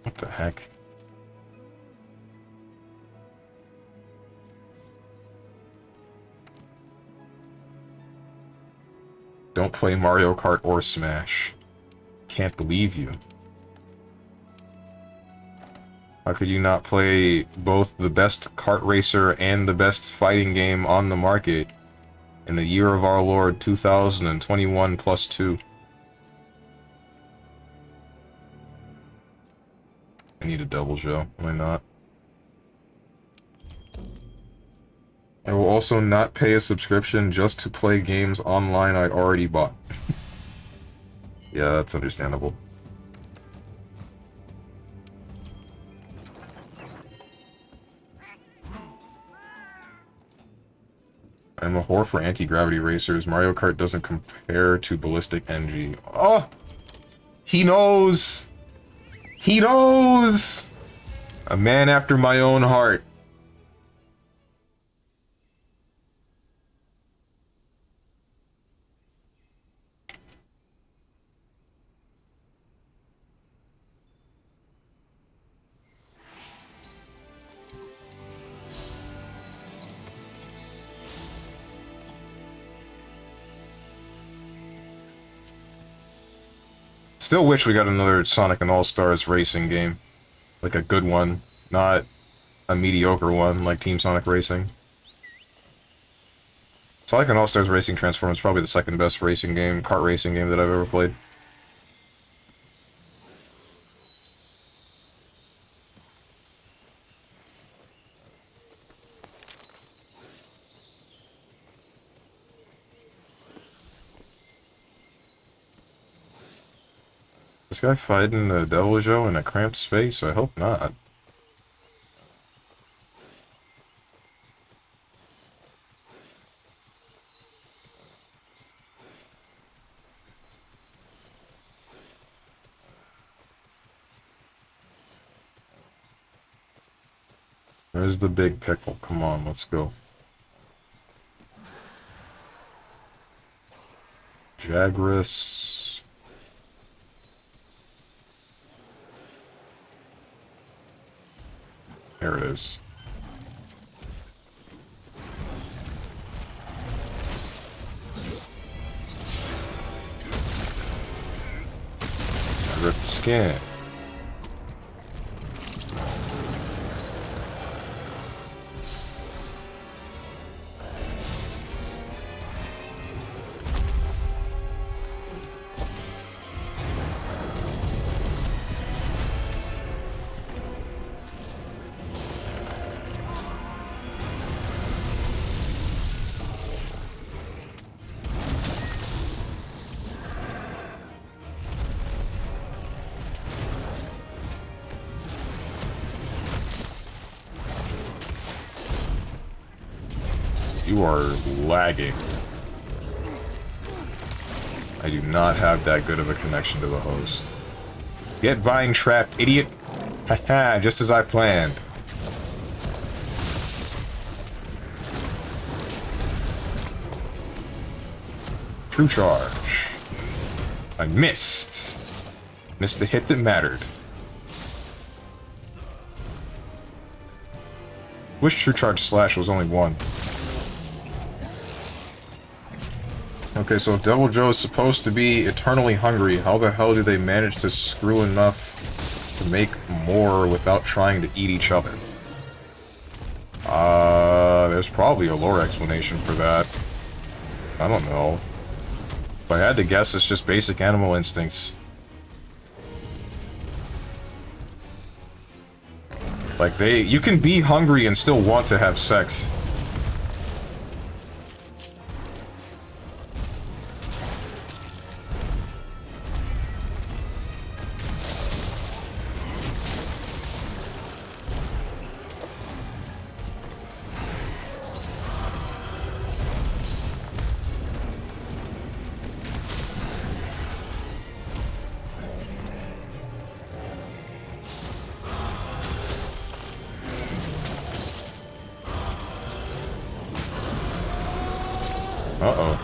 What the heck? Don't play Mario Kart or Smash. Can't believe you. How could you not play both the best kart racer and the best fighting game on the market in the year of our Lord 2021 plus 2? I need a double show. Am I not? I will also not pay a subscription just to play games online I already bought. Yeah, that's understandable. I'm a whore for anti-gravity racers. Mario Kart doesn't compare to Ballistic NG. Oh! He knows! He knows! A man after my own heart. Still wish we got another Sonic and All-Stars racing game. Like a good one, not a mediocre one like Team Sonic Racing. Sonic and All-Stars Racing Transform is probably the second best racing game, kart racing game that I've ever played. This guy fighting the Devil Joe in a cramped space? I hope not. Where's the big pickle? Come on, let's go. Jagras. There it is. I ripped the skin. You are lagging. I do not have that good of a connection to the host. Get vine trapped, idiot! Haha, just as I planned. True charge. I missed. Missed the hit that mattered. Wish true charge slash was only one. Okay, so if Devil Joe is supposed to be eternally hungry, how the hell do they manage to screw enough to make more without trying to eat each other? There's probably a lore explanation for that. I don't know. If I had to guess, it's just basic animal instincts. Like, you can be hungry and still want to have sex. Uh-oh.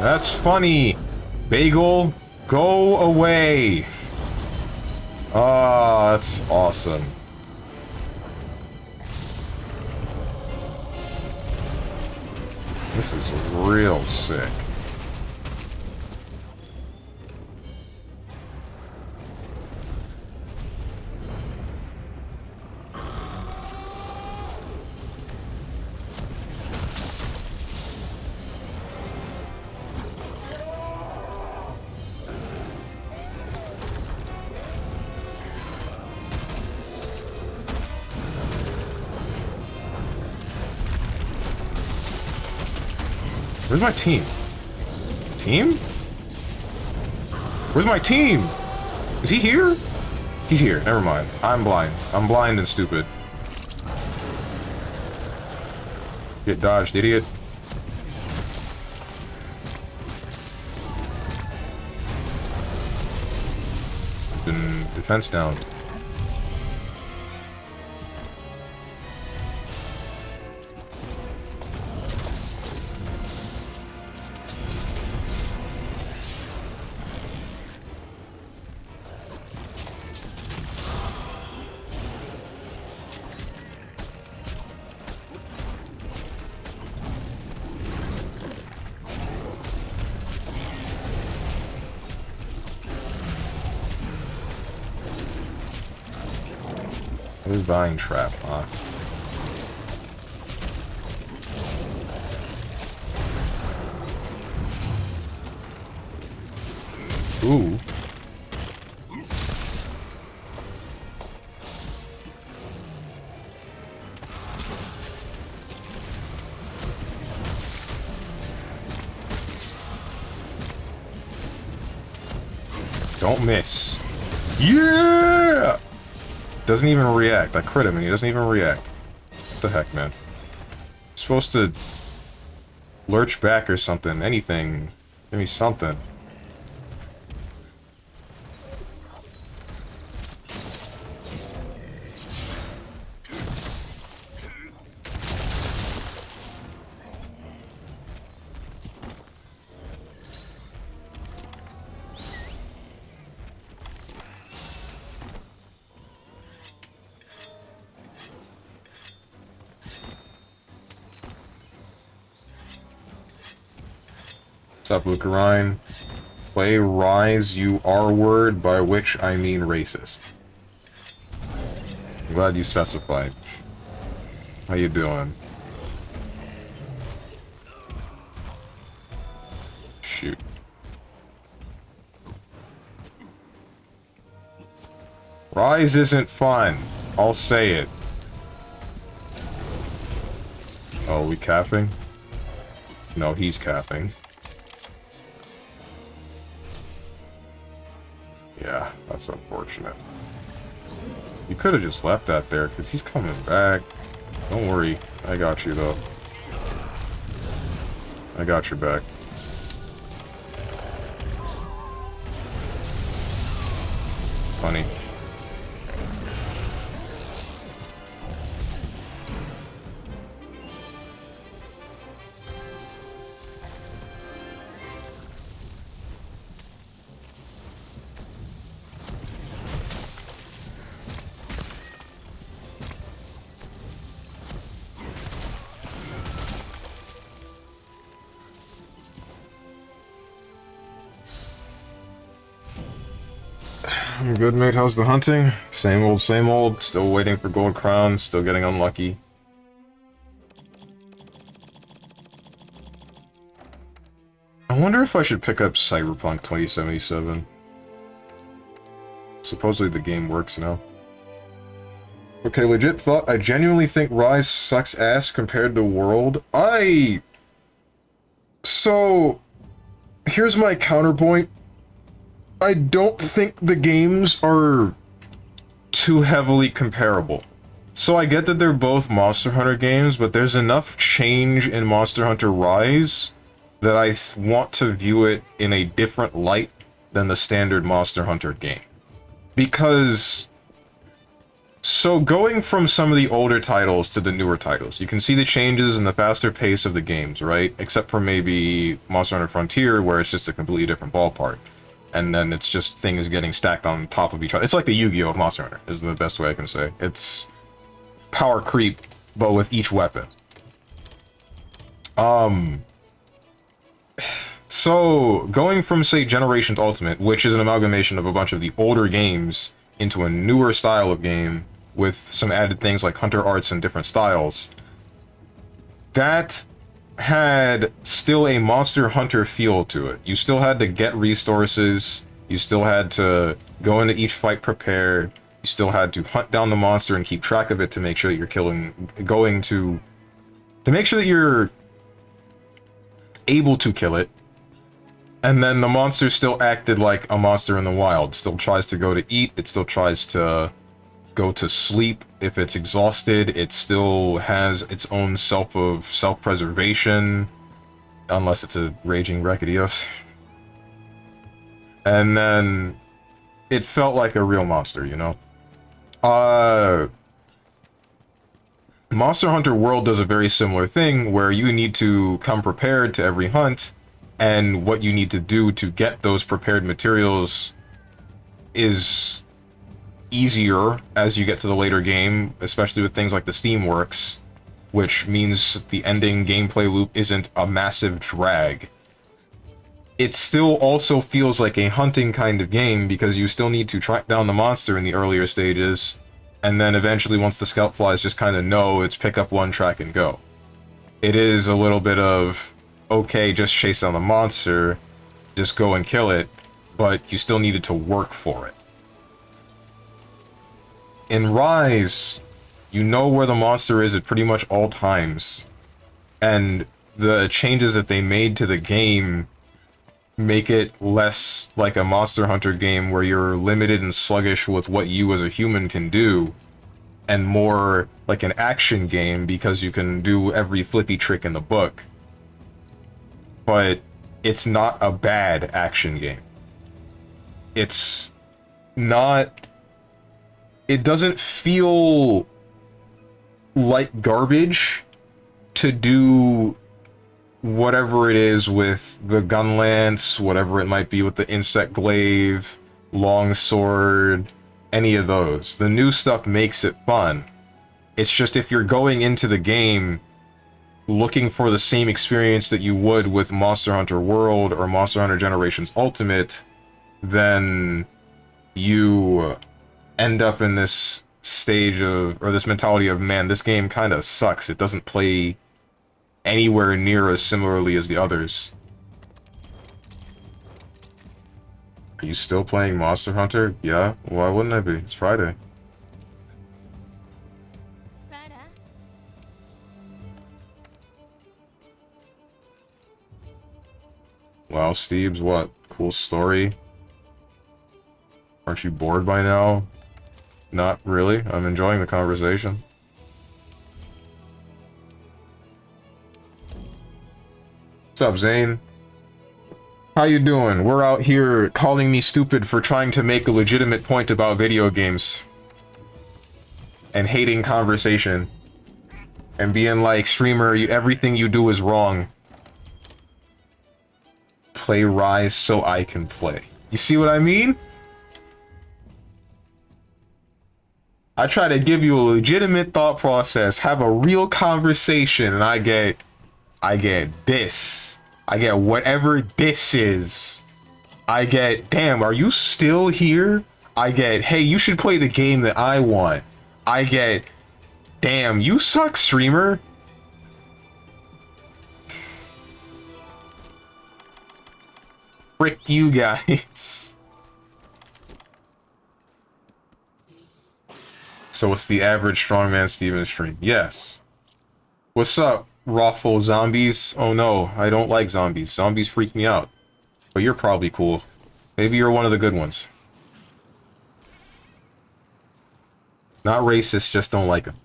That's funny. Bagel, go away. Oh, that's awesome. This is real sick. Where's my team? Team? Where's my team? Is he here? He's here. Never mind. I'm blind. I'm blind and stupid. Get dodged, idiot. Been defense down. What is buying trap, huh? Ooh. Don't miss. Yeah! Doesn't even react. I crit him and he doesn't even react. What the heck, man? Supposed to lurch back or something. Anything. Give me something. What's up, Lucarine? Play Rise, you R-word, by which I mean racist. I'm glad you specified. How you doing? Shoot. Rise isn't fun. I'll say it. Oh, are we capping? No, he's capping. Yeah, that's unfortunate. You could have just left that there, because he's coming back. Don't worry. I got you, though. I got your back. Funny. I'm good, mate. How's the hunting? Same old, same old. Still waiting for gold crowns. Still getting unlucky. I wonder if I should pick up Cyberpunk 2077. Supposedly the game works now. Okay, legit thought. I genuinely think Rise sucks ass compared to World. So, here's my counterpoint. I don't think the games are too heavily comparable. So I get that they're both Monster Hunter games, but there's enough change in Monster Hunter Rise that I want to view it in a different light than the standard Monster Hunter game. Because... So going from some of the older titles to the newer titles, you can see the changes in the faster pace of the games, right? Except for maybe Monster Hunter Frontier, where it's just a completely different ballpark. And then it's just things getting stacked on top of each other. It's like the Yu-Gi-Oh! Of Monster Hunter, is the best way I can say. It's power creep, but with each weapon. So, going from, say, Generations Ultimate, which is an amalgamation of a bunch of the older games, into a newer style of game, with some added things like Hunter Arts and different styles, that had still a Monster Hunter feel to it. You still had to get resources, you still had to go into each fight prepared, you still had to hunt down the monster and keep track of it to make sure that you're to make sure that you're able to kill it. And then the monster still acted like a monster in the wild. Still tries to go to eat, it still tries to go to sleep. If it's exhausted, it still has its own self-preservation. Unless it's a raging Rakadios. And then it felt like a real monster, you know? Monster Hunter World does a very similar thing, where you need to come prepared to every hunt, and what you need to do to get those prepared materials is easier as you get to the later game, especially with things like the Steamworks, which means the ending gameplay loop isn't a massive drag. It still also feels like a hunting kind of game, because you still need to track down the monster in the earlier stages, and then eventually once the scout flies just kind of know, it's pick up one track and go. It is a little bit of, okay, just chase down the monster, just go and kill it, but you still needed to work for it. In Rise, you know where the monster is at pretty much all times, and the changes that they made to the game make it less like a Monster Hunter game where you're limited and sluggish with what you as a human can do, and more like an action game because you can do every flippy trick in the book. But it's not a bad action game. It's not... It doesn't feel like garbage to do whatever it is with the gun lance, whatever it might be with the insect glaive, longsword, any of those. The new stuff makes it fun. It's just if you're going into the game looking for the same experience that you would with Monster Hunter World or Monster Hunter Generations Ultimate, then you end up in this stage of, or this mentality of, man, this game kind of sucks. It doesn't play anywhere near as similarly as the others. Are you still playing Monster Hunter? Yeah, why wouldn't I be? It's Friday. Well, Steve's what? Cool story. Aren't you bored by now? Not really. I'm enjoying the conversation. What's up, Zane? How you doing? We're out here calling me stupid for trying to make a legitimate point about video games. And hating conversation. And being like, streamer, everything you do is wrong. Play Rise so I can play. You see what I mean? I try to give you a legitimate thought process, have a real conversation, and I get this. I get whatever this is. I get, damn, are you still here? I get, hey, you should play the game that I want. I get, damn, you suck, streamer. Frick you guys. So what's the average StrongmanSteven stream? Yes. What's up, Raffle Zombies? Oh no, I don't like zombies. Zombies freak me out. But you're probably cool. Maybe you're one of the good ones. Not racist, just don't like them.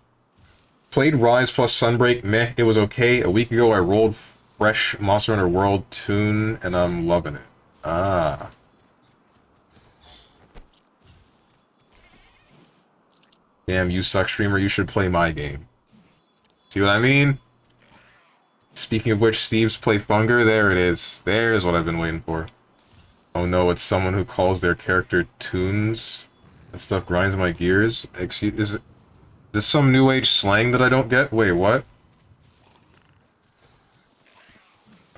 Played Rise plus Sunbreak, meh, it was okay. A week ago I rolled fresh Monster Hunter World tune, and I'm loving it. Ah. Damn, you suck, streamer, you should play my game. See what I mean? Speaking of which, Steve's Play Funger, there it is. There's what I've been waiting for. Oh no, it's someone who calls their character tunes. That stuff grinds my gears. Excuse, is this some new age slang that I don't get? Wait, what?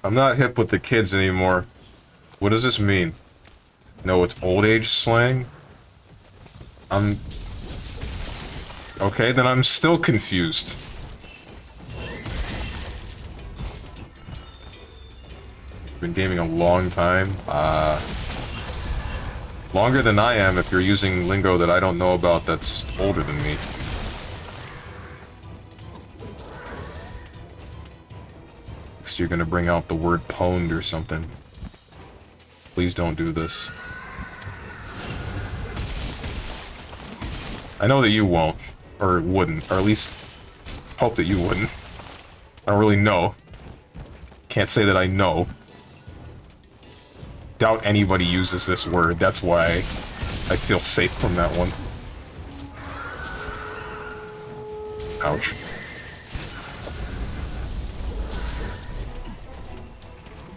I'm not hip with the kids anymore. What does this mean? No, it's old age slang? Okay, then I'm still confused. Been gaming a long time. Longer than I am if you're using lingo that I don't know about that's older than me. Next you're gonna bring out the word pwned or something. Please don't do this. I know that you won't. Or wouldn't. Or at least hope that you wouldn't. I don't really know. Can't say that I know. Doubt anybody uses this word. That's why I feel safe from that one. Ouch.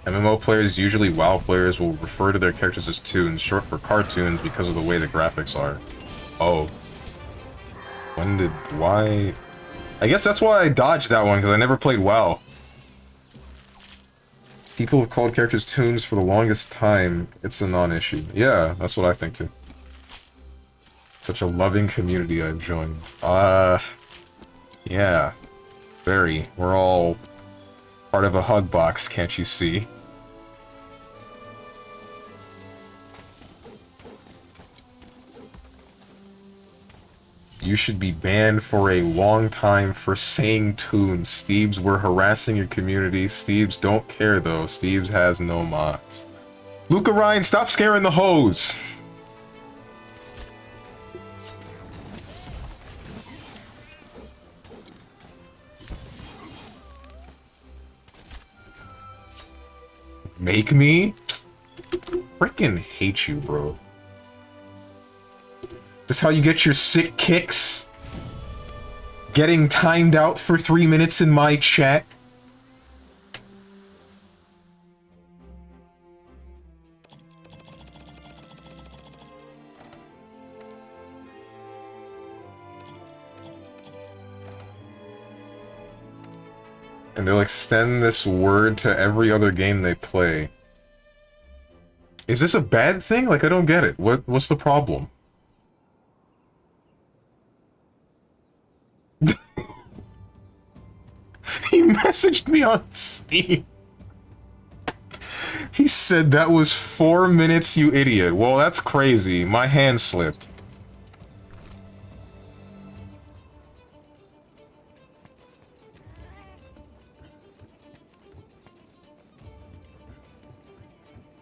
MMO players, usually WoW players, will refer to their characters as toons, short for cartoons because of the way the graphics are. Oh. Why? I guess that's why I dodged that one, because I never played WoW. People have called characters toons for the longest time. It's a non-issue. Yeah, that's what I think too. Such a loving community I've joined. Yeah. Very. We're all part of a hug box, can't you see? You should be banned for a long time for saying toons. Steves, we're harassing your community. Steves don't care though. Steves has no mods. Luca Ryan, stop scaring the hose! Make me? Freaking hate you, bro. This how you get your sick kicks? Getting timed out for 3 minutes in my chat? And they'll extend this word to every other game they play. Is this a bad thing? Like, I don't get it. What's the problem? He messaged me on Steam. He said that was 4 minutes, you idiot. Well, that's crazy. My hand slipped.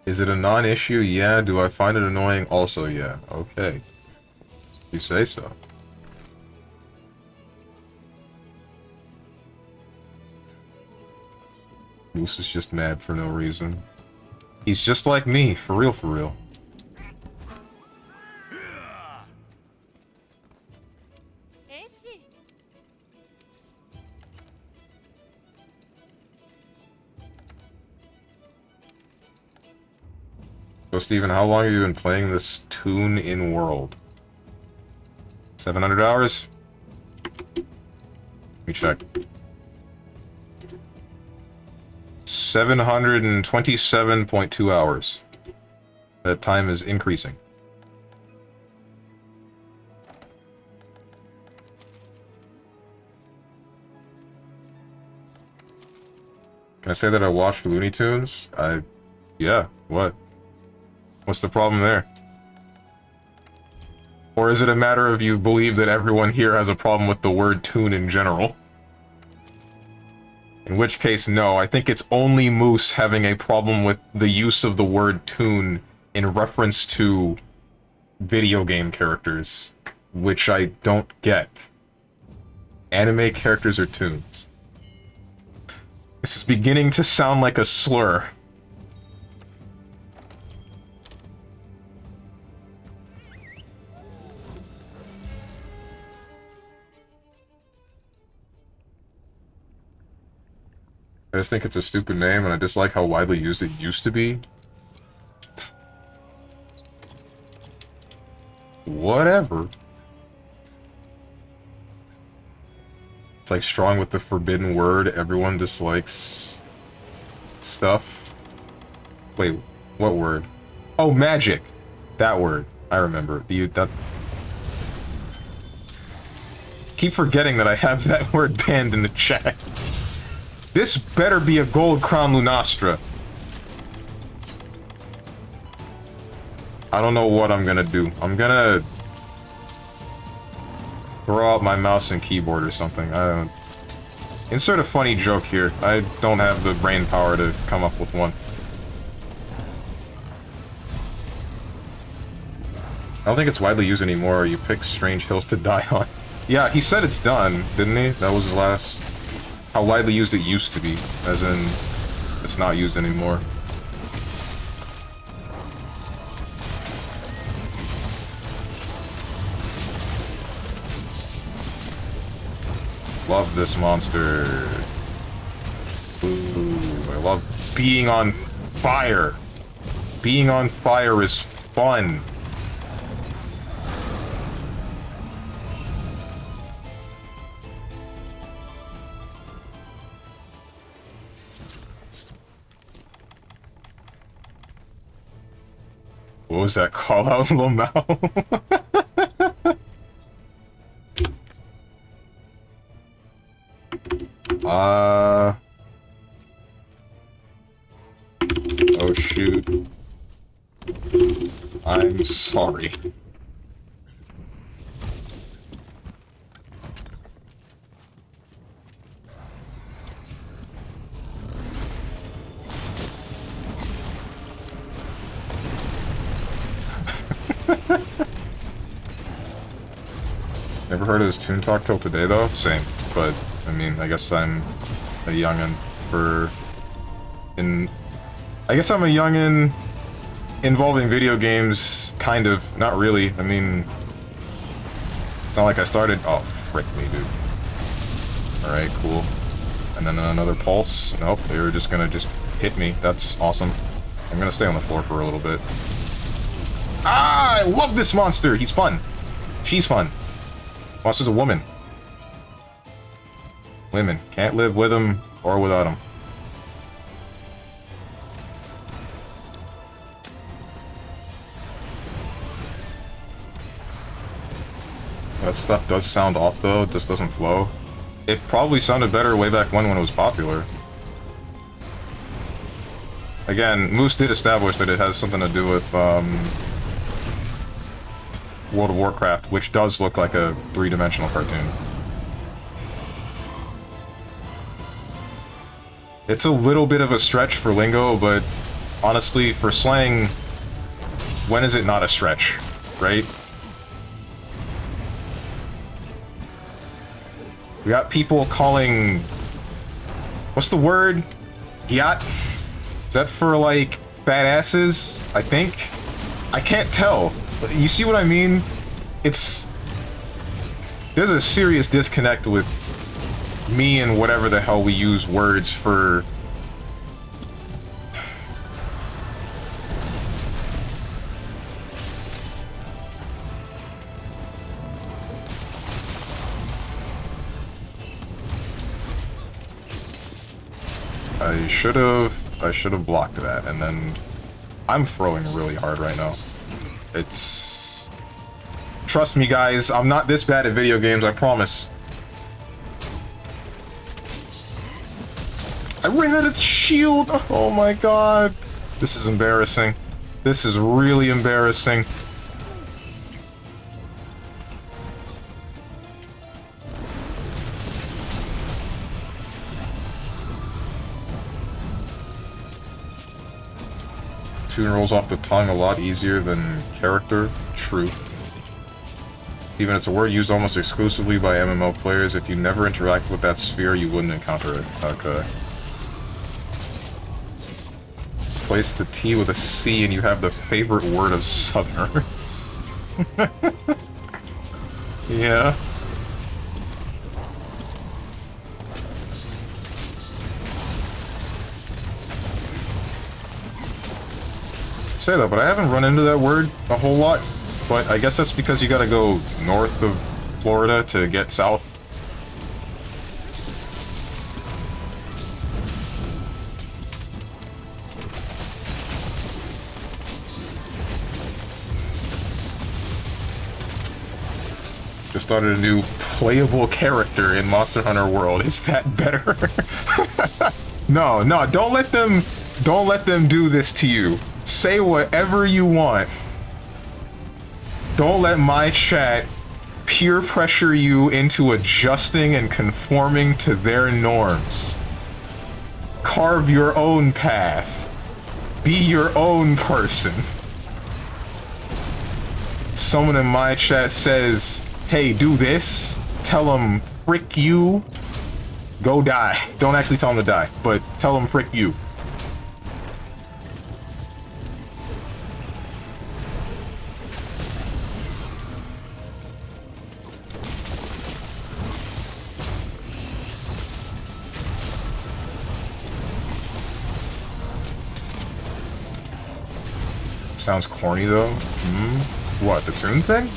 Is it a non-issue? Yeah. Do I find it annoying? Also, yeah. Okay. You say so. Moose is just mad for no reason. He's just like me, for real, for real. So, Steven, how long have you been playing this tune-in world? 700 hours? Let me check. 727.2 hours. That time is increasing. Can I say that I watched Looney Tunes? Yeah, what? What's the problem there? Or is it a matter of you believe that everyone here has a problem with the word tune in general? In which case, no, I think it's only Moose having a problem with the use of the word tune in reference to video game characters, which I don't get. Anime characters are tunes. This is beginning to sound like a slur. I just think it's a stupid name, and I dislike how widely used it used to be. Whatever. It's like strong with the forbidden word. Everyone dislikes stuff. Wait, what word? Oh, magic. That word. I remember. Keep forgetting that I have that word banned in the chat. This better be a gold crown Lunastra. I don't know what I'm gonna do. I'm gonna throw out my mouse and keyboard or something. I don't... Insert a funny joke here. I don't have the brain power to come up with one. I don't think it's widely used anymore. You pick strange hills to die on. Yeah, he said it's done, didn't he? That was his last... How widely used it used to be, as in, it's not used anymore. Love this monster. Ooh, I love being on fire. Being on fire is fun. What was that call out, Lomao? Oh shoot. I'm sorry. Never heard of his Toon Talk till today, though? Same. But, I mean, I guess I'm a youngin' I guess I'm a youngin' involving video games, kind of. Not really. I mean, it's not like I started... Oh, frick me, dude. Alright, cool. And then another pulse. Nope, they were just gonna hit me. That's awesome. I'm gonna stay on the floor for a little bit. Ah, I love this monster! He's fun. She's fun. Monster's a woman. Women. Can't live with him or without him. That stuff does sound off, though. It just doesn't flow. It probably sounded better way back when it was popular. Again, Moose did establish that it has something to do with, World of Warcraft, which does look like a three-dimensional cartoon. It's a little bit of a stretch for lingo, but honestly, for slang, when is it not a stretch, right? We got people calling... What's the word? Yacht? Is that for, like, fat asses? I think? I can't tell. You see what I mean? It's... There's a serious disconnect with me and whatever the hell we use words for... I should have blocked that, and then I'm throwing really hard right now. It's... Trust me, guys, I'm not this bad at video games, I promise. I ran out of shield! Oh my god. This is embarrassing. This is really embarrassing. Tune rolls off the tongue a lot easier than character. True. Even it's a word used almost exclusively by MMO players. If you never interact with that sphere, you wouldn't encounter it. Okay. Place the T with a C and you have the favorite word of Southerners. Yeah. Say that, but I haven't run into that word a whole lot. But I guess that's because you gotta go north of Florida to get south. Just started a new playable character in Monster Hunter World. Is that better? No, don't let them do this to you. Say whatever you want. Don't let my chat peer pressure you into adjusting and conforming to their norms. Carve your own path. Be your own person. Someone in my chat says, hey, do this. Tell them, frick you. Go die. Don't actually tell them to die, but tell them, frick you. Sounds corny though. What, the tune thing?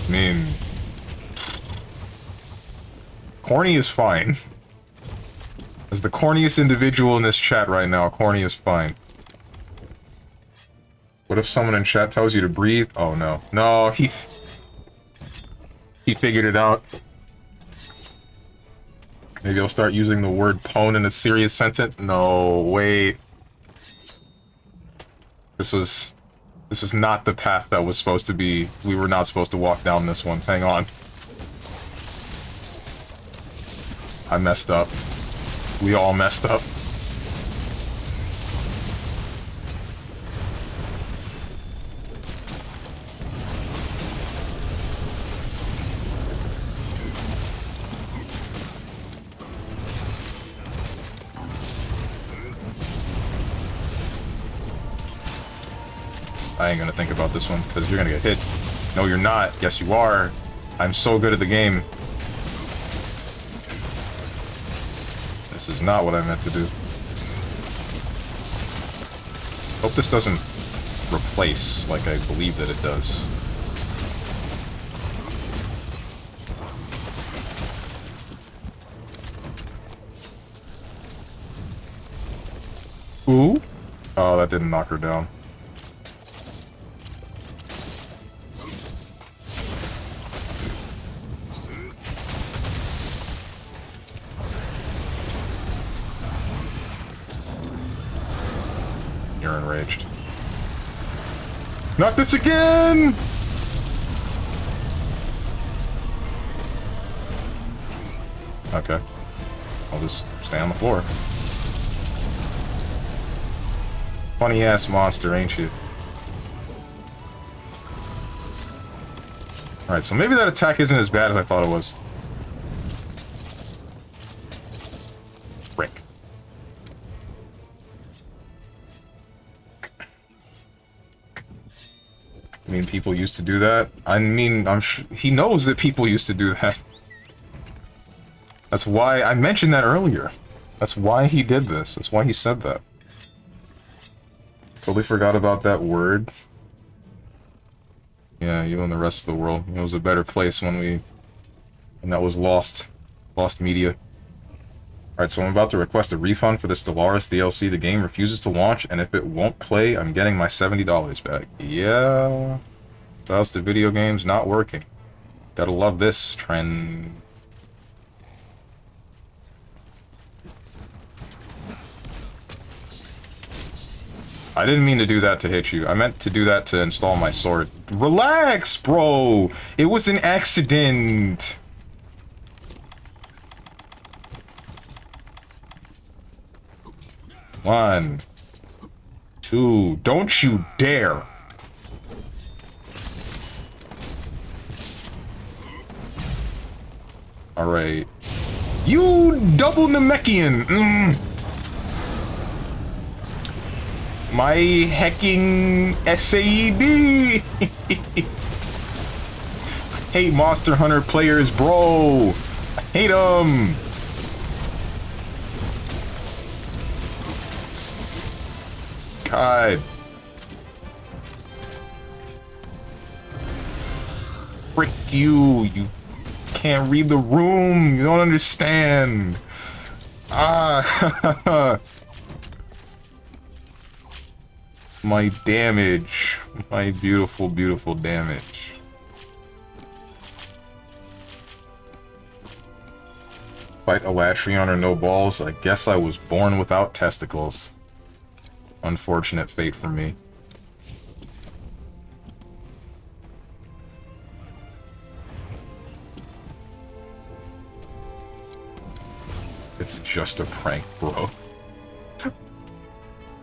I mean, corny is fine. As the corniest individual in this chat right now, corny is fine. What if someone in chat tells you to breathe? Oh no. No, he figured it out. Maybe I'll start using the word pwn in a serious sentence? No, wait. This was not the path that was supposed to be. We were not supposed to walk down this one. Hang on. I messed up. We all messed up. I ain't gonna think about this one, because you're gonna get hit. No, you're not. Yes, you are. I'm so good at the game. This is not what I meant to do. Hope this doesn't replace like I believe that it does. Ooh. Oh, that didn't knock her down. You're enraged. Not this again! Okay. I'll just stay on the floor. Funny ass monster, ain't you? Alright, so maybe that attack isn't as bad as I thought it was. Frick. I mean, people used to do that. I mean, he knows that people used to do that. That's why I mentioned that earlier. That's why he did this. That's why he said that. Totally forgot about that word. Yeah, you and the rest of the world. It was a better place when that was lost media. Alright, so I'm about to request a refund for the Stellaris DLC. The game refuses to launch, and if it won't play, I'm getting my $70 back. Yeah. That's the video game's not working. Gotta love this trend. I didn't mean to do that to hit you. I meant to do that to install my sword. Relax, bro! It was an accident! One. Two. Don't you dare! Alright. You double Namekian! My hecking SAED! Hate Monster Hunter players, bro! I hate them! God. Frick you! You can't read the room! You don't understand! Ah! My damage. My beautiful, beautiful damage. Fight Elatrion or no balls? I guess I was born without testicles. Unfortunate fate for me. It's just a prank, bro.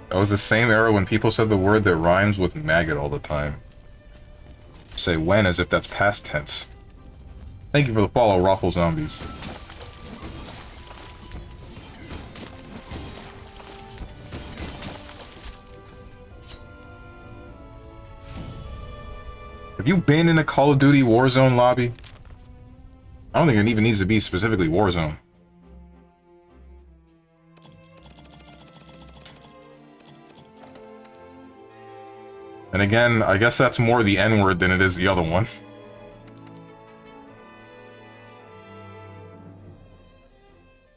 That was the same era when people said the word that rhymes with maggot all the time. Say when as if that's past tense. Thank you for the follow, Raffle Zombies. Have you been in a Call of Duty Warzone lobby? I don't think it even needs to be specifically Warzone. And again, I guess that's more the N-word than it is the other one.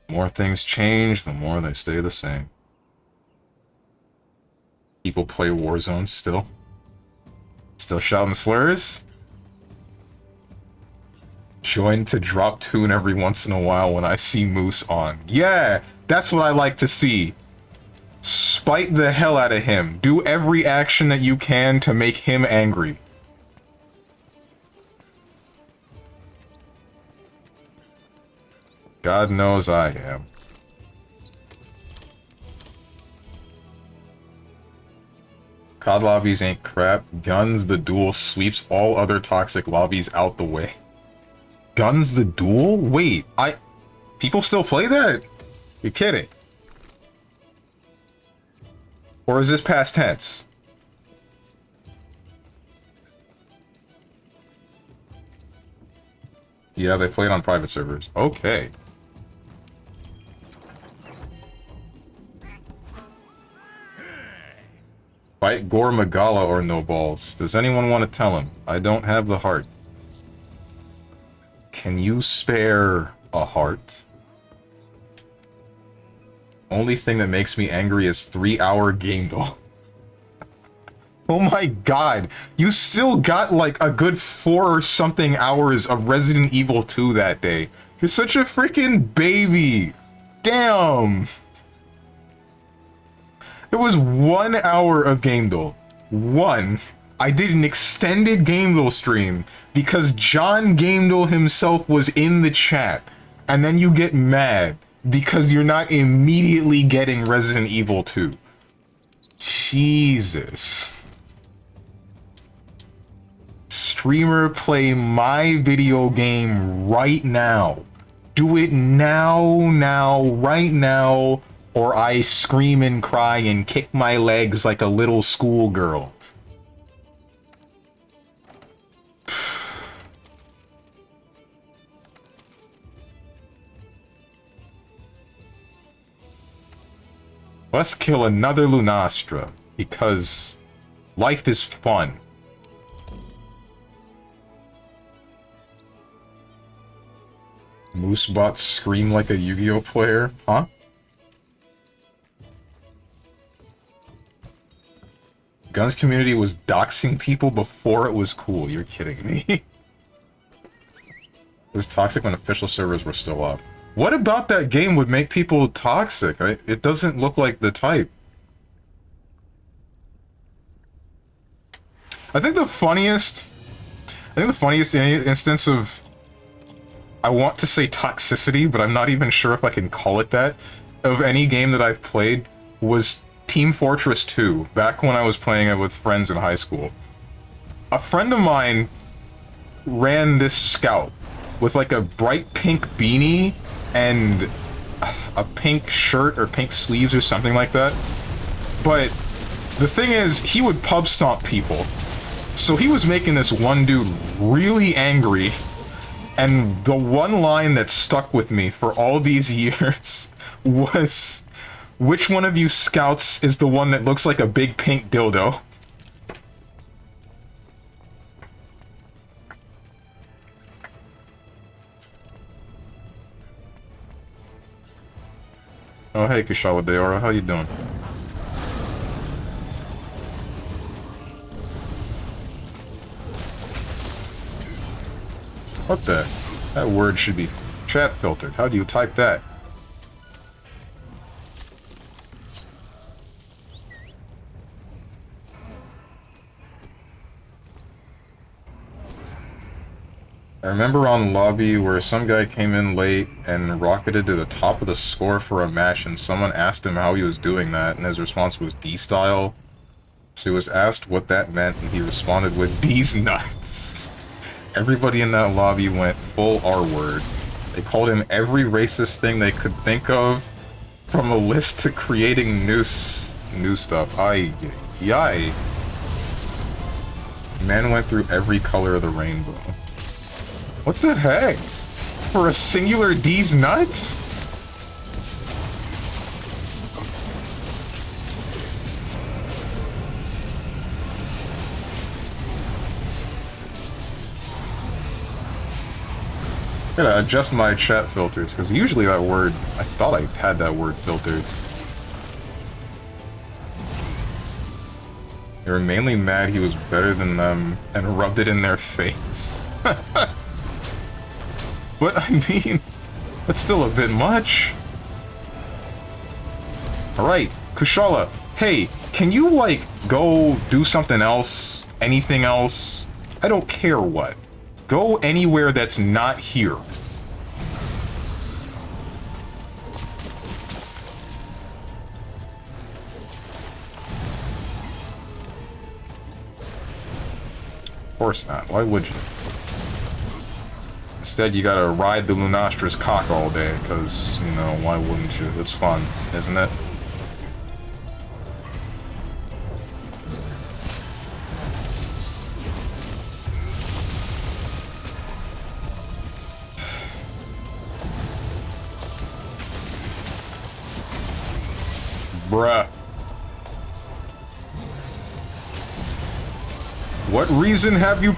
The more things change, the more they stay the same. People play Warzone still. Still shouting slurs. Join to drop tune every once in a while when I see Moose on. Yeah, that's what I like to see. Spite the hell out of him. Do every action that you can to make him angry. God knows I am. COD lobbies ain't crap. Guns the Duel sweeps all other toxic lobbies out the way. Guns the Duel? Wait, people still play that? You're kidding. Or is this past tense? Yeah, they played on private servers. Okay. Fight Gore Magala or no balls. Does anyone want to tell him? I don't have the heart. Can you spare a heart? Only thing that makes me angry is 3-hour game though. Oh my god, you still got like a good 4 or something hours of Resident Evil 2 that day. You're such a freaking baby. Damn. It was 1 hour of Game Duel. One. I did an extended Game Duel stream because John Game Duel himself was in the chat. And then you get mad because you're not immediately getting Resident Evil 2. Jesus. Streamer, play my video game right now. Do it now, right now, or I scream and cry and kick my legs like a little schoolgirl. Let's kill another Lunastra, because life is fun. Moosebots scream like a Yu-Gi-Oh player? Huh? Guns community was doxing people before it was cool. You're kidding me. It was toxic when official servers were still up. What about that game would make people toxic? It doesn't look like the type. I think the funniest instance of, I want to say toxicity, but I'm not even sure if I can call it that, of any game that I've played was Team Fortress 2, back when I was playing it with friends in high school. A friend of mine ran this scout with like a bright pink beanie and a pink shirt or pink sleeves or something like that. But the thing is, he would pub stomp people. So he was making this one dude really angry. And the one line that stuck with me for all these years was, which one of you scouts is the one that looks like a big pink dildo? Oh, hey, Kushala Deora, how you doing? What the? That word should be chat filtered. How do you type that? I remember on lobby where some guy came in late and rocketed to the top of the score for a match, and someone asked him how he was doing that, and his response was D-style. So he was asked what that meant, and he responded with D's nuts. Everybody in that lobby went full R-word. They called him every racist thing they could think of, from a list to creating new stuff. Yay. Man went through every color of the rainbow. What the heck? For a singular D's nuts? Gotta adjust my chat filters, because usually that word, I thought I had that word filtered. They were mainly mad he was better than them and rubbed it in their face. But I mean, that's still a bit much. Alright, Kushala, hey, can you, like, go do something else? Anything else? I don't care what. Go anywhere that's not here. Of course not. Why would you? Instead, you gotta ride the Lunastra's cock all day, because, you know, why wouldn't you? It's fun, isn't it? Bruh. What reason have you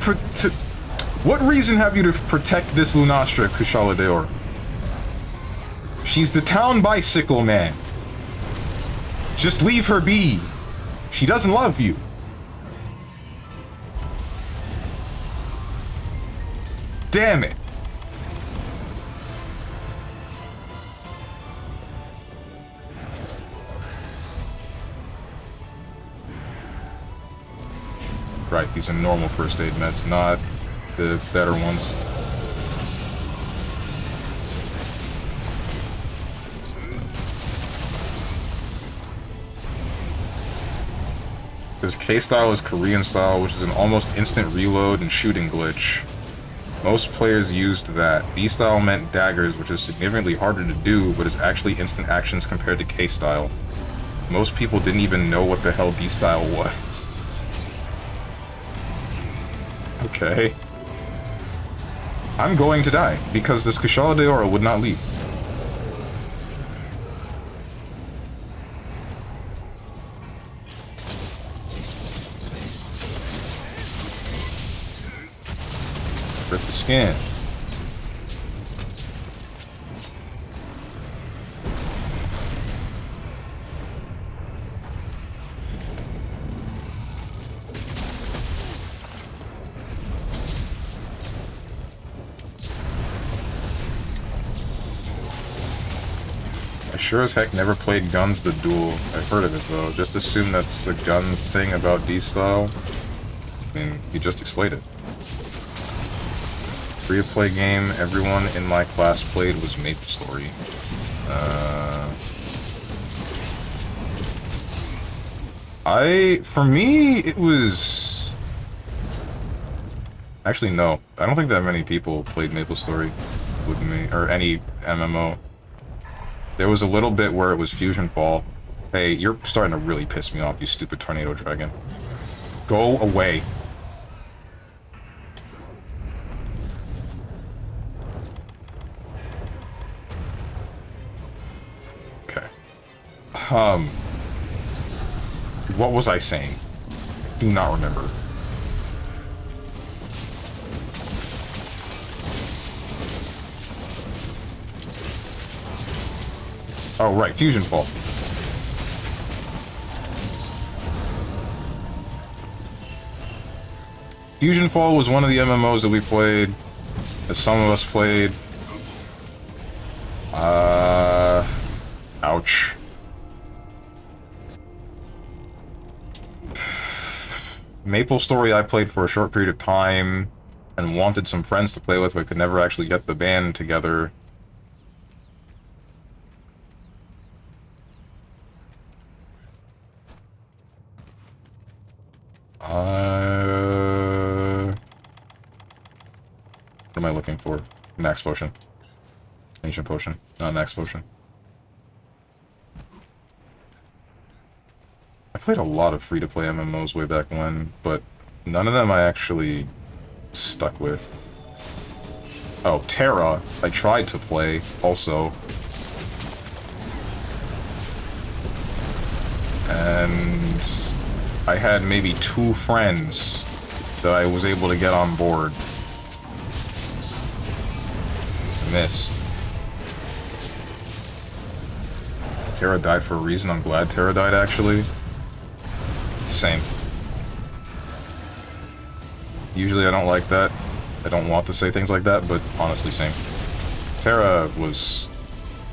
to protect this Lunastra, Kushala Deor? She's the town bicycle man. Just leave her be. She doesn't love you. Damn it. Right, these are normal first aid meds, not the better ones. Because K-style is Korean style, which is an almost instant reload and shooting glitch. Most players used that. B-style meant daggers, which is significantly harder to do, but is actually instant actions compared to K-style. Most people didn't even know what the hell B-style was. Okay. I'm going to die, because this Kushala Deora would not leave. Rip the skin. I sure as heck never played Guns the Duel. I've heard of it though. Just assume that's a Guns thing about D-style. I mean, you just explained it. Free-to-play game everyone in my class played was MapleStory. For me, it was... Actually, no. I don't think that many people played MapleStory with me, or any MMO. There was a little bit where it was Fusion Fall. Hey, you're starting to really piss me off, you stupid tornado dragon. Go away. What was I saying? Do not remember. Oh, right, Fusion Fall. Fusion Fall was one of the MMOs that we played, that some of us played. Ouch. MapleStory I played for a short period of time, and wanted some friends to play with, but could never actually get the band together. What am I looking for? Max Potion. Ancient Potion, not Max Potion. I played a lot of free-to-play MMOs way back when, but none of them I actually stuck with. Oh, Terra, I tried to play, also. And I had maybe 2 friends that I was able to get on board. I missed. Terra died for a reason. I'm glad Terra died, actually. Same. Usually I don't like that. I don't want to say things like that, but honestly, same. Terra was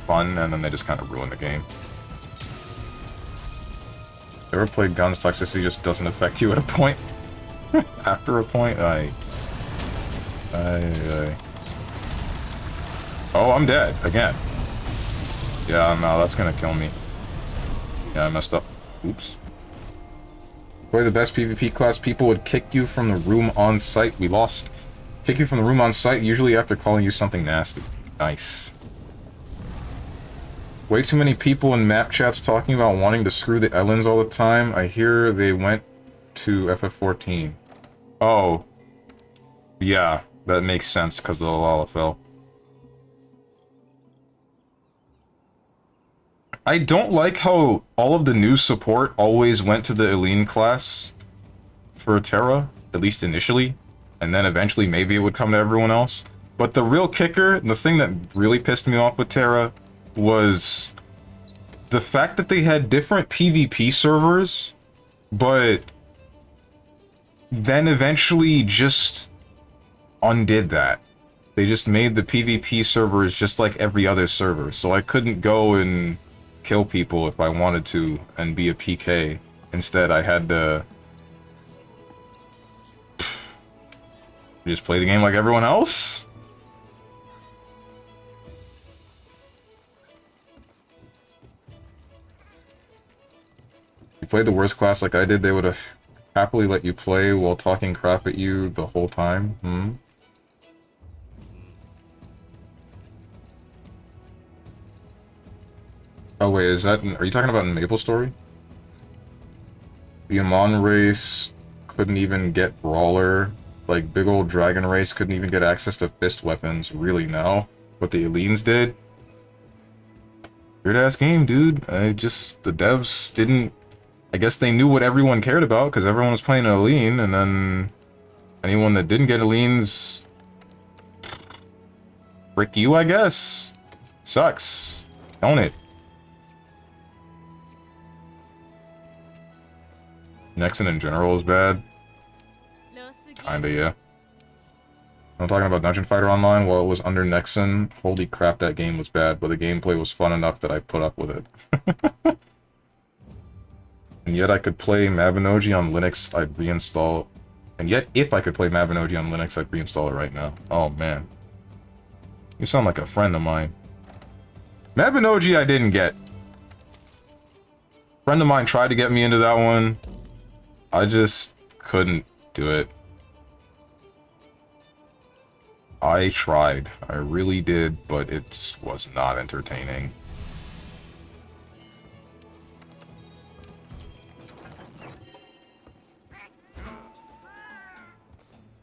fun, and then they just kind of ruined the game. Ever played Guns? Toxicity just doesn't affect you at a point. After a point, Oh, I'm dead, again. Yeah, no, that's gonna kill me. Yeah, I messed up. Oops. Probably the best PvP class, people would kick you from the room on site. We lost. Kick you from the room on site, usually after calling you something nasty. Nice. Way too many people in map chats talking about wanting to screw the Ellens all the time. I hear they went to FF14. Oh. Yeah, that makes sense because of the Lalafell. I don't like how all of the new support always went to the Eileen class for Terra, at least initially, and then eventually maybe it would come to everyone else. But the real kicker, the thing that really pissed me off with Terra, was the fact that they had different PvP servers, but then eventually just undid that. They just made the PvP servers just like every other server, so I couldn't go and kill people if I wanted to and be a PK. Instead, I had to just play the game like everyone else. If you played the worst class like I did, they would have happily let you play while talking crap at you the whole time. Oh wait, is that are you talking about in MapleStory? The Amon race couldn't even get Brawler. Like, big old Dragon race couldn't even get access to fist weapons. Really, now? What the Eleens did? Weird-ass game, dude. The devs didn't... I guess they knew what everyone cared about, because everyone was playing Eileen, and then... anyone that didn't get Eleens... frick you, I guess? Sucks. Don't it? Nexon in general is bad. Kinda, yeah. I'm talking about Dungeon Fighter Online. While it was under Nexon, holy crap, that game was bad, but the gameplay was fun enough that I put up with it. And yet I could play Mabinogi on Linux, I'd reinstall... And yet, if I could play Mabinogi on Linux, I'd reinstall it right now. Oh, man. You sound like a friend of mine. Mabinogi I didn't get. A friend of mine tried to get me into that one. I just couldn't do it. I tried. I really did, but it just was not entertaining.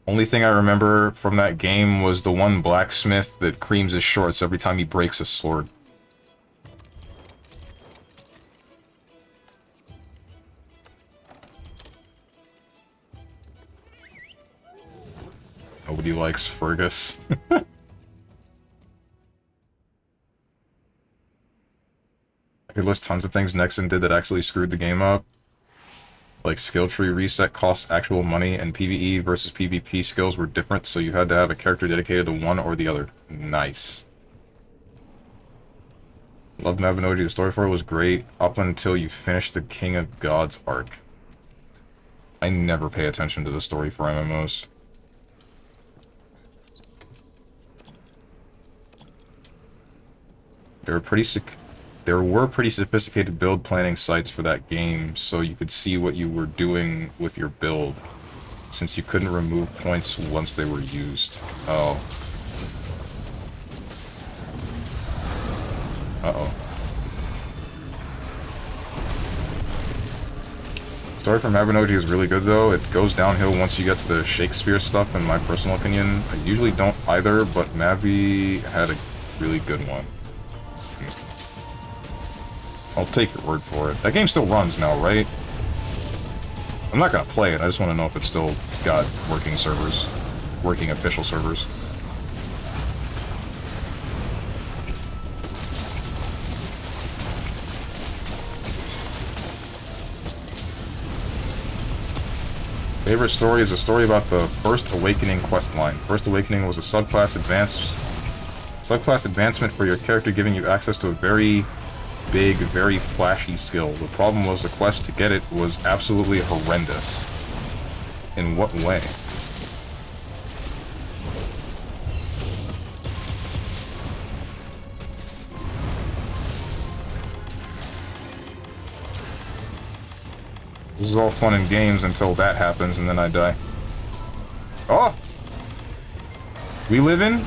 Only thing I remember from that game was the one blacksmith that creams his shorts every time he breaks a sword. Nobody likes Fergus. I could list tons of things Nexon did that actually screwed the game up. Like skill tree reset costs actual money, and PvE versus PvP skills were different, so you had to have a character dedicated to one or the other. Nice. Loved Mabinogi, the story for it was great, up until you finished the King of Gods arc. I never pay attention to the story for MMOs. There were pretty sophisticated build planning sites for that game, so you could see what you were doing with your build, since you couldn't remove points once they were used. Oh. Uh-oh. Story from Mabinogi is really good, though. It goes downhill once you get to the Shakespeare stuff, in my personal opinion. I usually don't either, but Mabi had a really good one. I'll take your word for it. That game still runs now, right? I'm not gonna play it, I just want to know if it's still got working servers. Working official servers. Favorite story is a story about the First Awakening questline. First Awakening was a subclass advancement for your character, giving you access to a very big, very flashy skill. The problem was the quest to get it was absolutely horrendous. In what way? This is all fun and games until that happens and then I die. Oh! We live in?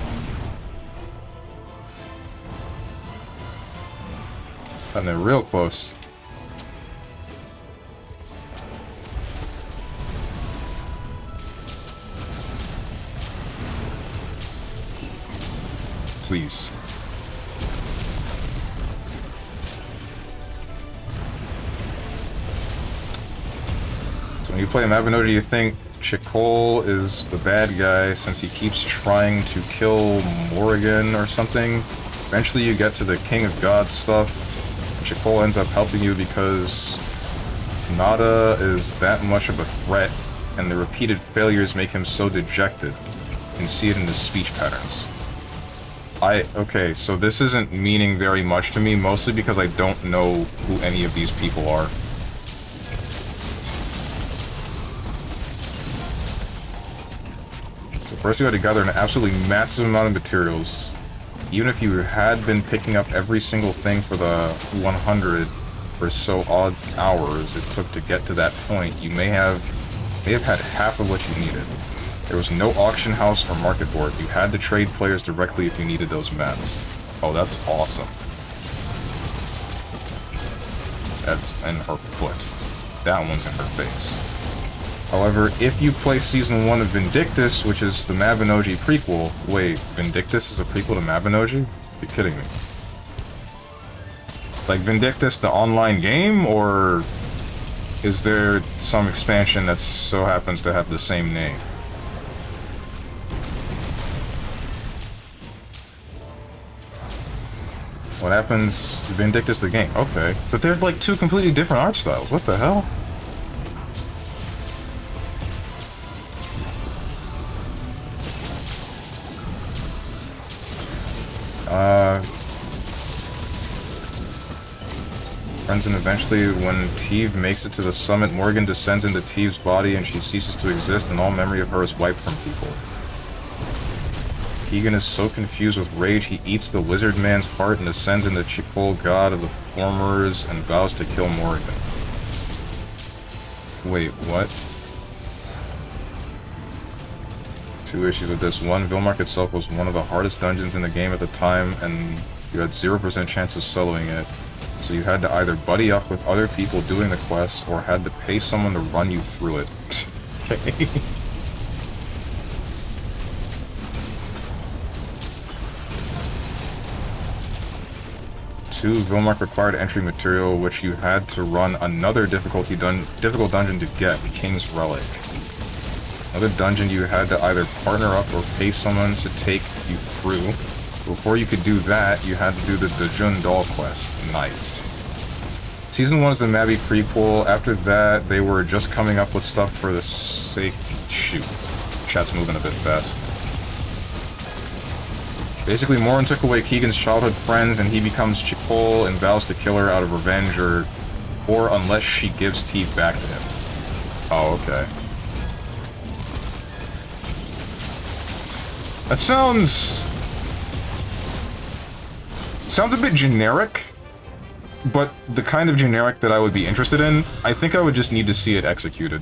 And they're real close. Please. When you play Mabinogi, you think Chikol is the bad guy since he keeps trying to kill Morrigan or something. Eventually you get to the King of Gods stuff. Chikol ends up helping you because Nada is that much of a threat, and the repeated failures make him so dejected. You can see it in his speech patterns. Okay, so this isn't meaning very much to me, mostly because I don't know who any of these people are. So first you had to gather an absolutely massive amount of materials. Even if you had been picking up every single thing for the 100 or so odd hours it took to get to that point, you may have had half of what you needed. There was no auction house or market board. You had to trade players directly if you needed those mats. Oh, that's awesome. That's in her foot. That one's in her face. However, if you play Season 1 of Vindictus, which is the Mabinogi prequel... Wait, Vindictus is a prequel to Mabinogi? You're kidding me. Like Vindictus, the online game, or is there some expansion that so happens to have the same name? What happens? Vindictus the game. Okay. But they're like two completely different art styles. What the hell? Friends, and eventually when Teve makes it to the summit, Morgan descends into Teve's body and she ceases to exist and all memory of her is wiped from people. Keegan is so confused with rage, he eats the lizard man's heart and descends into Chikol, god of the formers, and vows to kill Morgan. Wait, what? Two issues with this. One, Vilmark itself was one of the hardest dungeons in the game at the time, and you had 0% chance of soloing it. So you had to either buddy up with other people doing the quests, or had to pay someone to run you through it. Okay. Two, Vilmark required entry material, which you had to run another difficult dungeon to get, the King's Relic. Another dungeon you had to either partner up or pay someone to take you through. Before you could do that, you had to do the Dajun Doll quest. Nice. Season 1 is the Mabby prequel. After that, they were just coming up with stuff for the sake... Shoot. Chat's moving a bit fast. Basically, Morin took away Keegan's childhood friends, and he becomes Chikol and vows to kill her out of revenge, or unless she gives Teve back to him. Oh, okay. That sounds a bit generic, but the kind of generic that I would be interested in. I think I would just need to see it executed.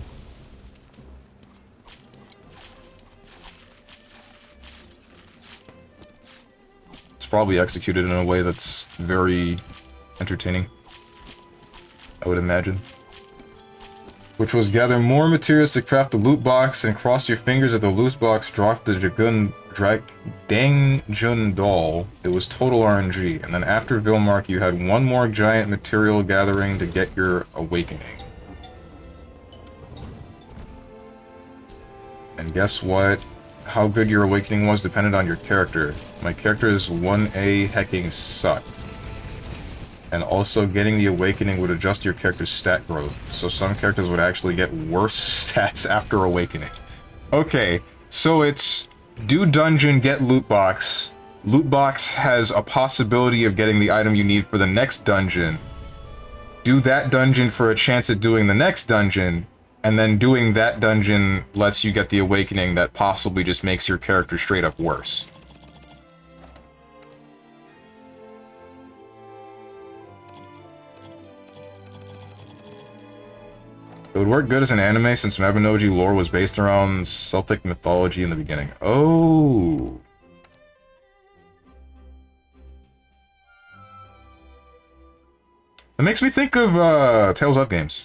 It's probably executed in a way that's very entertaining, I would imagine. Which was gather more materials to craft the loot box and cross your fingers if the loot box dropped the Dangjun doll. It was total RNG. And then after Vilmark, you had one more giant material gathering to get your awakening. And guess what? How good your awakening was depended on your character. My character's 1A hecking sucked. And also, getting the awakening would adjust your character's stat growth, so some characters would actually get worse stats after awakening. Okay, so it's do dungeon, get loot box. Loot box has a possibility of getting the item you need for the next dungeon. Do that dungeon for a chance at doing the next dungeon, and then doing that dungeon lets you get the awakening that possibly just makes your character straight up worse. It would work good as an anime since Mabinogi lore was based around Celtic mythology in the beginning. Oh. It makes me think of Tales of games,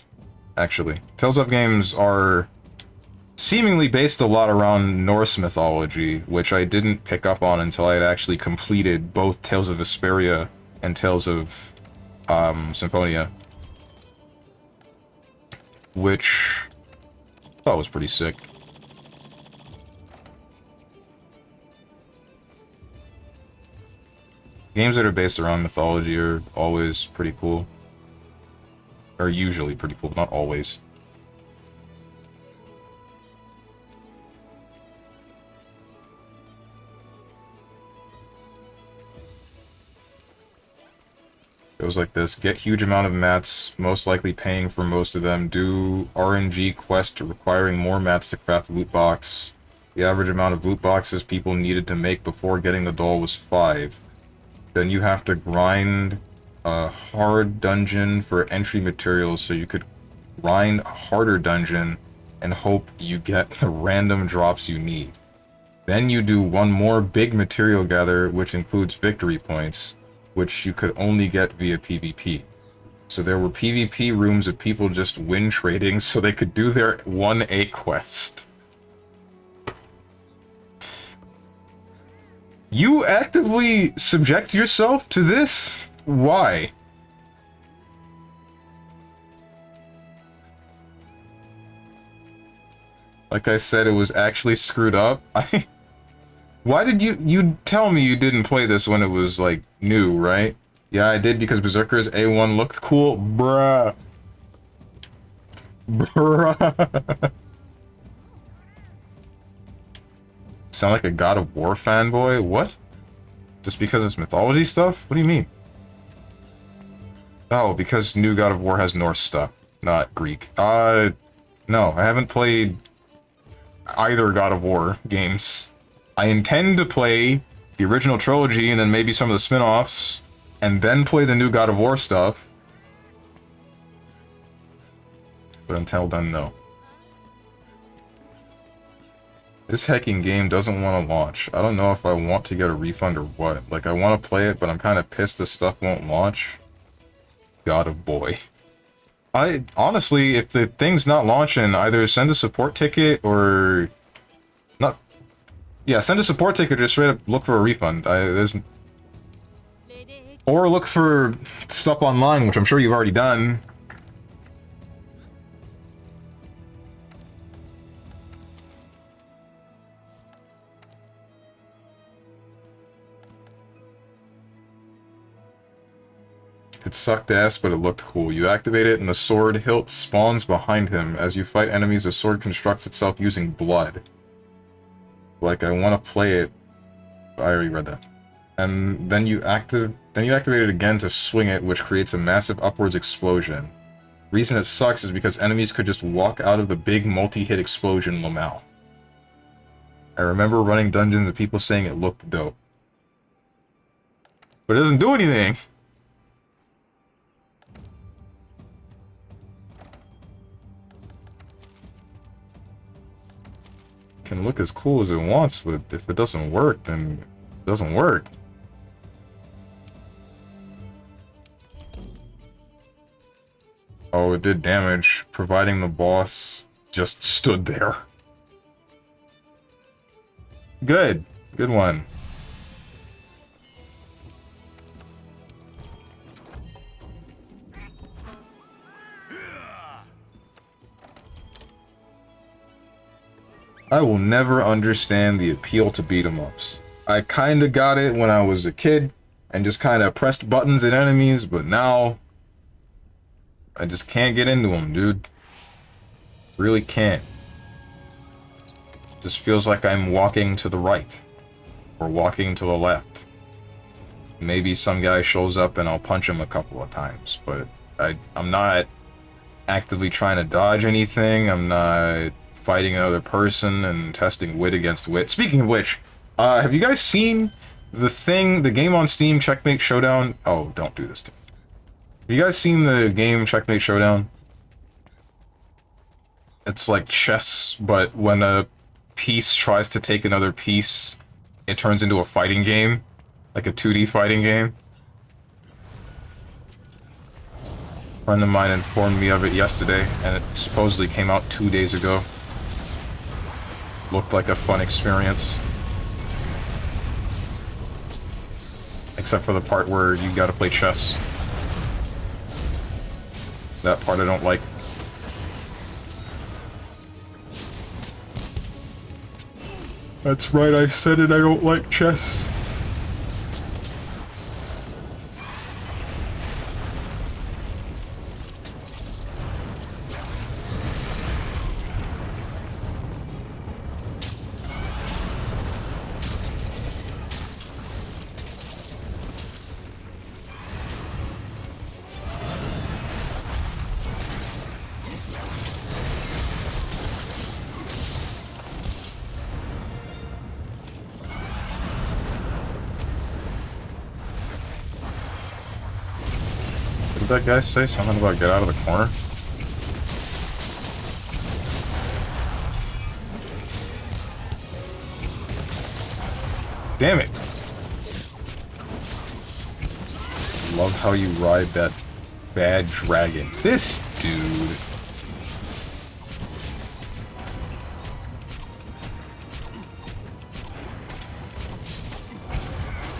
actually. Tales of games are seemingly based a lot around Norse mythology, which I didn't pick up on until I had actually completed both Tales of Vesperia and Tales of Symphonia. Which Thought it was pretty sick. Games that are based around mythology are always pretty cool. Or usually pretty cool, not always. It was like this: get huge amount of mats, most likely paying for most of them. Do RNG quest requiring more mats to craft loot box. The average amount of loot boxes people needed to make before getting the doll was 5. Then you have to grind a hard dungeon for entry materials, so you could grind a harder dungeon and hope you get the random drops you need. Then you do one more big material gather, which includes victory points, which you could only get via PvP. So there were PvP rooms of people just win trading so they could do their 1A quest. You actively subject yourself to this? Why? Like I said, it was actually screwed up. Why did you tell me you didn't play this when it was, like, new, right? Yeah, I did because Berserker's A1 looked cool. Bruh. Bruh. Sound like a God of War fanboy? What? Just because it's mythology stuff? What do you mean? Oh, because new God of War has Norse stuff, not Greek. No, I haven't played either God of War games. I intend to play the original trilogy and then maybe some of the spin-offs, and then play the new God of War stuff. But until then, no. This hacking game doesn't want to launch. I don't know if I want to get a refund or what. Like, I want to play it, but I'm kind of pissed this stuff won't launch. God of boy. Honestly, if the thing's not launching, either send a support ticket or... Not... Yeah, send a support ticket or just straight up look for a refund. Or look for stuff online, which I'm sure you've already done. It sucked ass, but it looked cool. You activate it, and the sword hilt spawns behind him. As you fight enemies, the sword constructs itself using blood. Like, I want to play it. I already read that. And then you activate it again to swing it, which creates a massive upwards explosion. Reason it sucks is because enemies could just walk out of the big multi-hit explosion lmao. I remember running dungeons and people saying it looked dope. But it doesn't do anything! Can look as cool as it wants, but if it doesn't work, then it doesn't work. Oh, it did damage, providing the boss just stood there. Good. Good one. I will never understand the appeal to beat-em-ups. I kinda got it when I was a kid, and just kinda pressed buttons at enemies, but now... I just can't get into them, dude. Really can't. Just feels like I'm walking to the right. Or walking to the left. Maybe some guy shows up and I'll punch him a couple of times, but I'm not actively trying to dodge anything. I'm not fighting another person and testing wit against wit. Speaking of which, have you guys seen the game on Steam, Checkmate Showdown? Oh, don't do this to me. Have you guys seen the game Checkmate Showdown? It's like chess, but when a piece tries to take another piece, it turns into a fighting game. Like a 2D fighting game. A friend of mine informed me of it yesterday, and it supposedly came out 2 days ago. Looked like a fun experience. Except for the part where you gotta play chess. That part I don't like. That's right, I said it, I don't like chess. Did that guy say something about get out of the corner? Damn it! Love how you ride that bad dragon. This dude.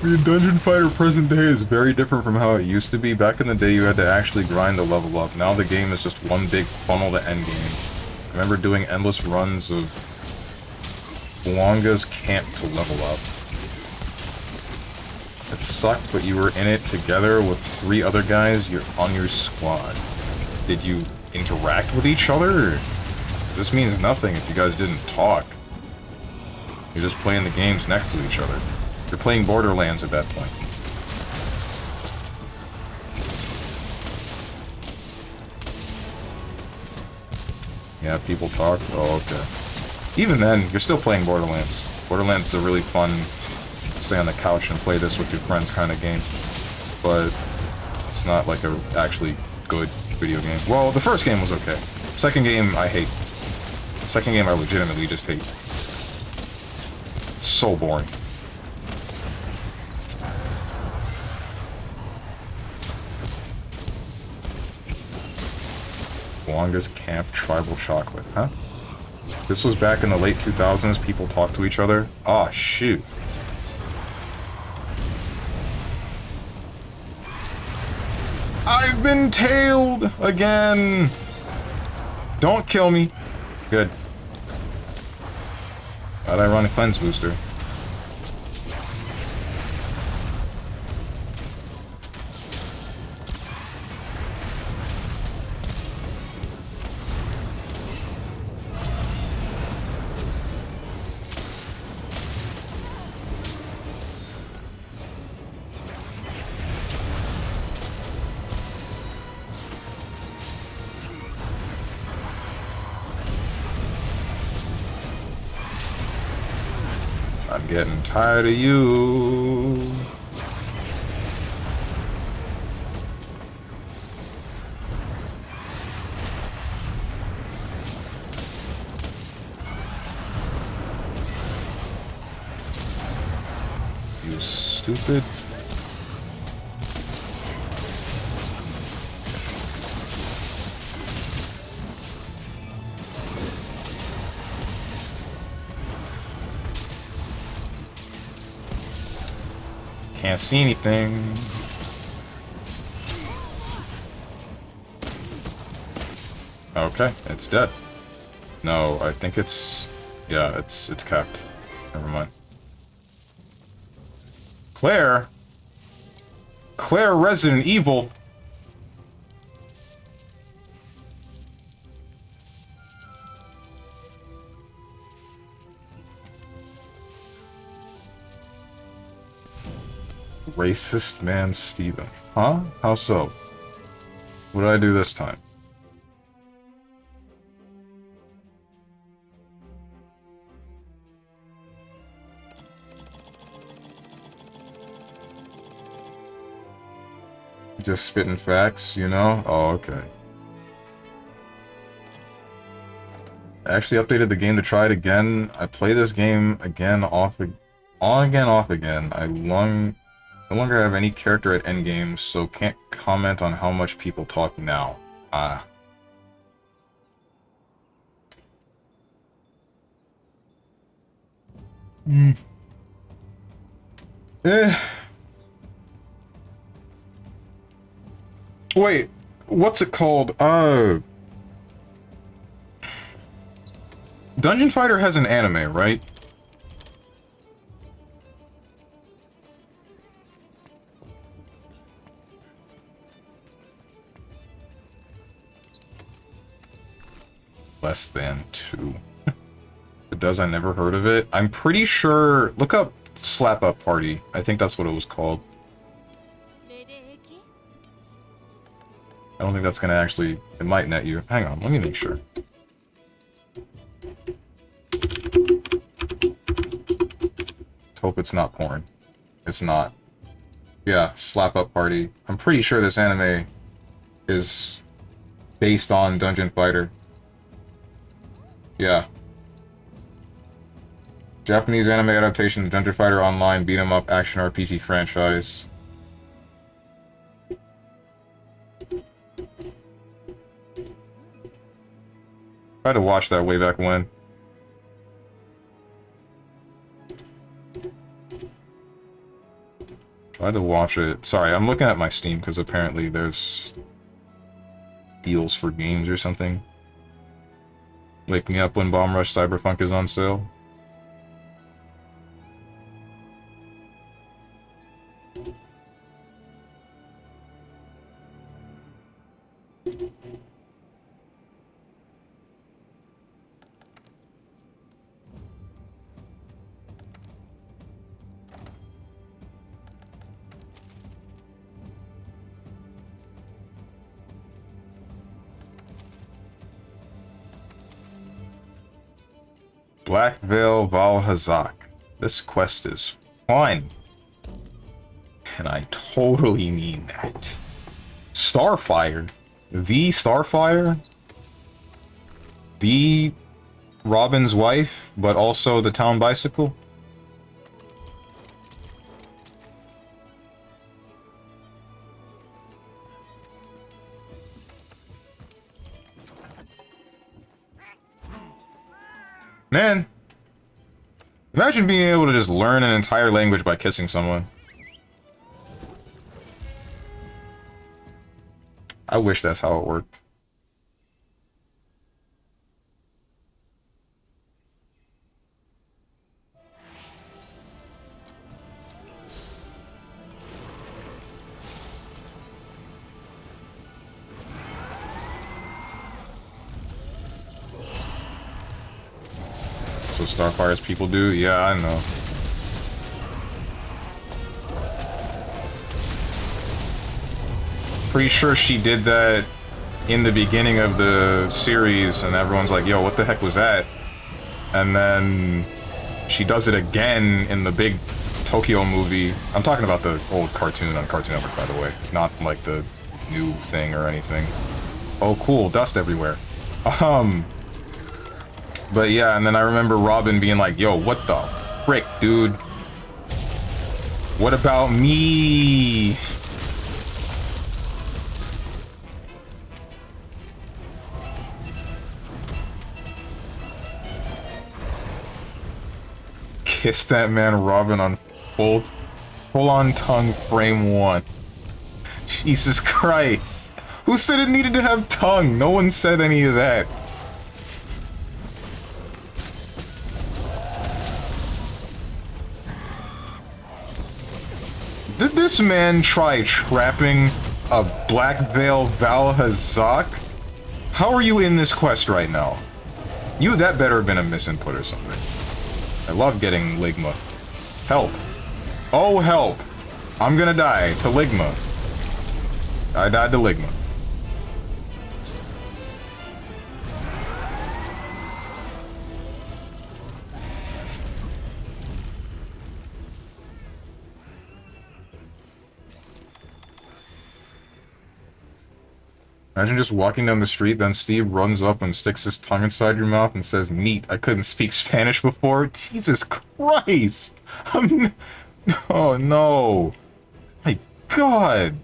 The Dungeon Fighter present day is very different from how it used to be. Back in the day, you had to actually grind to level up. Now the game is just one big funnel to endgame. I remember doing endless runs of Blanga's camp to level up. It sucked, but you were in it together with 3 other guys on your squad. Did you interact with each other? This means nothing if you guys didn't talk. You're just playing the games next to each other. You're playing Borderlands at that point. Yeah, people talk? Oh, okay. Even then, you're still playing Borderlands. Borderlands is a really fun, stay on the couch and play this with your friends kind of game. But it's not like a actually good video game. Well, the first game was okay. Second game, I hate. Second game, I legitimately just hate. It's so boring. Longest camp tribal chocolate, huh? This was back in the late 2000s, people talked to each other. Aw, shoot. I've been tailed again! Don't kill me. Good. Glad I run a cleanse booster. I'm getting tired of you. You stupid. Can't see anything. Okay, it's dead. No, I think it's... yeah, it's capped. Never mind. Claire? Claire Resident Evil? Racist man Steven. Huh? How so? What did I do this time? Just spitting facts, you know? Oh, okay. I actually updated the game to try it again. I play this game again, on again, off again. I no longer have any character at endgame, so can't comment on how much people talk now. Ah. Eh. Wait, what's it called? Dungeon Fighter has an anime, right? Less than 2. If it does, I never heard of it. I'm pretty sure... Look up Slap Up Party. I think that's what it was called. I don't think that's gonna actually... It might net you. Hang on, let me make sure. Let's hope it's not porn. It's not. Yeah, Slap Up Party. I'm pretty sure this anime is based on Dungeon Fighter. Yeah. Japanese anime adaptation of Dungeon Fighter Online beat 'em up action RPG franchise. I had to watch that way back when. Tried to watch it. Sorry, I'm looking at my Steam because apparently there's deals for games or something. Wake me up when Bomb Rush Cyberpunk is on sale. Black Veil Valhazak. This quest is fun. And I totally mean that. Starfire. The Starfire? The Robin's wife, but also the town bicycle? Man, imagine being able to just learn an entire language by kissing someone. I wish that's how it worked. So Starfire's people do? Yeah, I know. Pretty sure she did that in the beginning of the series, and everyone's like, yo, what the heck was that? And then she does it again in the big Tokyo movie. I'm talking about the old cartoon on Cartoon Network, by the way. Not like the new thing or anything. Oh, cool, dust everywhere. But yeah, and then I remember Robin being like, yo, what the frick, dude? What about me? Kiss that man Robin on full-on tongue frame 1. Jesus Christ. Who said it needed to have tongue? No one said any of that. Did this man try trapping a Black Veil Valhazak? How are you in this quest right now? That better have been a misinput or something. I love getting Ligma. Help. Oh, help. I'm gonna die to Ligma. I died to Ligma. Imagine just walking down the street, then Steve runs up and sticks his tongue inside your mouth and says, "Neat, I couldn't speak Spanish before." Jesus Christ! Oh no! My God!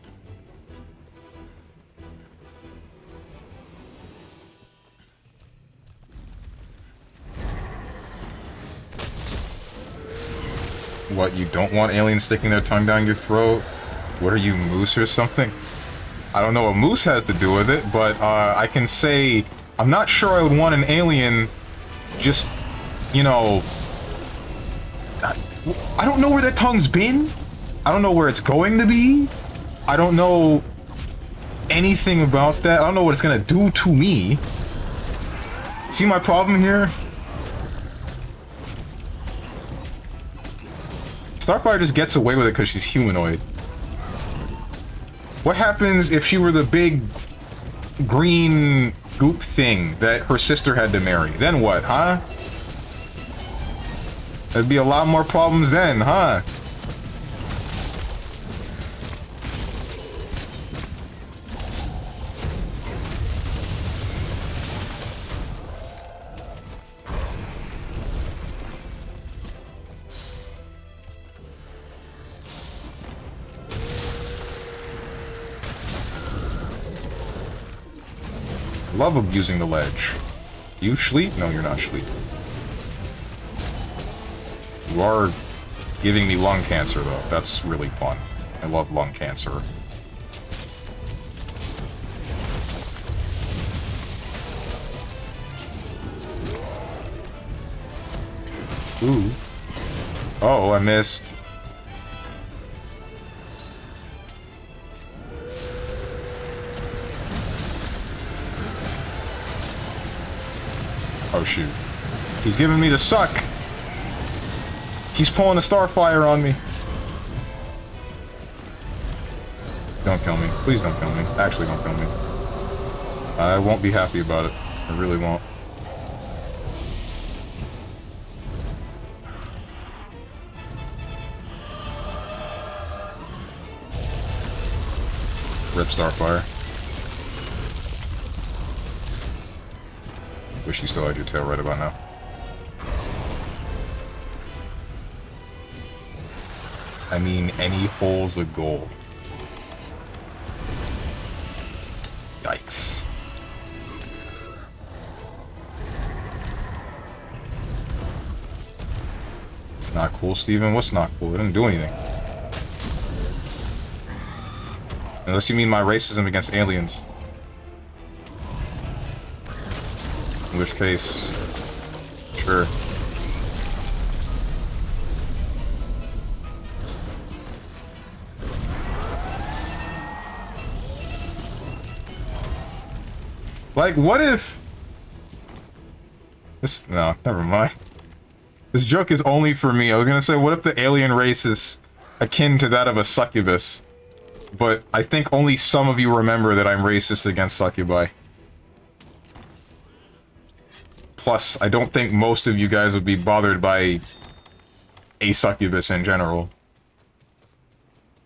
What, you don't want aliens sticking their tongue down your throat? What are you, Moose or something? I don't know what Moose has to do with it, but I can say I'm not sure I would want an alien just, you know... I don't know where that tongue's been. I don't know where it's going to be. I don't know anything about that. I don't know what it's gonna do to me. See my problem here? Starfire just gets away with it because she's humanoid. What happens if she were the big green goop thing that her sister had to marry? Then what, huh? There'd be a lot more problems then, huh? Love abusing the ledge. You sleep? No, you're not sleep. You are giving me lung cancer, though. That's really fun. I love lung cancer. Ooh. Oh, I missed. Oh, shoot. He's giving me the suck. He's pulling a Starfire on me. Don't kill me. Please don't kill me. Actually, don't kill me. I won't be happy about it. I really won't. Rip Starfire. Wish you still had your tail right about now. I mean, any hole's a goal. Yikes. It's not cool, Steven? What's not cool? It didn't do anything. Unless you mean my racism against aliens. In which case, sure. Like, what if... This... No, never mind. This joke is only for me. I was gonna say, what if the alien race is akin to that of a succubus? But I think only some of you remember that I'm racist against succubi. Plus, I don't think most of you guys would be bothered by a succubus in general.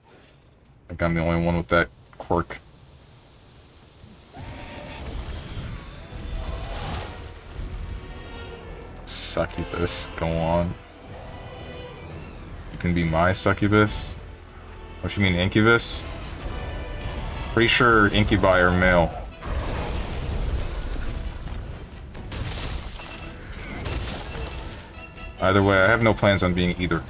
I think I'm the only one with that quirk. Succubus, go on. You can be my succubus? What you mean, incubus? Pretty sure incubi are male. Either way, I have no plans on being either.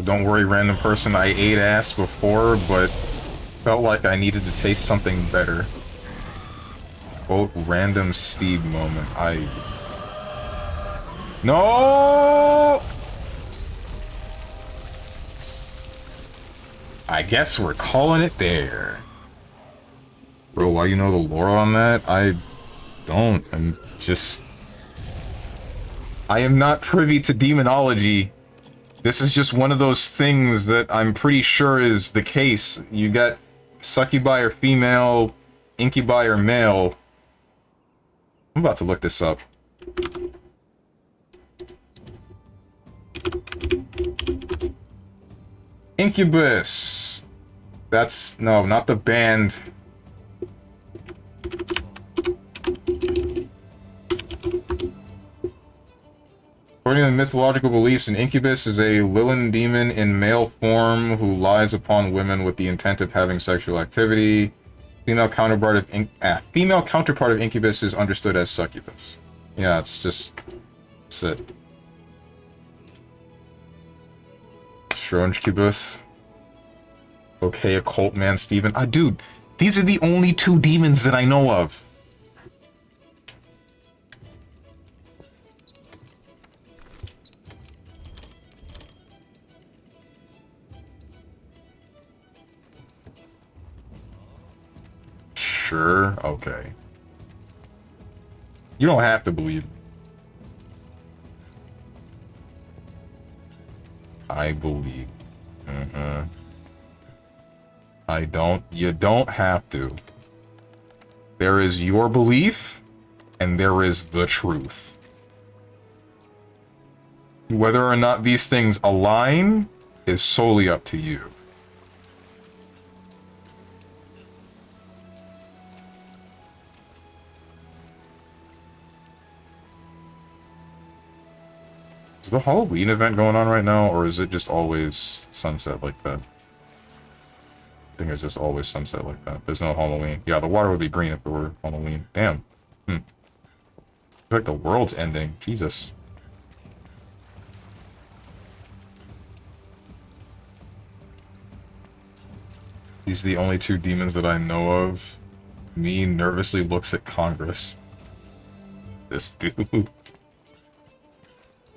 Don't worry, random person, I ate ass before, but felt like I needed to taste something better. Quote, random Steve moment. No! I guess we're calling it there. Bro, why you know the lore on that? I don't. I am not privy to demonology. This is just one of those things that I'm pretty sure is the case. You got succubi are female, incubi are male. I'm about to look this up. Incubus. That's... no, not the band. According to mythological beliefs, an incubus is a Lilin demon in male form who lies upon women with the intent of having sexual activity. Female counterpart of incubus is understood as succubus. Yeah, it's just... that's it. StrongmanSteven. Okay, occult man Steven. Dude, these are the only two demons that I know of. sure? Okay. You don't have to believe. I believe. You don't have to. There is your belief, and there is the truth. Whether or not these things align is solely up to you. Is the Halloween event going on right now, or is it just always sunset like that? I think it's just always sunset like that. There's no Halloween. Yeah, the water would be green if it were Halloween. Damn. It's like the world's ending. Jesus. These are the only two demons that I know of. Me nervously looks at Congress. This dude.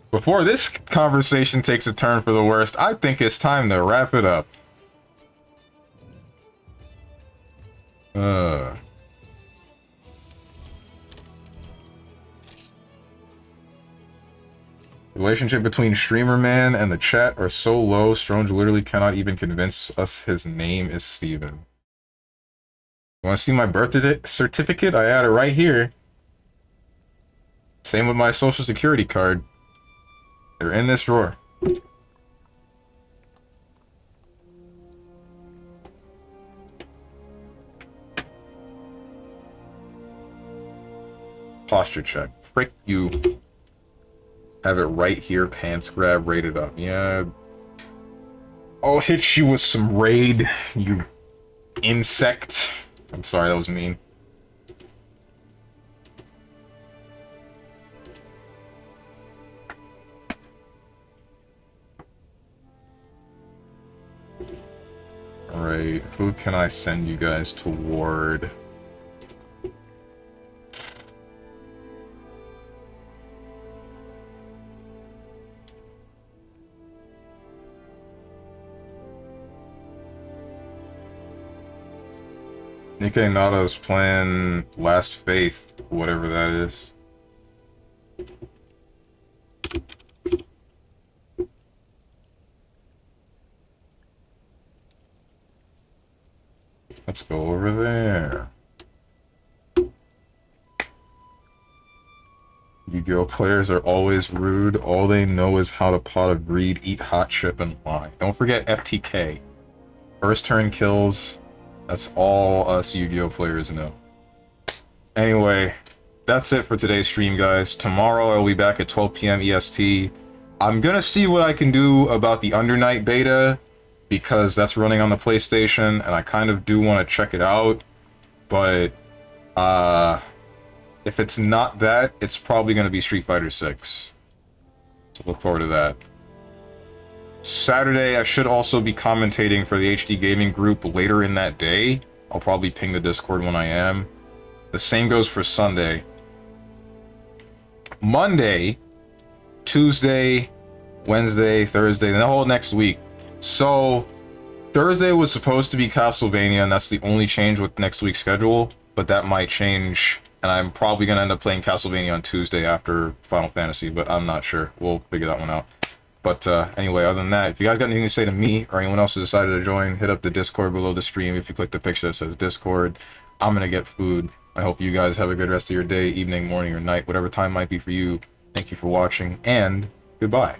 Before this conversation takes a turn for the worst, I think it's time to wrap it up. Relationship between Streamer Man and the chat are so low, Stronge literally cannot even convince us his name is Steven. You want to see my birth certificate? I had it right here. Same with my social security card. They're in this drawer. Posture check. Frick you. Have it right here, pants grab, rated up. Yeah. I'll hit you with some raid, you insect. I'm sorry, that was mean. Alright, who can I send you guys toward? Nikkei Nato's playing Last Faith, whatever that is. Let's go over there. Yu-Gi-Oh! Players are always rude. All they know is how to pot of greed, eat hot chip, and lie. Don't forget FTK. First turn kills. That's all us Yu-Gi-Oh! Players know. Anyway, that's it for today's stream, guys. Tomorrow I'll be back at 12 PM EST. I'm gonna see what I can do about the Undernight beta, because that's running on the PlayStation, and I kind of do want to check it out. But, if it's not that, it's probably going to be Street Fighter 6. So look forward to that. Saturday, I should also be commentating for the HD Gaming group later in that day. I'll probably ping the Discord when I am. The same goes for Sunday. Monday, Tuesday, Wednesday, Thursday, and the whole next week. So, Thursday was supposed to be Castlevania, and that's the only change with next week's schedule, but that might change, and I'm probably going to end up playing Castlevania on Tuesday after Final Fantasy, but I'm not sure. We'll figure that one out. But anyway, other than that, if you guys got anything to say to me or anyone else who decided to join, hit up the Discord below the stream. If you click the picture that says Discord, I'm going to get food. I hope you guys have a good rest of your day, evening, morning, or night, whatever time might be for you. Thank you for watching, and goodbye.